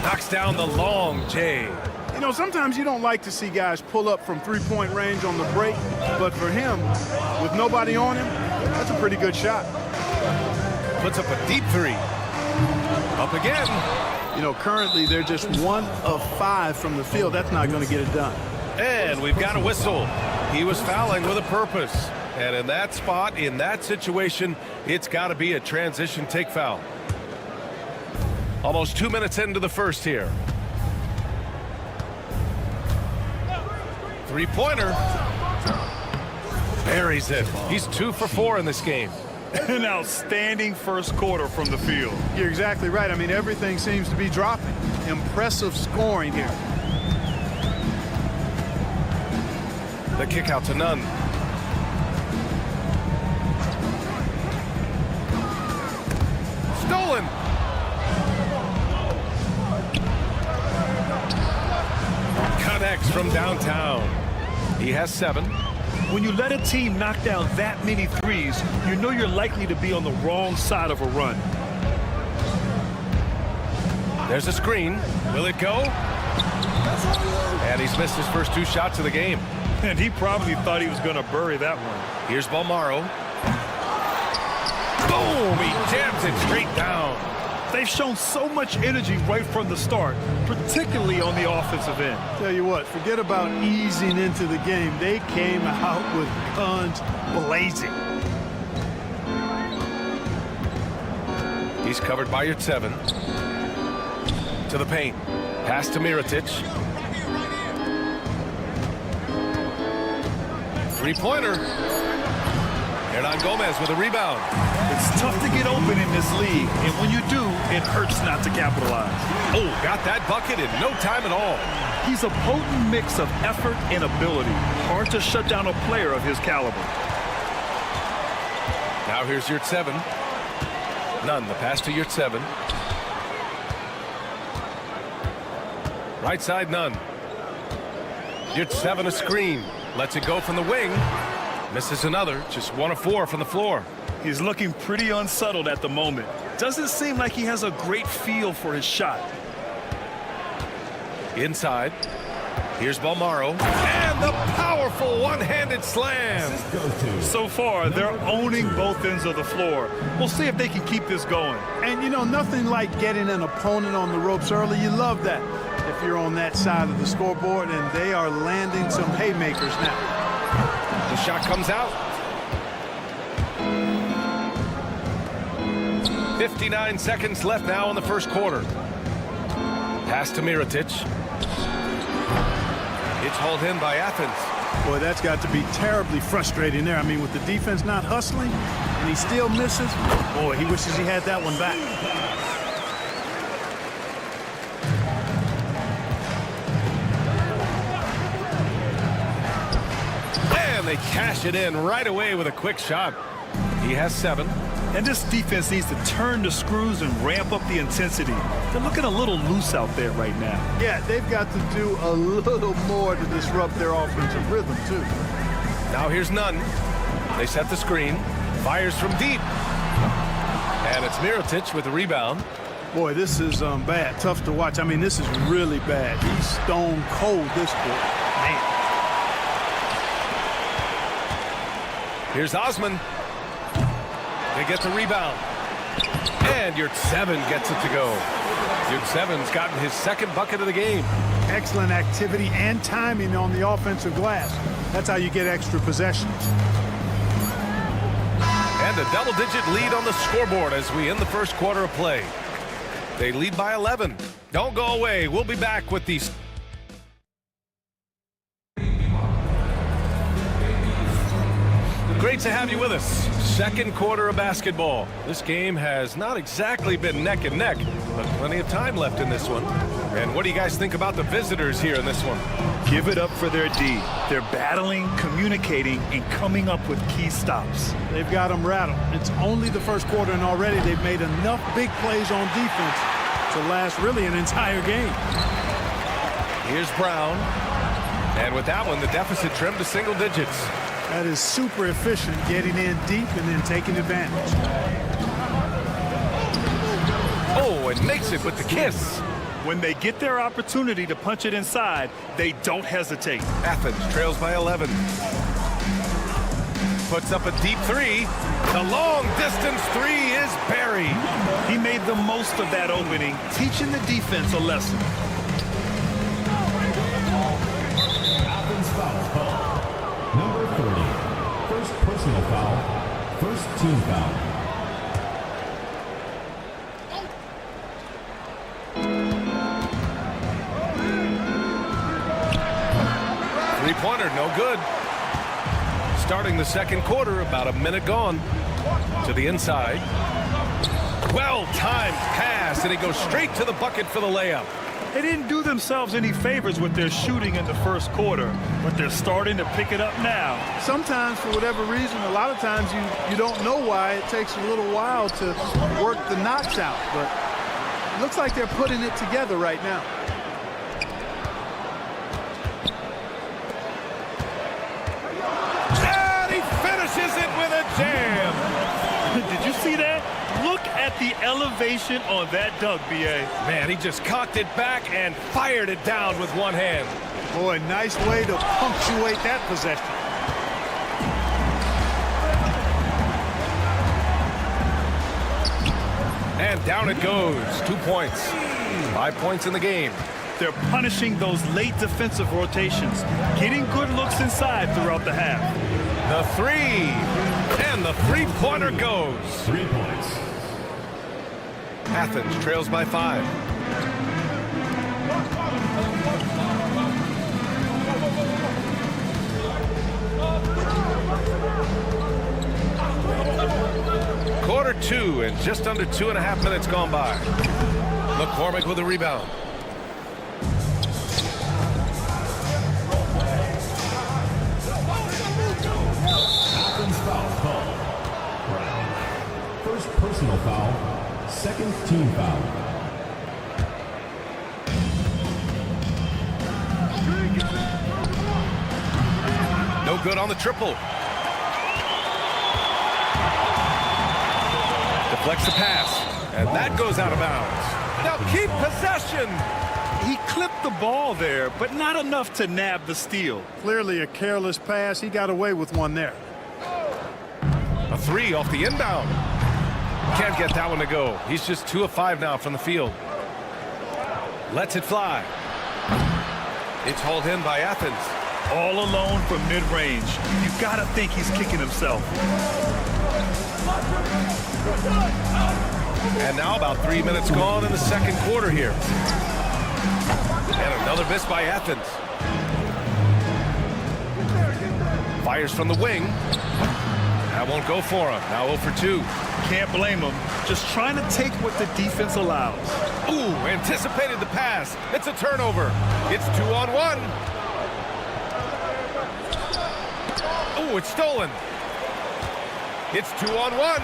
Knocks down the long J. You know, sometimes you don't like to see guys pull up from three-point range on the break, but for him, with nobody on him, that's a pretty good shot. Puts up a deep 3. Up again. You know, currently they're just 1 of 5 from the field. That's not going to get it done. And we've got a whistle. He was fouling with a purpose. And in that spot, in that situation, it's got to be a transition take foul. Almost 2 minutes into the first here. Three-pointer. Buries it. He's 2 for 4 in this game. An outstanding first quarter from the field. You're exactly right. I mean, everything seems to be dropping. Impressive scoring here. The kick out to Nunn. Stolen. Connects from downtown. He has 7. When you let a team knock down that many threes, you know you're likely to be on the wrong side of a run. There's a screen. Will it go? And he's missed his first 2 shots of the game. And he probably thought he was going to bury that one. Here's Balmaro. Boom! He jams it straight down. They've shown so much energy right from the start, particularly on the offensive end. Tell you what, forget about easing into the game. They came out with guns blazing. He's covered by your 7. To the paint. Pass to Mirotic. Three-pointer. Hernan Gomez with a rebound. It's tough to get open in this league, and when you do, it hurts not to capitalize. Oh, got that bucket in no time at all. He's a potent mix of effort and ability. Hard to shut down a player of his caliber. Now here's your 7. Nunn, the pass to your 7. Right side, Nunn. Your 7, a screen. Lets it go from the wing. Misses another. Just 1 of 4 from the floor. He's looking pretty unsettled at the moment. Doesn't seem like he has a great feel for his shot. Inside. Here's Balmaro. And the powerful one-handed slam. So far, they're owning both ends of the floor. We'll see if they can keep this going. And, you know, nothing like getting an opponent on the ropes early. You love that if you're on that side of the scoreboard, and they are landing some haymakers now. The shot comes out. 59 seconds left now in the first quarter. Pass to Mirotic. It's hauled in by Athens. Boy, that's got to be terribly frustrating there. I mean, with the defense not hustling, and he still misses. Boy, he wishes he had that one back. And they cash it in right away with a quick shot. He has 7. And this defense needs to turn the screws and ramp up the intensity. They're looking a little loose out there right now. Yeah, they've got to do a little more to disrupt their offensive rhythm, too. Now here's Nunn. They set the screen. Fires from deep. And it's Mirotic with the rebound. Boy, this is bad. Tough to watch. I mean, this is really bad. He's stone cold this quarter. Man. Here's Osman. They get the rebound. And Yurtseven gets it to go. Yurtseven's gotten his second bucket of the game. Excellent activity and timing on the offensive glass. That's how you get extra possessions. And a double-digit lead on the scoreboard as we end the first quarter of play. They lead by 11. Don't go away. We'll be back with these. Great to have you with us. Second quarter of basketball. This game has not exactly been neck and neck, but plenty of time left in this one. And what do you guys think about the visitors here in this one? Give it up for their D. They're battling, communicating, and coming up with key stops. They've got them rattled. It's only the first quarter, and already they've made enough big plays on defense to last really an entire game. Here's Brown. And with that one, the deficit trimmed to single digits. That is super efficient, getting in deep and then taking advantage. Oh, and makes it with the kiss. When they get their opportunity to punch it inside, they don't hesitate. Athens trails by 11. Puts up a deep three. The long distance three is buried. He made the most of that opening, teaching the defense a lesson. Athens foul call. Number 30. First personal foul. First team foul. Three-pointer, no good. Starting the second quarter, about a minute gone. To the inside. Well-timed pass, and he goes straight to the bucket for the layup. They didn't do themselves any favors with their shooting in the first quarter, but they're starting to pick it up now. Sometimes, for whatever reason, a lot of times you don't know why. It takes a little while to work the knocks out, but it looks like they're putting it together right now. And he finishes it with a jam. Did you see that? Look at the elevation on that dunk, B.A. Man, he just cocked it back and fired it down with one hand. Boy, nice way to punctuate that possession. And down it goes. 2 points. 5 points in the game. They're punishing those late defensive rotations, getting good looks inside throughout the half. The three. And the three-pointer goes. 3 points. Athens trails by 5. Quarter 2 and just under 2.5 minutes gone by. McCormick with a rebound. Athens foul call. Brown. First personal foul. Second team foul. No good on the triple. Deflects the pass, and that goes out of bounds. Now keep possession. He clipped the ball there, but not enough to nab the steal. Clearly a careless pass. He got away with one there. A three off the inbound. Can't get that one to go. He's just 2 of 5 now from the field. Lets it fly. It's hauled in by Athens. All alone from mid-range. You gotta think he's kicking himself. And now about 3 minutes gone in the second quarter here. And another miss by Athens. Fires from the wing. That won't go for him. Now 0 for 2. Can't blame him. Just trying to take what the defense allows. Ooh, anticipated the pass. It's a turnover. It's 2-on-1. Ooh, it's stolen. It's 2-on-1.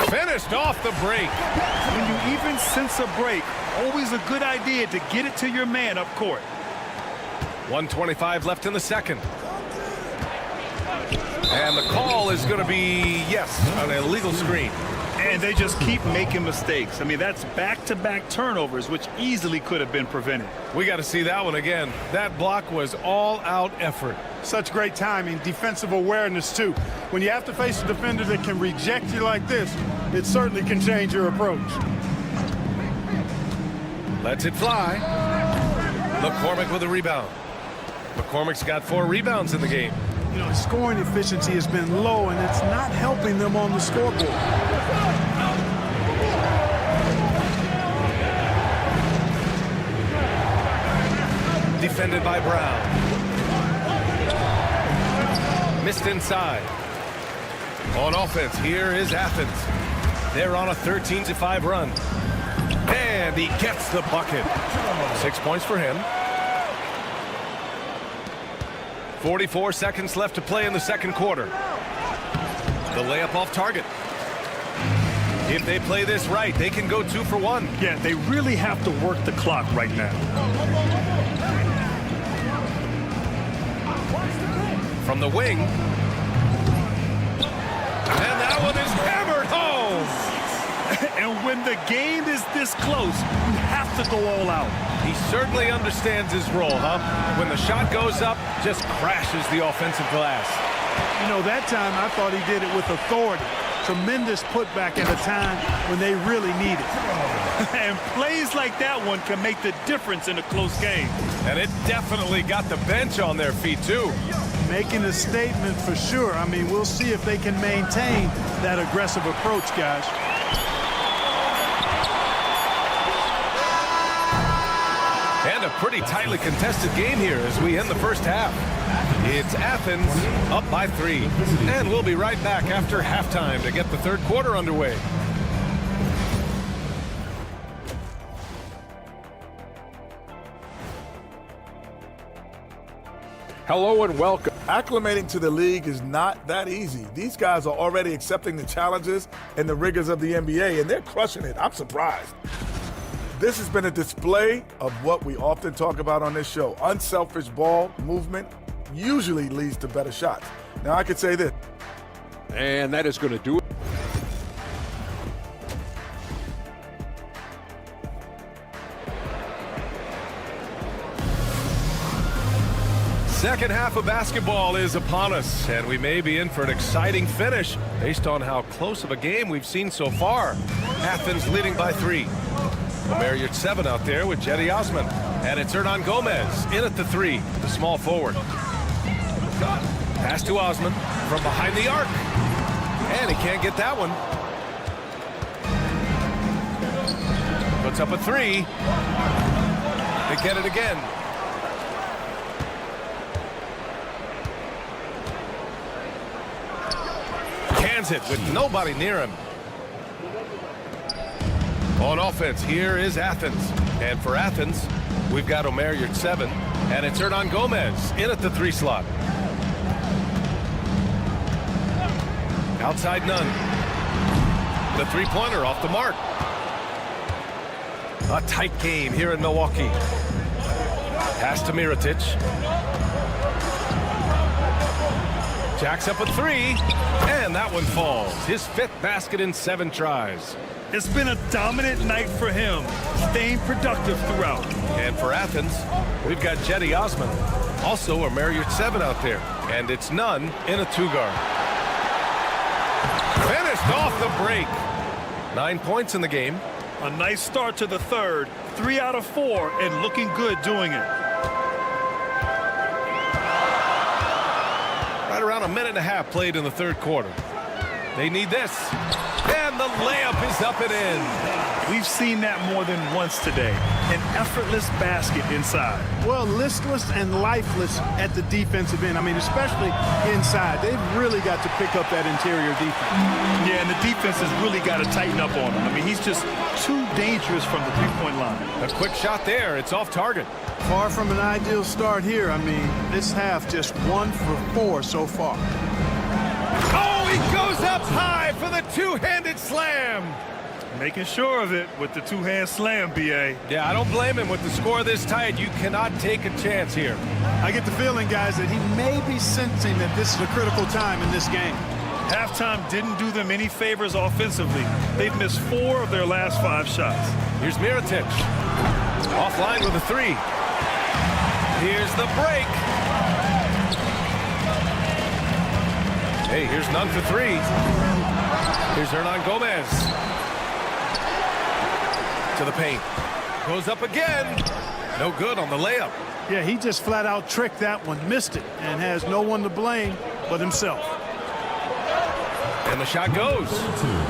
Finished off the break. When you even sense a break, always a good idea to get it to your man up court. 1:25 left in the second. And the call is going to be, yes, an illegal screen. And they just keep making mistakes. I mean, that's back-to-back turnovers, which easily could have been prevented. We got to see that one again. That block was all-out effort. Such great timing, defensive awareness, too. When you have to face a defender that can reject you like this, it certainly can change your approach. Lets it fly. McCormick with a rebound. McCormick's got 4 rebounds in the game. You know, scoring efficiency has been low, and it's not helping them on the scoreboard. Defended by Brown. Missed inside. On offense, here is Athens. They're on a 13-5 run. And he gets the bucket. 6 points for him. 44 seconds left to play in the second quarter. The layup off target. If they play this right, they can go 2 for 1. Yeah, they really have to work the clock right now. From the wing. And that one is hammered home. And when the game is this close, you have to go all out. He certainly understands his role, huh? When the shot goes up, just crashes the offensive glass. You know, that time I thought he did it with authority. Tremendous putback at a time when they really need it. And plays like that one can make the difference in a close game. And it definitely got the bench on their feet, too. Making a statement for sure. I mean, we'll see if they can maintain that aggressive approach, guys. And a pretty tightly contested game here as we end the first half. It's Athens up by 3. And we'll be right back after halftime to get the third quarter underway. Hello and welcome. Acclimating to the league is not that easy. These guys are already accepting the challenges and the rigors of the NBA, and they're crushing it. I'm surprised. This has been a display of what we often talk about on this show. Unselfish ball movement usually leads to better shots. Now, I could say this. And that is going to do it. Second half of basketball is upon us, and we may be in for an exciting finish based on how close of a game we've seen so far. Athens leading by 3. Omer Yurtseven out there with Jedi Osman. And it's Hernan Gomez in at the 3, the small forward. Pass to Osman from behind the arc. And he can't get that one. Puts up a 3. They get it again. Cans it with nobody near him. On offense, here is Athens. And for Athens, we've got Omer Yurtseven. And it's Hernan Gomez in at the 3 slot. Outside none. The 3-pointer off the mark. A tight game here in Milwaukee. Pass to Mirotic. Jacks up a 3. And that one falls. His 5th basket in 7 tries. It's been a dominant night for him, staying productive throughout. And for Athens, we've got Jedi Osman. Also Omer Yurtseven out there. And it's Nunn in a 2-guard. Finished off the break. 9 points in the game. A nice start to the third. 3 out of 4 and looking good doing it. Right around a minute and a half played in the third quarter. They need this. And the layup is up and in. We've seen that more than once today. An effortless basket inside. Well, listless and lifeless at the defensive end. I mean, especially inside. They've really got to pick up that interior defense. Yeah, and the defense has really got to tighten up on him. I mean, he's just too dangerous from the 3-point line. A quick shot there. It's off target. Far from an ideal start here. I mean, this half just 1 for 4 so far. Oh, he goes up high for the 2-handed slam. Making sure of it with the 2-hand slam, B.A. Yeah, I don't blame him with the score this tight. You cannot take a chance here. I get the feeling, guys, that he may be sensing that this is a critical time in this game. Halftime didn't do them any favors offensively. They've missed 4 of their last 5 shots. Here's Mirotic. Offline with a 3. Here's the break. Hey, here's none for three. Here's Hernan Gomez. To the paint. Goes up again. No good on the layup. Yeah, he just flat out tricked that one, missed it, and has no one to blame but himself. And the shot goes.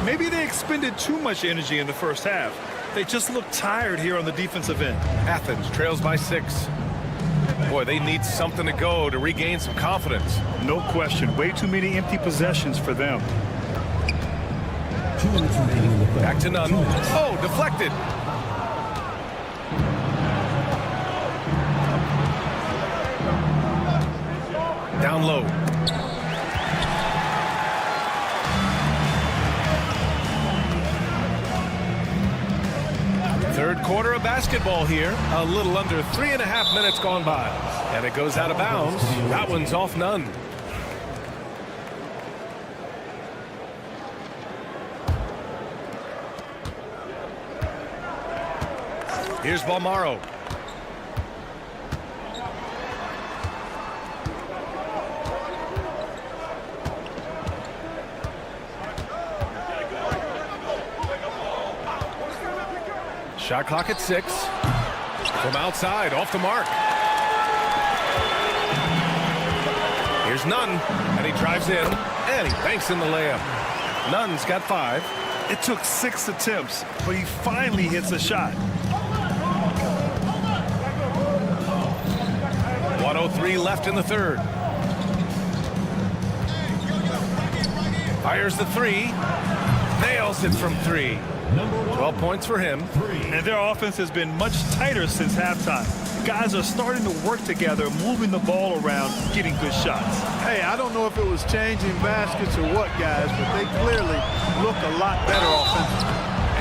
Maybe they expended too much energy in the first half. They just look tired here on the defensive end. Athens trails by 6. Boy, they need something to go to regain some confidence. No question. Way too many empty possessions for them. 2 minutes remaining in the third. Back to none. Oh, deflected. Down low. Third quarter of basketball here. A little under 3.5 minutes gone by. And it goes out of bounds. That one's off none. Here's Balmaro. Shot clock at 6. From outside, off the mark. Here's Nunn, and he drives in, and he banks in the layup. Nunn's got 5. It took 6 attempts, but he finally hits a shot. 1:03 left in the third. Fires the 3. Nails it from 3. 12 points for him. And their offense has been much tighter since halftime. Guys are starting to work together, moving the ball around, getting good shots. Hey, I don't know if it was changing baskets or what, guys, but they clearly look a lot better offensively.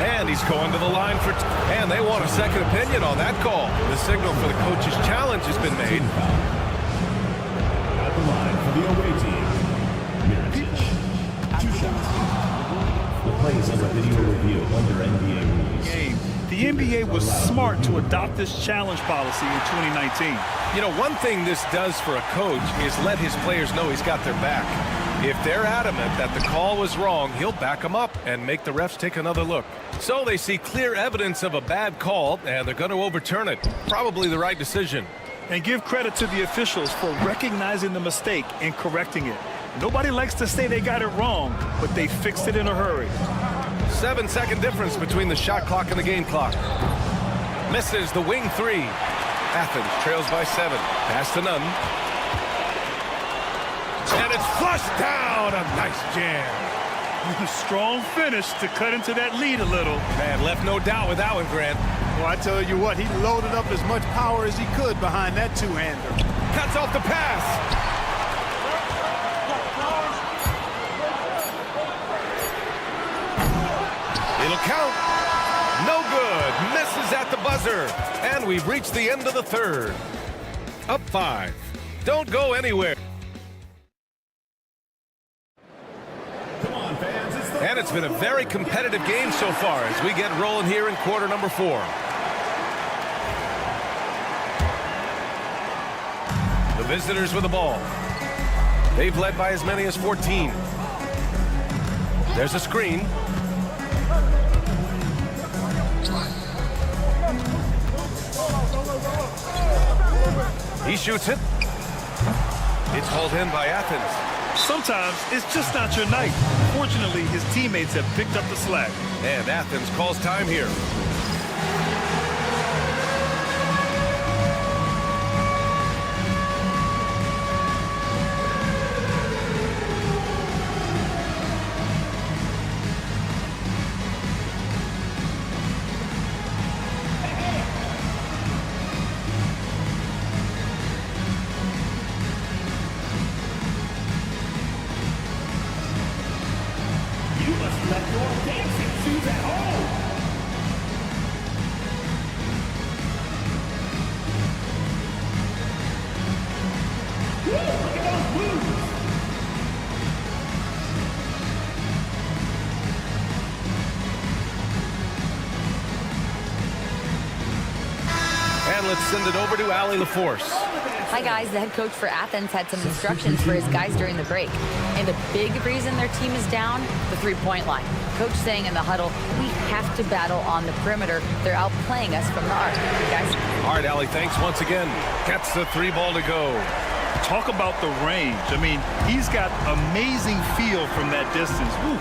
And he's going to the line for... And they want a second opinion on that call. The signal for the coach's challenge has been made. At the line for the away team, Mirotic. 2 shots. The play is under video review under NBA rules. The NBA was smart to adopt this challenge policy in 2019. You know, one thing this does for a coach is let his players know he's got their back. If they're adamant that the call was wrong, he'll back them up and make the refs take another look. So they see clear evidence of a bad call, and they're going to overturn it. Probably the right decision. And give credit to the officials for recognizing the mistake and correcting it. Nobody likes to say they got it wrong, but they fixed it in a hurry. 7-second difference between the shot clock and the game clock. Misses the wing 3. Athens trails by 7. Pass to Nunn. And it's flushed down. A nice jam. Strong finish to cut into that lead a little. Man, left no doubt with that one, Grant. Well, I tell you what, he loaded up as much power as he could behind that two-hander. Cuts off the pass. It'll count. No good. Misses at the buzzer. And we've reached the end of the third. Up 5. Don't go anywhere. Come on, fans. And it's been a very competitive game so far as we get rolling here in quarter number 4. The visitors with the ball. They've led by as many as 14. There's a screen. He shoots it. It's hauled in by Athens. Sometimes it's just not your night. Fortunately, his teammates have picked up the slack. And Athens calls time here. And let's send it over to Allie LaForce. Hi, guys. The head coach for Athens had some instructions for his guys during the break. And the big reason their team is down, the three-point line. Coach saying in the huddle, we have to battle on the perimeter. They're outplaying us from the arc. Guys? All right, Allie, thanks once again. Gets the 3-ball to go. Talk about the range. I mean, he's got amazing feel from that distance. Woo.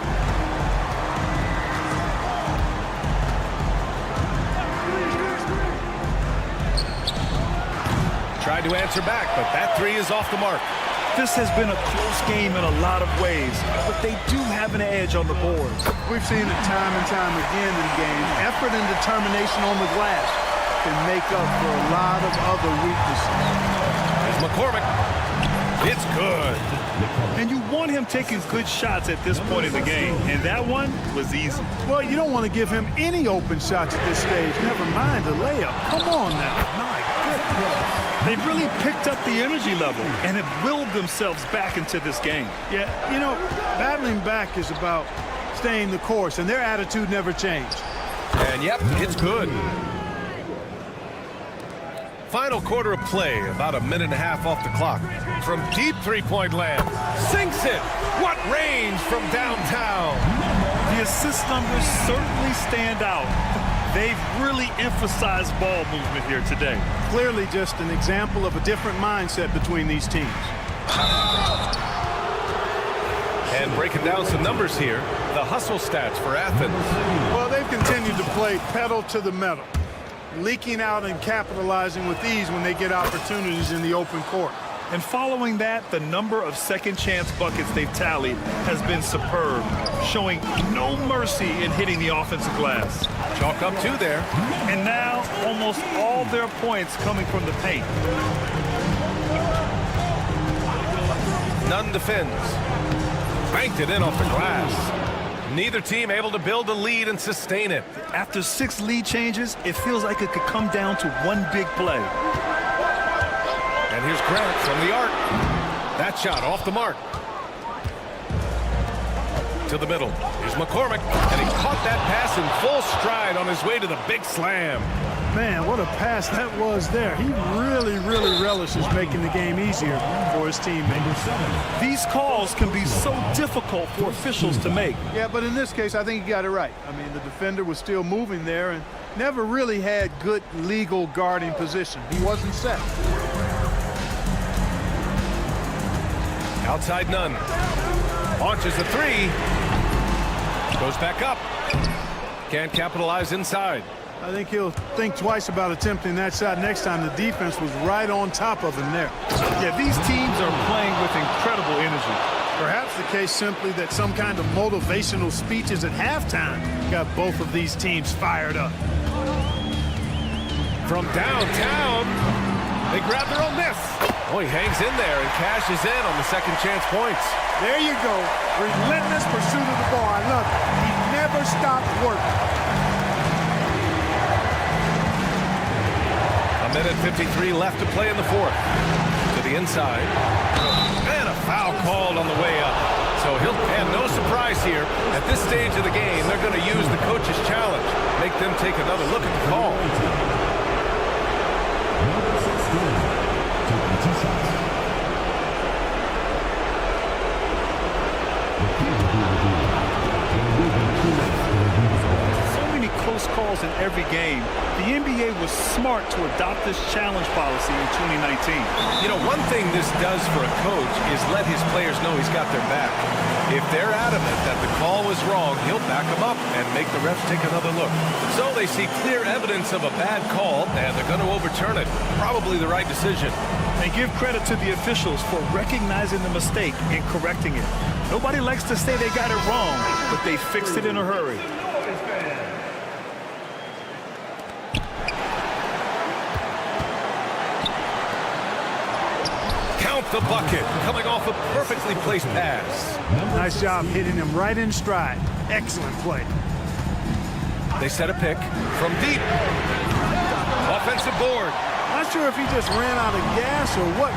Tried to answer back, but that 3 is off the mark. This has been a close game in a lot of ways, but they do have an edge on the board. We've seen it time and time again in games. Effort and determination on the glass can make up for a lot of other weaknesses. There's McCormick. It's good. And you want him taking good shots at this point in the game, and that one was easy. Well, you don't want to give him any open shots at this stage, never mind the layup. Come on now. My goodness. They've really picked up the energy level and have willed themselves back into this game. Yeah, you know, battling back is about staying the course, and their attitude never changed. And, yep, it's good. Final quarter of play, about a minute and a half off the clock. From deep three-point land, sinks it. What range from downtown. The assist numbers certainly stand out. They've really emphasized ball movement here today. Clearly just an example of a different mindset between these teams. And breaking down some numbers here, the hustle stats for Athens. Well, they've continued to play pedal to the metal, leaking out and capitalizing with ease when they get opportunities in the open court. And following that, the number of second chance buckets they've tallied has been superb, showing no mercy in hitting the offensive glass. Chalk up 2 there. And now almost all their points coming from the paint. Nunn defends. Banked it in off the glass. Neither team able to build a lead and sustain it. After 6 lead changes, it feels like it could come down to one big play. And here's Grant from the arc. That shot off the mark. To the middle. Here's McCormick. And he caught that pass in full stride on his way to the big slam. Man, what a pass that was there. He really relishes making the game easier for his teammates. These calls can be so difficult for officials to make. Yeah, but in this case, I think he got it right. I mean, the defender was still moving there and never really had good legal guarding position. He wasn't set. Outside Nunn. Launches a 3. Goes back up. Can't capitalize inside. I think he'll think twice about attempting that shot next time. The defense was right on top of him there. Yeah, these teams are playing with incredible energy. Perhaps the case simply that some kind of motivational speeches at halftime got both of these teams fired up. From downtown, they grab their own miss. Oh, he hangs in there and cashes in on the second chance points. There you go. Relentless pursuit of the ball. I love it. He never stopped working. A minute 53 left to play in the fourth. To the inside. And a foul called on the way up. So and no surprise here. At this stage of the game, they're going to use the coach's challenge. Make them take another look at the call. So many close calls in every game. The NBA was smart to adopt this challenge policy in 2019. You know, one thing this does for a coach is let his players know he's got their back. If they're adamant that the call was wrong, he'll back them up and make the refs take another look. So they see clear evidence of a bad call, and they're going to overturn it. Probably the right decision. They give credit to the officials for recognizing the mistake and correcting it. Nobody likes to say they got it wrong, but they fixed it in a hurry. Count the bucket, coming off a perfectly placed pass. Nice job hitting him right in stride. Excellent play. They set a pick from deep. Offensive board. Not sure if he just ran out of gas or what.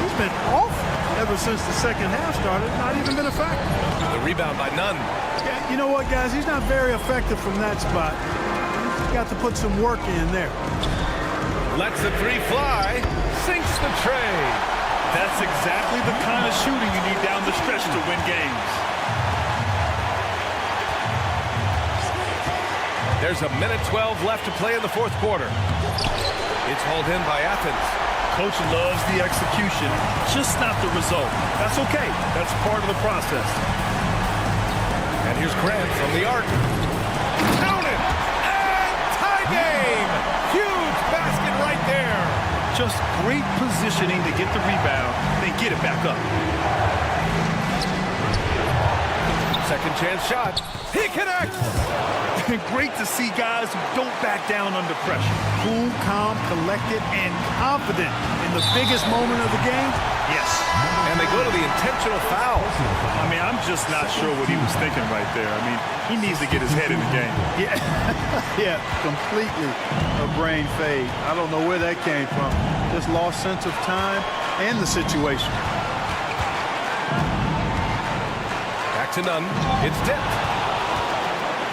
He's been off ever since the second half started. Not even been effective. The rebound by Nunn. Yeah, you know what, guys? He's not very effective from that spot. He's got to put some work in there. Lets the three fly. Sinks the tray. That's exactly the kind of shooting you need down the stretch to win games. There's a minute 12 left to play in the fourth quarter. It's hauled in by Athens. Coach loves the execution, just not the result. That's okay. That's part of the process. And here's Grant from the arc. Count it! And tie game! Huge basket right there. Just great positioning to get the rebound, then get it back up. Second chance shot. He connects! And great to see guys who don't back down under pressure. Cool, calm, collected, and confident in the biggest moment of the game. Yes. And they go to the intentional foul. I mean, I'm just not sure what he was thinking right there. I mean, he needs to get his head in the game. Yeah, yeah, completely a brain fade. I don't know where that came from. Just lost sense of time and the situation. Back to Nunn. It's dipped.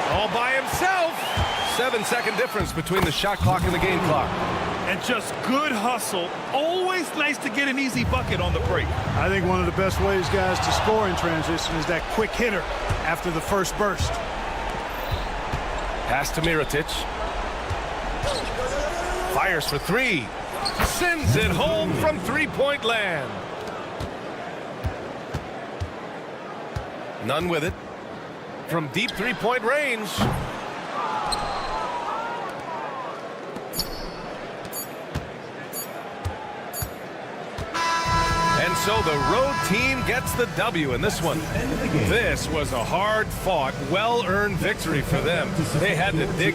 All by himself. 7-second difference between the shot clock and the game clock. And just good hustle. Always nice to get an easy bucket on the break. I think one of the best ways, guys, to score in transition is that quick hitter after the first burst. Pass to Mirotic. Fires for three. Sends it home from three-point land. None with it. From deep three-point range. And so the road team gets the W in this one. This was a hard-fought, well-earned victory for them. They had to dig.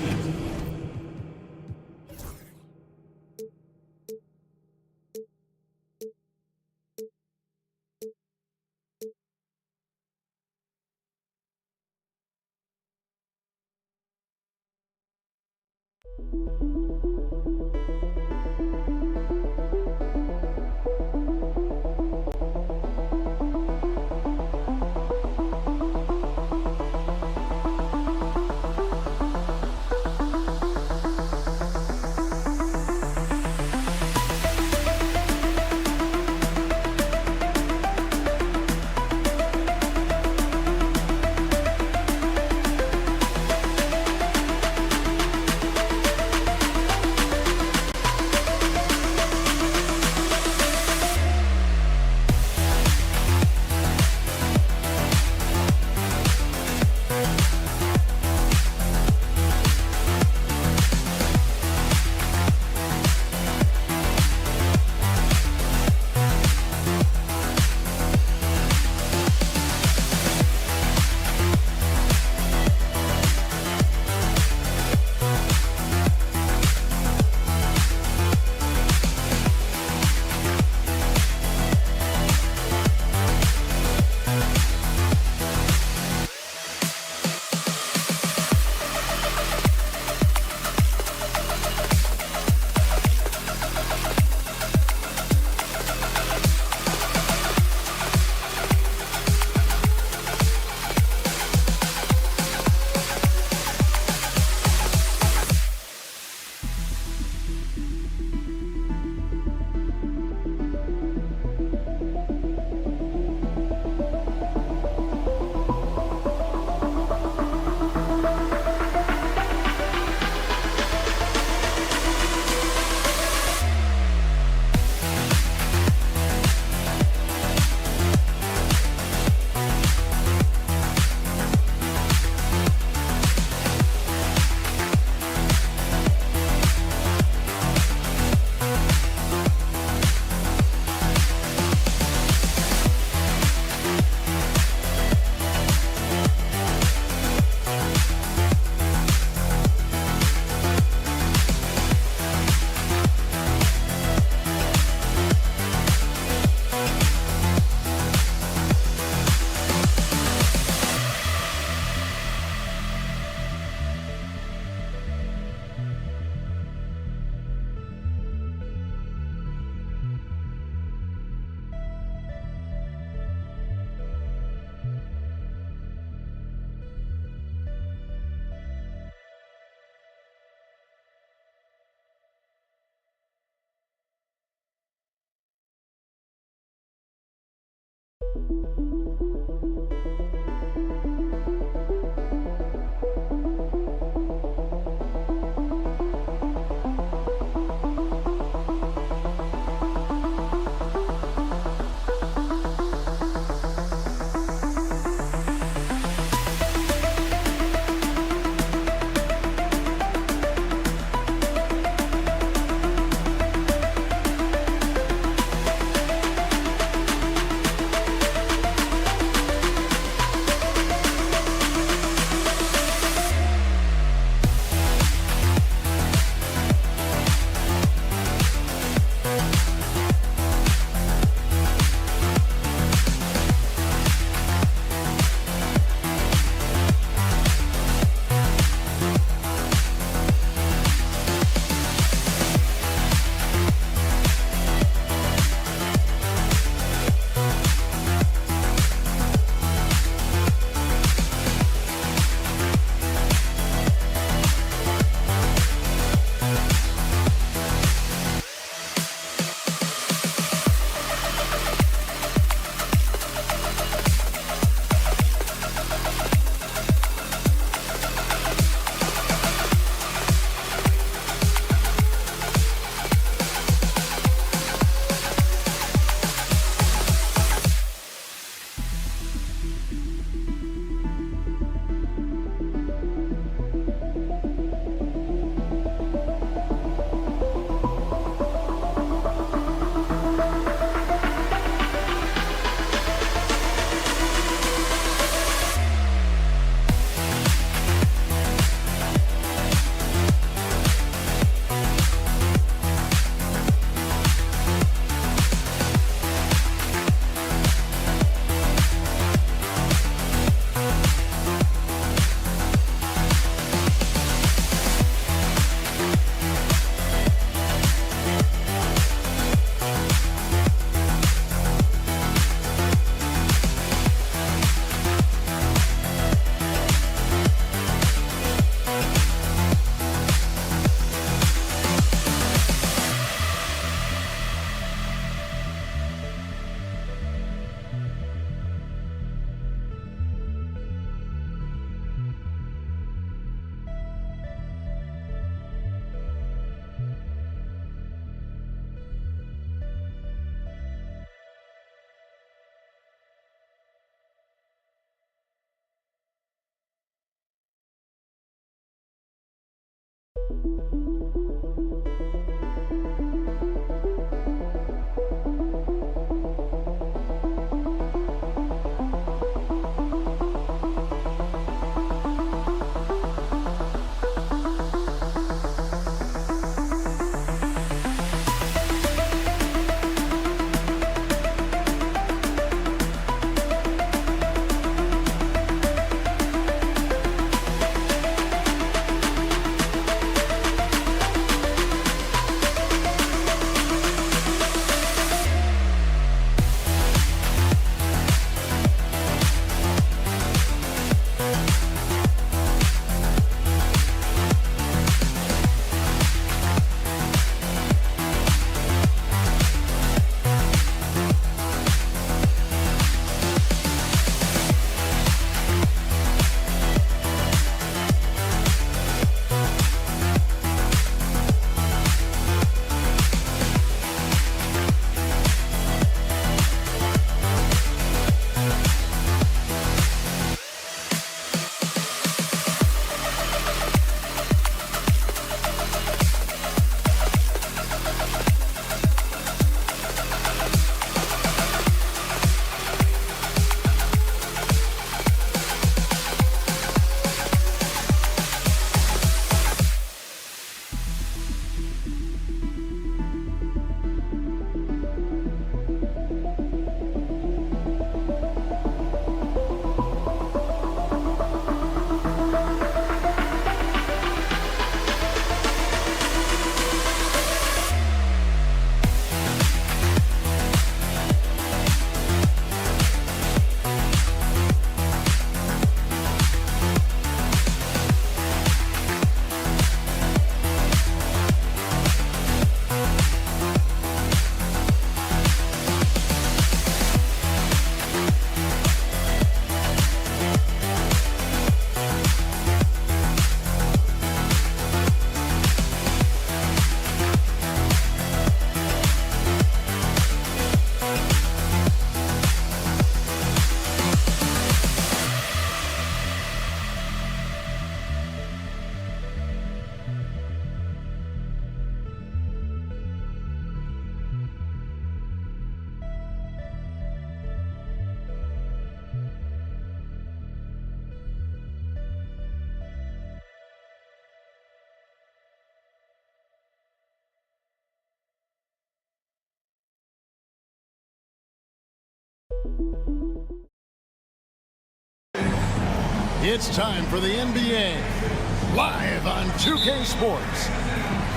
It's time for the NBA, live on 2K Sports.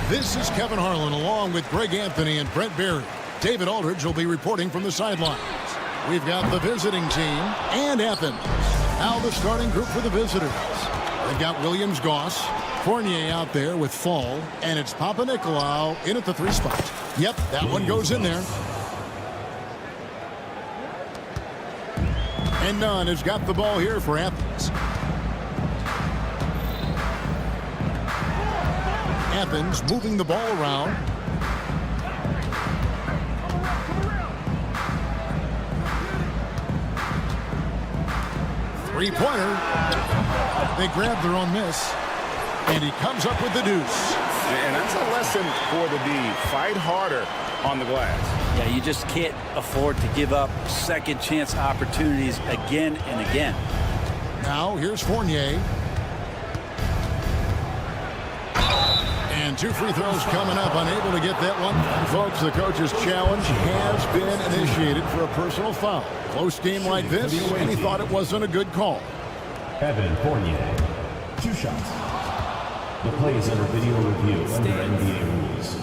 This is Kevin Harlan along with Greg Anthony and Brent Barry. David Aldridge will be reporting from the sidelines. We've got the visiting team and Athens. Now the starting group for the visitors. They've got Williams Goss, Fournier out there with Fall, and it's Papanikolaou in at the 3 spot. Yep, that one goes in there. And Nunn has got the ball here for Athens. Athens moving the ball around. Three-pointer. They grab their own miss. And he comes up with the deuce. And that's a lesson for the D. Fight harder on the glass. Yeah, you just can't afford to give up second chance opportunities again and again. Now here's Fournier. And 2 free throws coming up, unable to get that one. And folks, the coach's challenge has been initiated for a personal foul. Close game like this, and he thought it wasn't a good call. Evan Fournier, 2 shots. The play is under video review under NBA rules.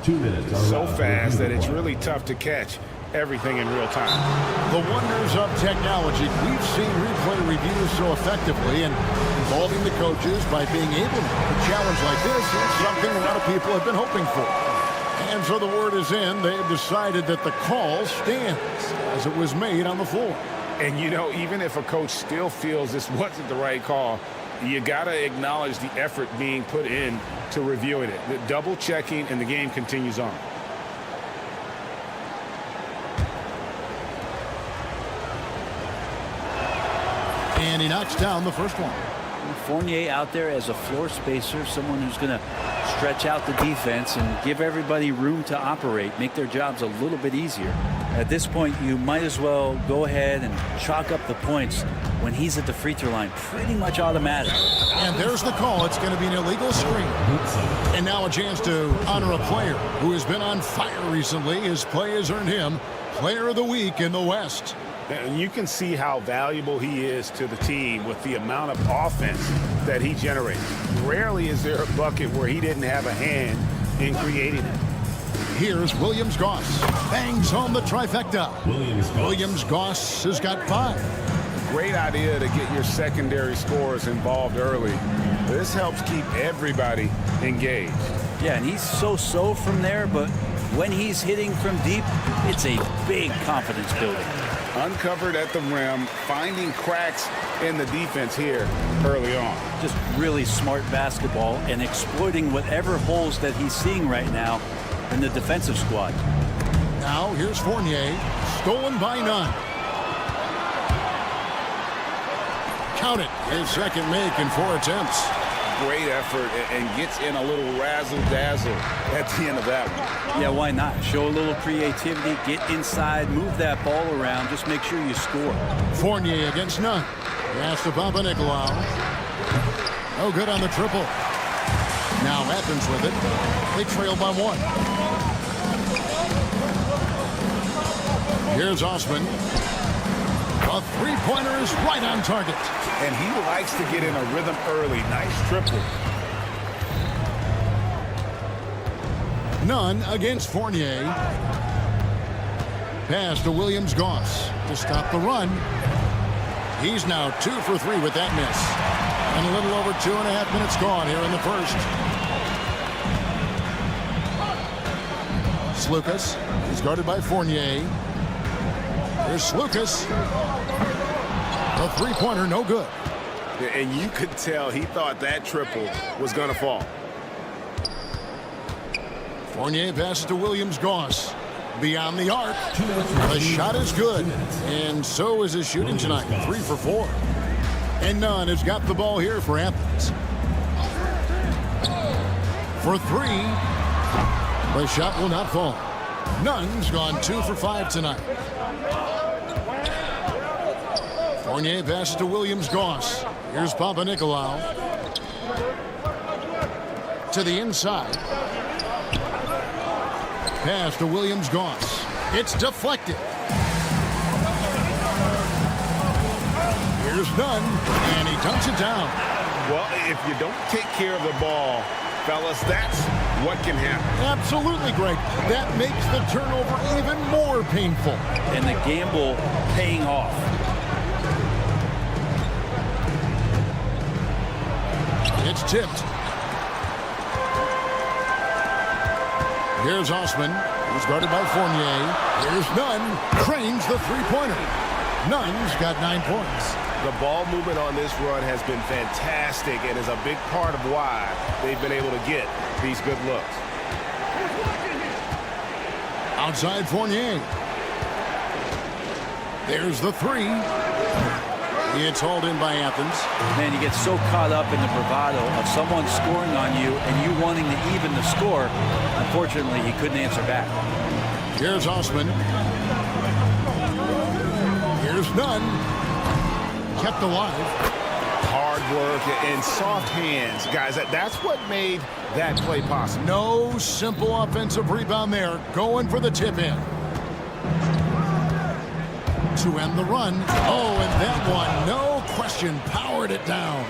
2 minutes. So fast that it's really tough to catch everything in real time. The wonders of technology. We've seen replay reviews so effectively, and involving the coaches by being able to make a challenge like this is something a lot of people have been hoping for. And so the word is in. They've decided that the call stands as it was made on the floor. And, you know, even if a coach still feels this wasn't the right call, you got to acknowledge the effort being put in to reviewing it. The double checking, and the game continues on. And he knocks down the first one. Fournier out there as a floor spacer, someone who's going to stretch out the defense and give everybody room to operate, make their jobs a little bit easier. At this point, you might as well go ahead and chalk up the points when he's at the free throw line. Pretty much automatic. And there's the call. It's going to be an illegal screen. And now a chance to honor a player who has been on fire recently. His play has earned him Player of the Week in the West. And you can see how valuable he is to the team with the amount of offense that he generates. Rarely is there a bucket where he didn't have a hand in creating it. Here's Williams Goss. Bangs home the trifecta. Williams Goss has got 5. Great idea to get your secondary scorers involved early. This helps keep everybody engaged. Yeah, and he's so-so from there, but when he's hitting from deep, it's a big confidence building. Uncovered at the rim, finding cracks in the defense here early on. Just really smart basketball and exploiting whatever holes that he's seeing right now in the defensive squad. Now here's Fournier, stolen by Nunn. Count it, his second make in 4 attempts. Great effort and gets in a little razzle-dazzle at the end of that one. Yeah, why not? Show a little creativity, get inside, move that ball around, just make sure you score. Fournier against Nunn. Pass to Papanikolaou. No good on the triple. Now Athens with it. They trail by 1. Here's Osman. A 3-pointer is right on target. And he likes to get in a rhythm early. Nice triple. Nunn against Fournier. Pass to Williams Goss to stop the run. He's now 2 for 3 with that miss. And a little over 2.5 minutes gone here in the first. Slukas is guarded by Fournier. Here's Slukas. A 3-pointer, no good. And you could tell he thought that triple was going to fall. Fournier passes to Williams Goss. Beyond the arc. The shot is good. And so is his shooting tonight. 3 for 4. And Nunn has got the ball here for Athens. For 3. The shot will not fall. Nunn's gone 2 for 5 tonight. Fournier passes to Williams Goss. Here's Papanikolaou. To the inside. Pass to Williams Goss. It's deflected. Here's none, and he dunks it down. Well, if you don't take care of the ball, fellas, that's what can happen. Absolutely, Greg. That makes the turnover even more painful. And the gamble paying off. It's tipped. Here's Osman. He's guarded by Fournier. Here's Nunn. Cranes the three-pointer. Nunn's got 9 points. The ball movement on this run has been fantastic and is a big part of why they've been able to get these good looks. Outside Fournier. There's the three. It's hauled in by Athens. Man, you get so caught up in the bravado of someone scoring on you and you wanting to even the score. Unfortunately, he couldn't answer back. Here's Osman. Here's Nunn. Kept alive. Hard work and soft hands. Guys, that's what made that play possible. No simple offensive rebound there. Going for the tip in. To end the run. Oh, and that one, no question, powered it down.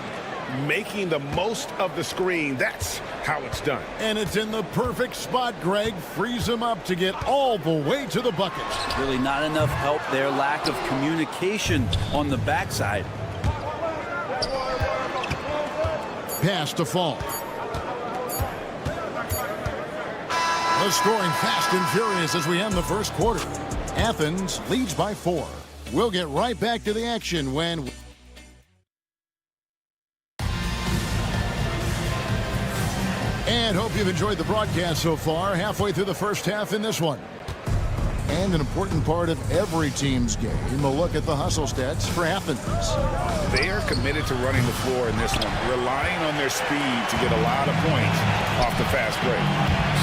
Making the most of the screen. That's how it's done. And it's in the perfect spot, Greg. Frees him up to get all the way to the bucket. Really not enough help there. Lack of communication on the backside. Pass to Fall. The scoring fast and furious as we end the first quarter. Athens leads by 4. We'll get right back to the action when... And hope you've enjoyed the broadcast so far. Halfway through the first half in this one. And an important part of every team's game, a look at the hustle stats for Athens. They are committed to running the floor in this one, relying on their speed to get a lot of points off the fast break.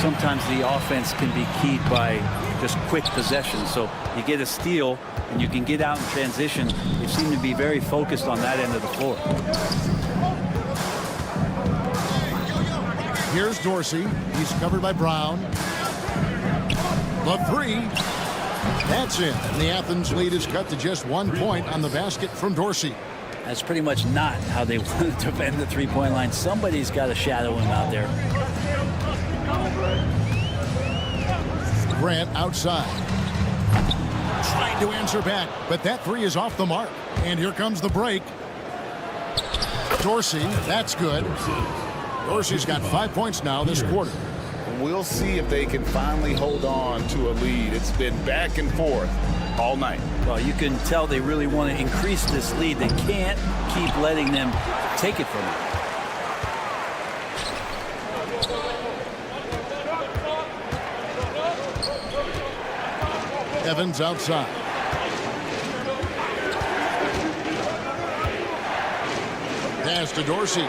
Sometimes the offense can be keyed by just quick possession. So you get a steal and you can get out in transition. They seem to be very focused on that end of the floor. Here's Dorsey. He's covered by Brown. The three. That's it. And the Athens lead is cut to just 1 point on the basket from Dorsey. That's pretty much not how they want to defend the three-point line. Somebody's got to shadow him out there. Grant outside. Trying to answer back, but that three is off the mark. And here comes the break. Dorsey, that's good. Dorsey's got 5 points now this quarter. We'll see if they can finally hold on to a lead. It's been back and forth all night. Well, you can tell they really want to increase this lead. They can't keep letting them take it from them. Evans outside. Pass to Dorsey.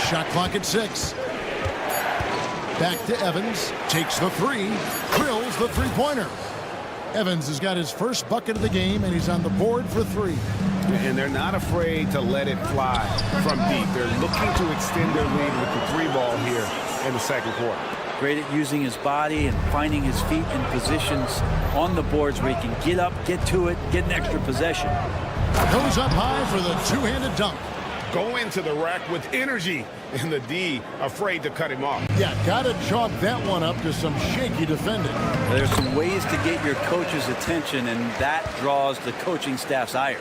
Shot clock at 6. Back to Evans. Takes the three. Drills the three-pointer. Evans has got his first bucket of the game, and he's on the board for 3. And they're not afraid to let it fly from deep. They're looking to extend their lead with the 3-ball here in the second quarter. Great at using his body and finding his feet in positions on the boards where he can get up, get to it, get an extra possession. Goes up high for the two-handed dunk. Go into the rack with energy, and the D afraid to cut him off. Yeah, got to chalk that one up to some shaky defending. There's some ways to get your coach's attention, and that draws the coaching staff's ire.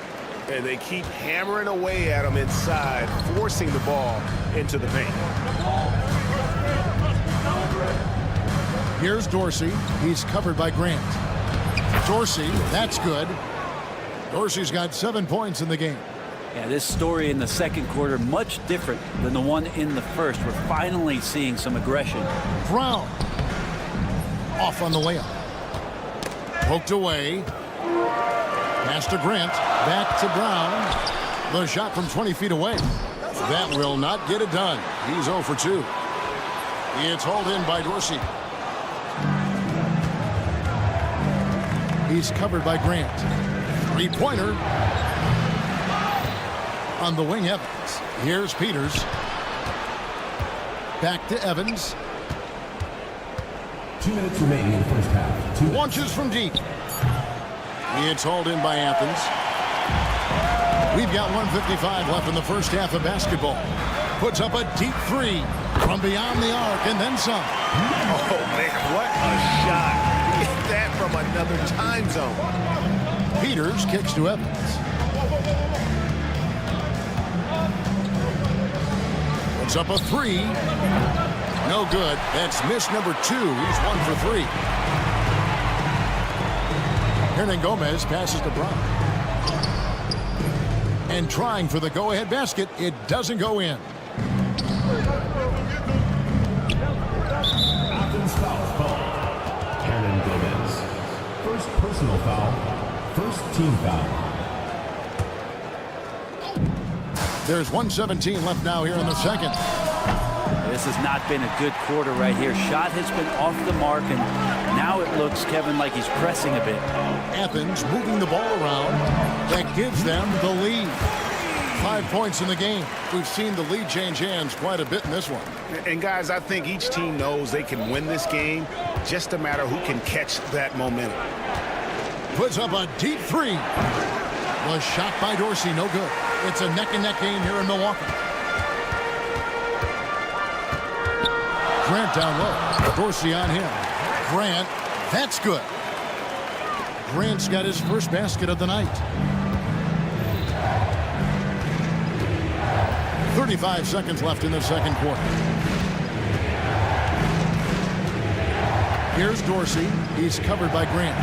And they keep hammering away at him inside, forcing the ball into the paint. Here's Dorsey. He's covered by Grant. Dorsey, that's good. Dorsey's got 7 points in the game. Yeah, this story in the second quarter much different than the one in the first. We're finally seeing some aggression. Brown off on the layup. Poked away. Pass to Grant. Back to Brown. The shot from 20 feet away. That will not get it done. He's 0 for 2. It's hauled in by Dorsey. He's covered by Grant. Three-pointer. On the wing, Evans. Here's Peters. Back to Evans. 2 minutes remaining in the first half. Launches from deep. It's hauled in by Athens. We've got 1:55 left in the first half of basketball. Puts up a deep three from beyond the arc and then some. Oh, man, what a shot. Get that from another time zone. Peters kicks to Evans. Puts up a three. No good. That's miss number 2. He's 1 for 3. Hernan Gomez passes to Brown. And trying for the go-ahead basket. It doesn't go in. Athens foul called. Hernan Gomez. First personal foul. First team foul. There's 1:17 left now here in the second. This has not been a good quarter right here. Shot has been off the mark, and now it looks, Kevin, like he's pressing a bit. Athens moving the ball around. That gives them the lead. 5 points in the game. We've seen the lead change hands quite a bit in this one. And, guys, I think each team knows they can win this game. Just a matter who can catch that momentum. Puts up a deep three. Was shot by Dorsey. No good. It's a neck-and-neck game here in Milwaukee. Grant down low. Dorsey on him. Grant. That's good. Grant's got his first basket of the night. 35 seconds left in the second quarter. Here's Dorsey. He's covered by Grant.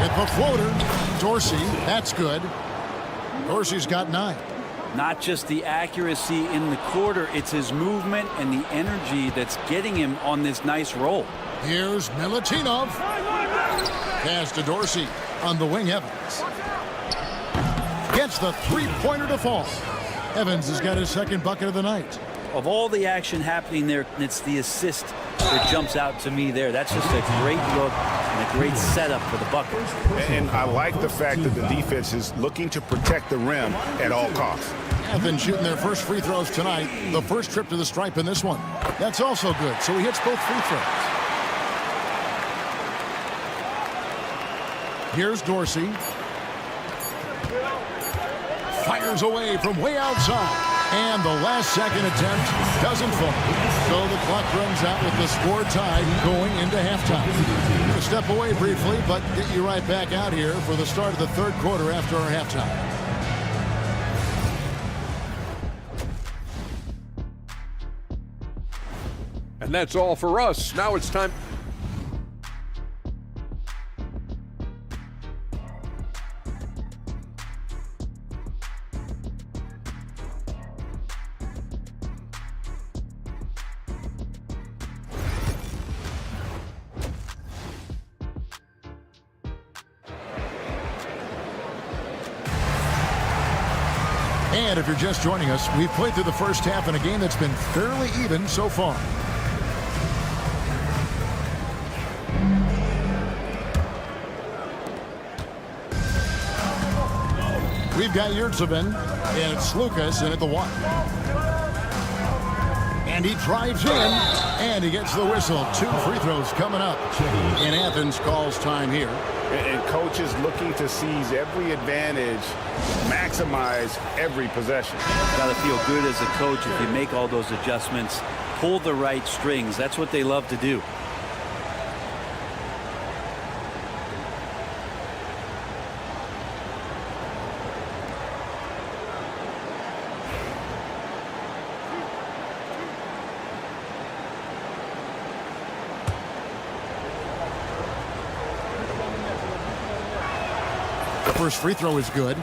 With the floater. Dorsey. That's good. Dorsey's got 9. Not just the accuracy in the quarter, it's his movement and the energy that's getting him on this nice roll. Here's Milutinov. Pass to Dorsey on the wing. Evans gets the three-pointer to fall. Evans has got his second bucket of the night. Of all the action happening there, it's the assist that jumps out to me there. That's just a great look and a great setup for the bucket. And I like the fact that the defense is looking to protect the rim at all costs. Athens shooting their first free throws tonight. The first trip to the stripe in this one. That's also good. So he hits both free throws. Here's Dorsey. Fires away from way outside. And the last second attempt doesn't fall. So the clock runs out with the score tied going into halftime. We're going to step away briefly, but get you right back out here for the start of the third quarter after our halftime. And that's all for us. Now it's time. And if you're just joining us, we've played through the first half in a game that's been fairly even so far. We've got Yurtsevin, and it's Lucas in at the 1. And he drives in, and he gets the whistle. 2 free throws coming up. And Athens calls time here. And coach is looking to seize every advantage, maximize every possession. Got to feel good as a coach if you make all those adjustments, pull the right strings. That's what they love to do. First free throw is good.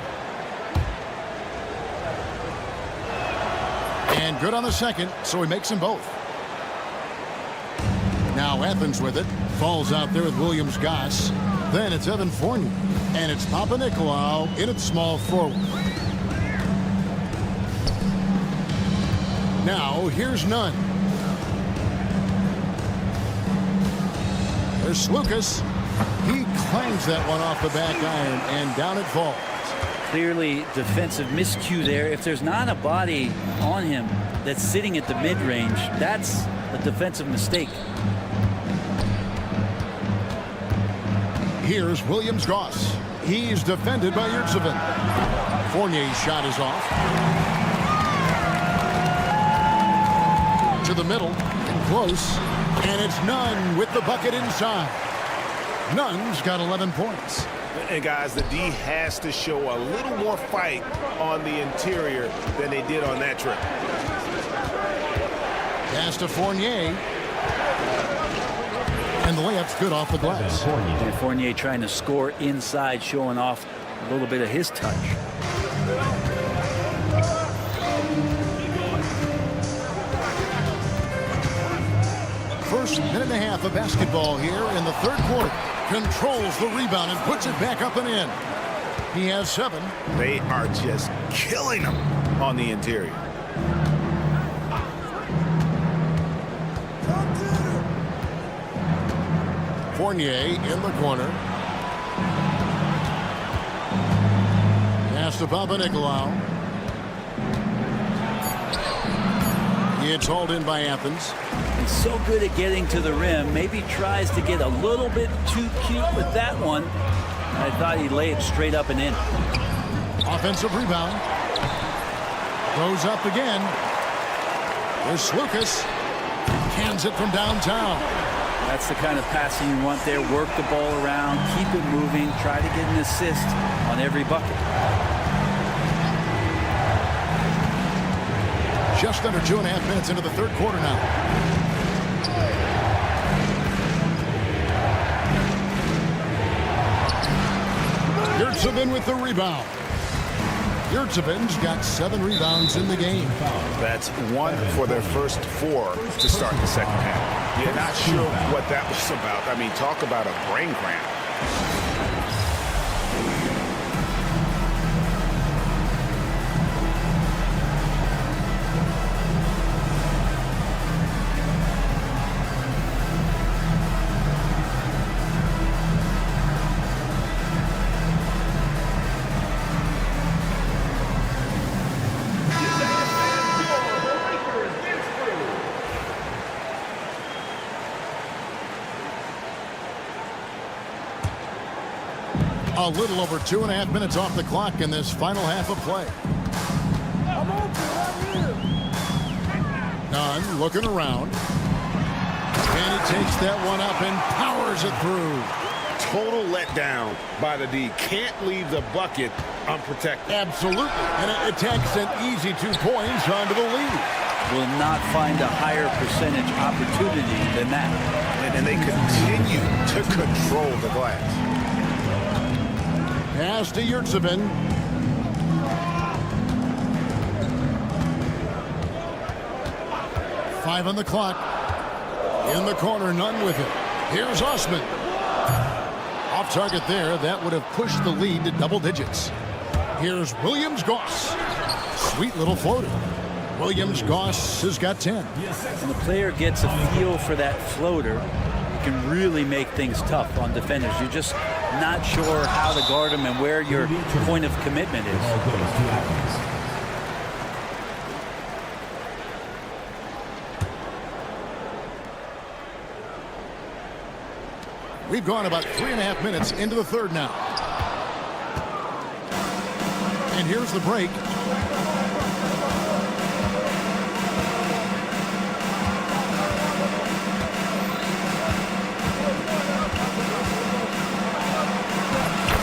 And good on the second, so he makes them both. Now Athens with it. Falls out there with Williams-Goss. Then it's Evan Fournier. And it's Papanikolaou in at small forward. Now here's Nunn. There's Lucas. He clangs that one off the back iron, and down it falls. Clearly defensive miscue there. If there's not a body on him that's sitting at the mid-range, that's a defensive mistake. Here's Williams-Goss. He's defended by Yurtsevin. Fournier's shot is off. To the middle, and close. And it's Nunn with the bucket inside. Nunn's got 11 points. And guys, the D has to show a little more fight on the interior than they did on that trip. Pass to Fournier. And the layup's good off the glass. And Fournier trying to score inside, showing off a little bit of his touch. First minute and a half of basketball here in the third quarter. Controls the rebound and puts it back up and in. He has 7. They are just killing him on the interior. Fournier in the corner. Pass to Panathinaikos. It's hauled in by Athens. He's so good at getting to the rim. Maybe tries to get a little bit too cute with that one. I thought he'd lay it straight up and in. Offensive rebound. Goes up again. There's Lucas. Cans it from downtown. That's the kind of passing you want there. Work the ball around, keep it moving, try to get an assist on every bucket. Just under 2.5 minutes into the third quarter now. Yurtsevin with the rebound. Yurtsevin's got 7 rebounds in the game. That's 1 for their first 4 to start the second half. Yeah, not sure what that was about. I mean, talk about a brain cramp. A little over 2.5 minutes off the clock in this final half of play. Nunn looking around. And he takes that one up and powers it through. Total letdown by the D. Can't leave the bucket unprotected. Absolutely. And it takes an easy 2 points onto the lead. Will not find a higher percentage opportunity than that. And they continue to control the glass. Pass to Yurtsevin. Five on the clock. In the corner, Nunn with it. Here's Osman. Off target there. That would have pushed the lead to double digits. Here's Williams-Goss. Sweet little floater. Williams-Goss has got 10. When the player gets a feel for that floater, it can really make things tough on defenders. You're just not sure how to guard them and where your point of commitment is. We've gone about 3.5 minutes into the third now. And here's the break.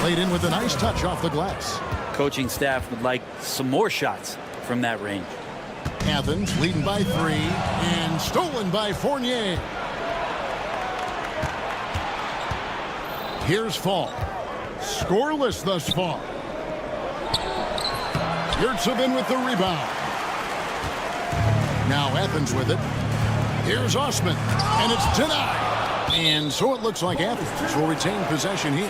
Played in with a nice touch off the glass. Coaching staff would like some more shots from that range. Athens leading by 3 and stolen by Fournier. Here's Fall. Scoreless thus far. Yurtsevin with the rebound. Now Athens with it. Here's Osman, and it's denied. And so it looks like Athens will retain possession here.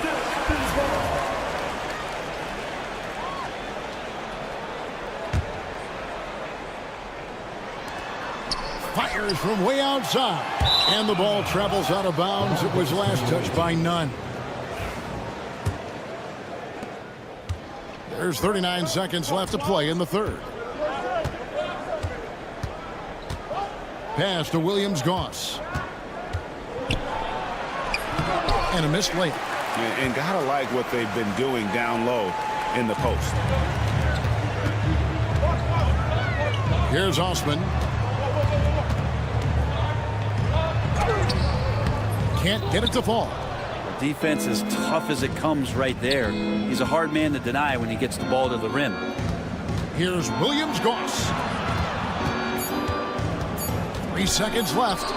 Fires from way outside. And the ball travels out of bounds. It was last touched by Nunn. There's 39 seconds left to play in the third. Pass to Williams-Goss. And a missed layup. And gotta like what they've been doing down low in the post. Here's Osman. Can't get it to fall. Defense as tough as it comes right there. He's a hard man to deny when he gets the ball to the rim. Here's Williams-Goss. 3 seconds left.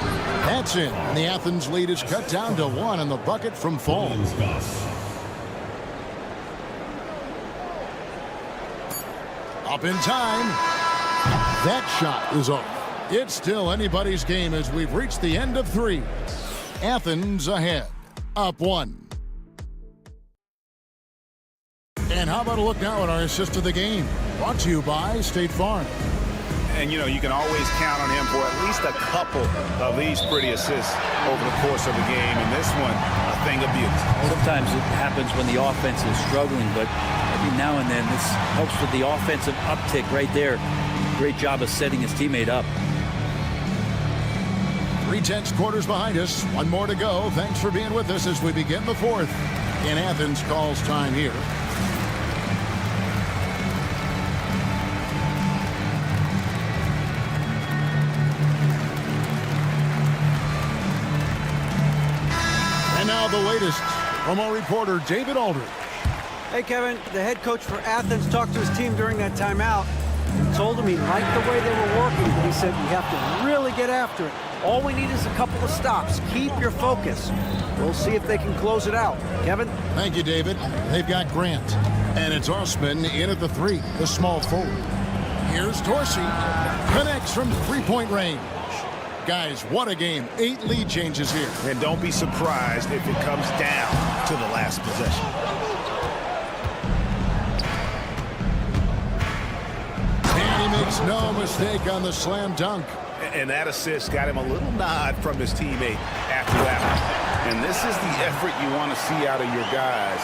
That's in. And the Athens lead is cut down to 1 on the bucket from Fall. Up in time. That shot is off. It's still anybody's game as we've reached the end of 3. Athens ahead. Up 1. And how about a look now at our assist of the game? Brought to you by State Farm. And, you know, you can always count on him for at least a couple of these pretty assists over the course of the game. And this one, a thing of beauty. Sometimes it happens when the offense is struggling, but every now and then this helps with the offensive uptick right there. Great job of setting his teammate up. 3/10 quarters behind us. 1 more to go. Thanks for being with us as we begin the 4th. And Athens calls time here. And now the latest from our reporter, David Aldridge. Hey, Kevin, the head coach for Athens talked to his team during that timeout. He told him he liked the way they were working, but he said we have to really get after it. All we need is a couple of stops. Keep your focus. We'll see if they can close it out. Kevin? Thank you, David. They've got Grant. And it's Osman in at the 3, the small forward. Here's Dorsey. Connects from 3-point range. Guys, what a game. 8 lead changes here. And don't be surprised if it comes down to the last possession. And he makes no mistake on the slam dunk. And that assist got him a little nod from his teammate after that one. And this is the effort you want to see out of your guys,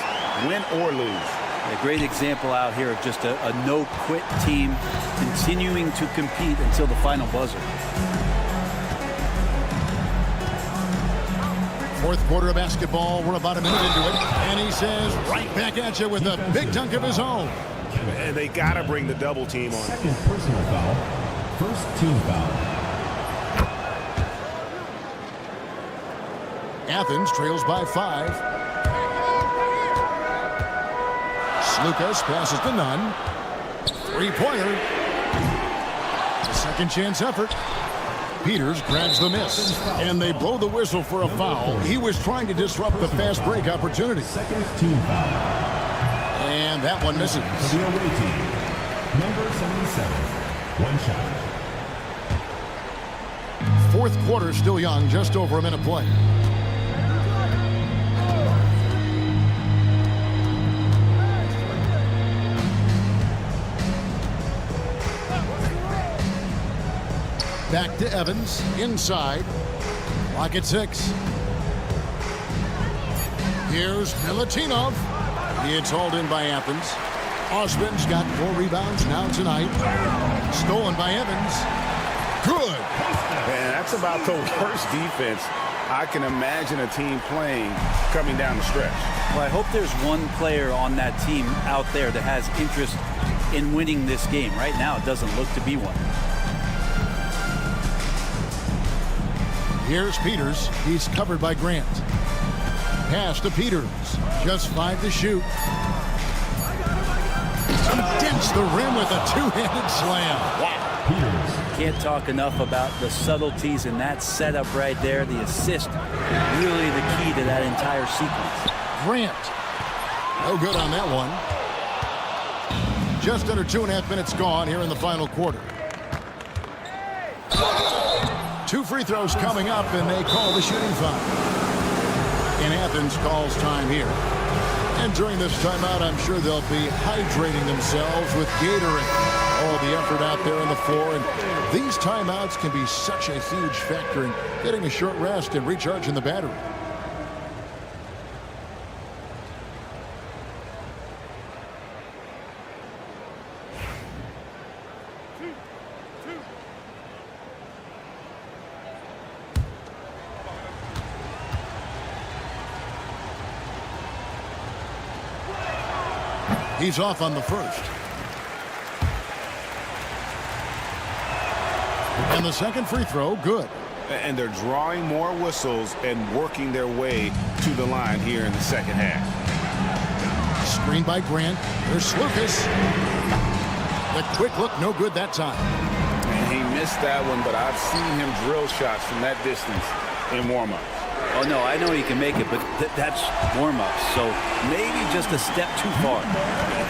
win or lose. A great example out here of just a no-quit team continuing to compete until the final buzzer. 4th quarter of basketball. We're about a minute into it. And he says right back at you with a big dunk of his own. And they got to bring the double team on. Second personal foul. First team foul. Athens trails by 5. Slukas passes to Nunn. 3-pointer. A second chance effort. Peters grabs the miss. And they blow the whistle for a foul. He was trying to disrupt the fast break opportunity. Second team foul. And that one misses. For the away team, number 77. 1 shot. 4th quarter still young, just over a minute play. Back to Evans, inside. Clock at 6. Here's Milutinov. It's hauled in by Athens. Osman's got 4 rebounds now tonight. Stolen by Evans. Good. Man, that's about the worst defense I can imagine a team playing coming down the stretch. Well, I hope there's one player on that team out there that has interest in winning this game. Right now, it doesn't look to be one. Here's Peters. He's covered by Grant. Pass to Peters. Just 5 to shoot. He dents the rim with a 2-handed slam. Wow. Peters. Can't talk enough about the subtleties in that setup right there. The assist, really the key to that entire sequence. Grant. No good on that one. Just under 2.5 minutes gone here in the final quarter. 2 free throws coming up, and they call the shooting foul. And Athens calls time here. And during this timeout, I'm sure they'll be hydrating themselves with Gatorade. All the effort out there on the floor. And these timeouts can be such a huge factor in getting a short rest and recharging the battery. He's off on the first. And the second free throw, good. And they're drawing more whistles and working their way to the line here in the second half. Screen by Grant. There's Lucas. The quick look, no good that time. And he missed that one, but I've seen him drill shots from that distance in warm-up. Oh, no, I know he can make it, but that's warm-up, so maybe just a step too far.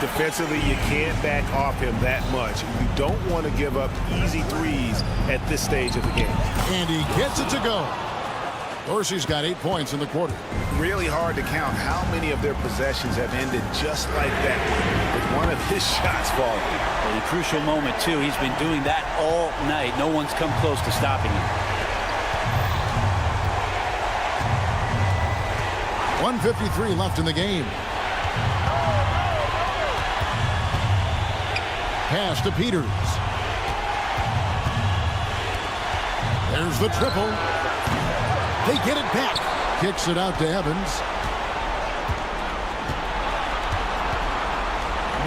Defensively, you can't back off him that much. You don't want to give up easy threes at this stage of the game. And he gets it to go. Dorsey's got 8 points in the quarter. Really hard to count how many of their possessions have ended just like that with one of his shots falling. Well, a crucial moment, too. He's been doing that all night. No one's come close to stopping him. 1:53 left in the game. Pass to Peters. There's the triple. They get it back. Kicks it out to Evans.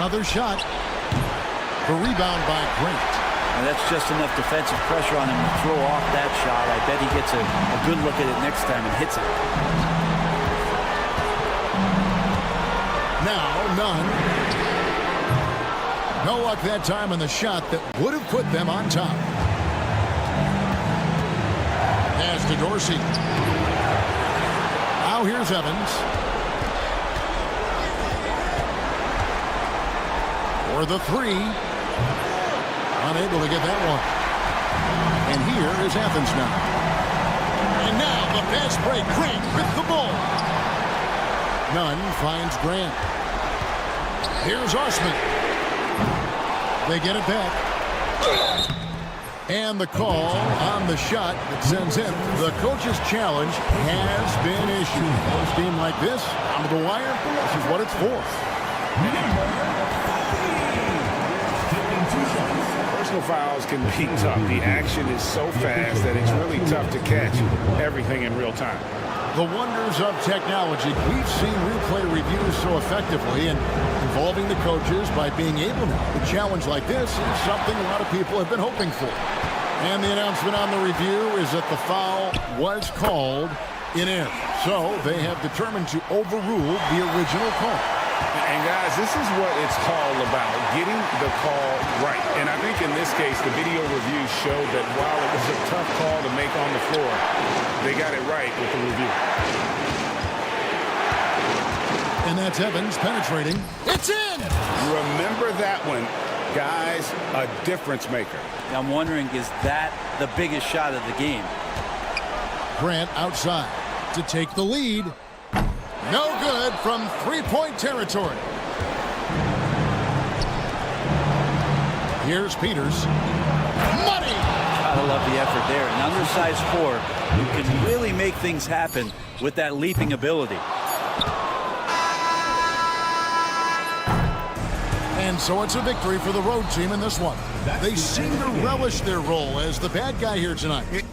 Another shot. The rebound by Grant. And that's just enough defensive pressure on him to throw off that shot. I bet he gets a good look at it next time and hits it. Now, none. No luck that time on the shot that would have put them on top. Pass to Dorsey. Now here's Evans. For the three. Unable to get that one. And here is Athens now. And now the fast break. Grant with the ball. Nunn finds Grant. Here's Osman. They get it back. And the call on the shot that sends him. The coach's challenge has been issued. A game like this, down to the wire, this is what it's for. Personal fouls can be tough. The action is so fast that it's really tough to catch everything in real time. The wonders of technology. We've seen replay reviews so effectively and involving the coaches by being able to challenge like this is something a lot of people have been hoping for. And the announcement on the review is that the foul was called in error. So they have determined to overrule the original call. And guys, this is what it's all about, getting the call right. And I think in this case, the video review showed that while it was a tough call to make on the floor, they got it right with the review. And that's Evans penetrating. It's in! Remember that one. Guys, a difference maker. I'm wondering, is that the biggest shot of the game? Grant outside to take the lead. No good from three-point territory. Here's Peters. Money! Gotta love the effort there. An undersized four who can really make things happen with that leaping ability. And so it's a victory for the road team in this one. They seem to relish their role as the bad guy here tonight.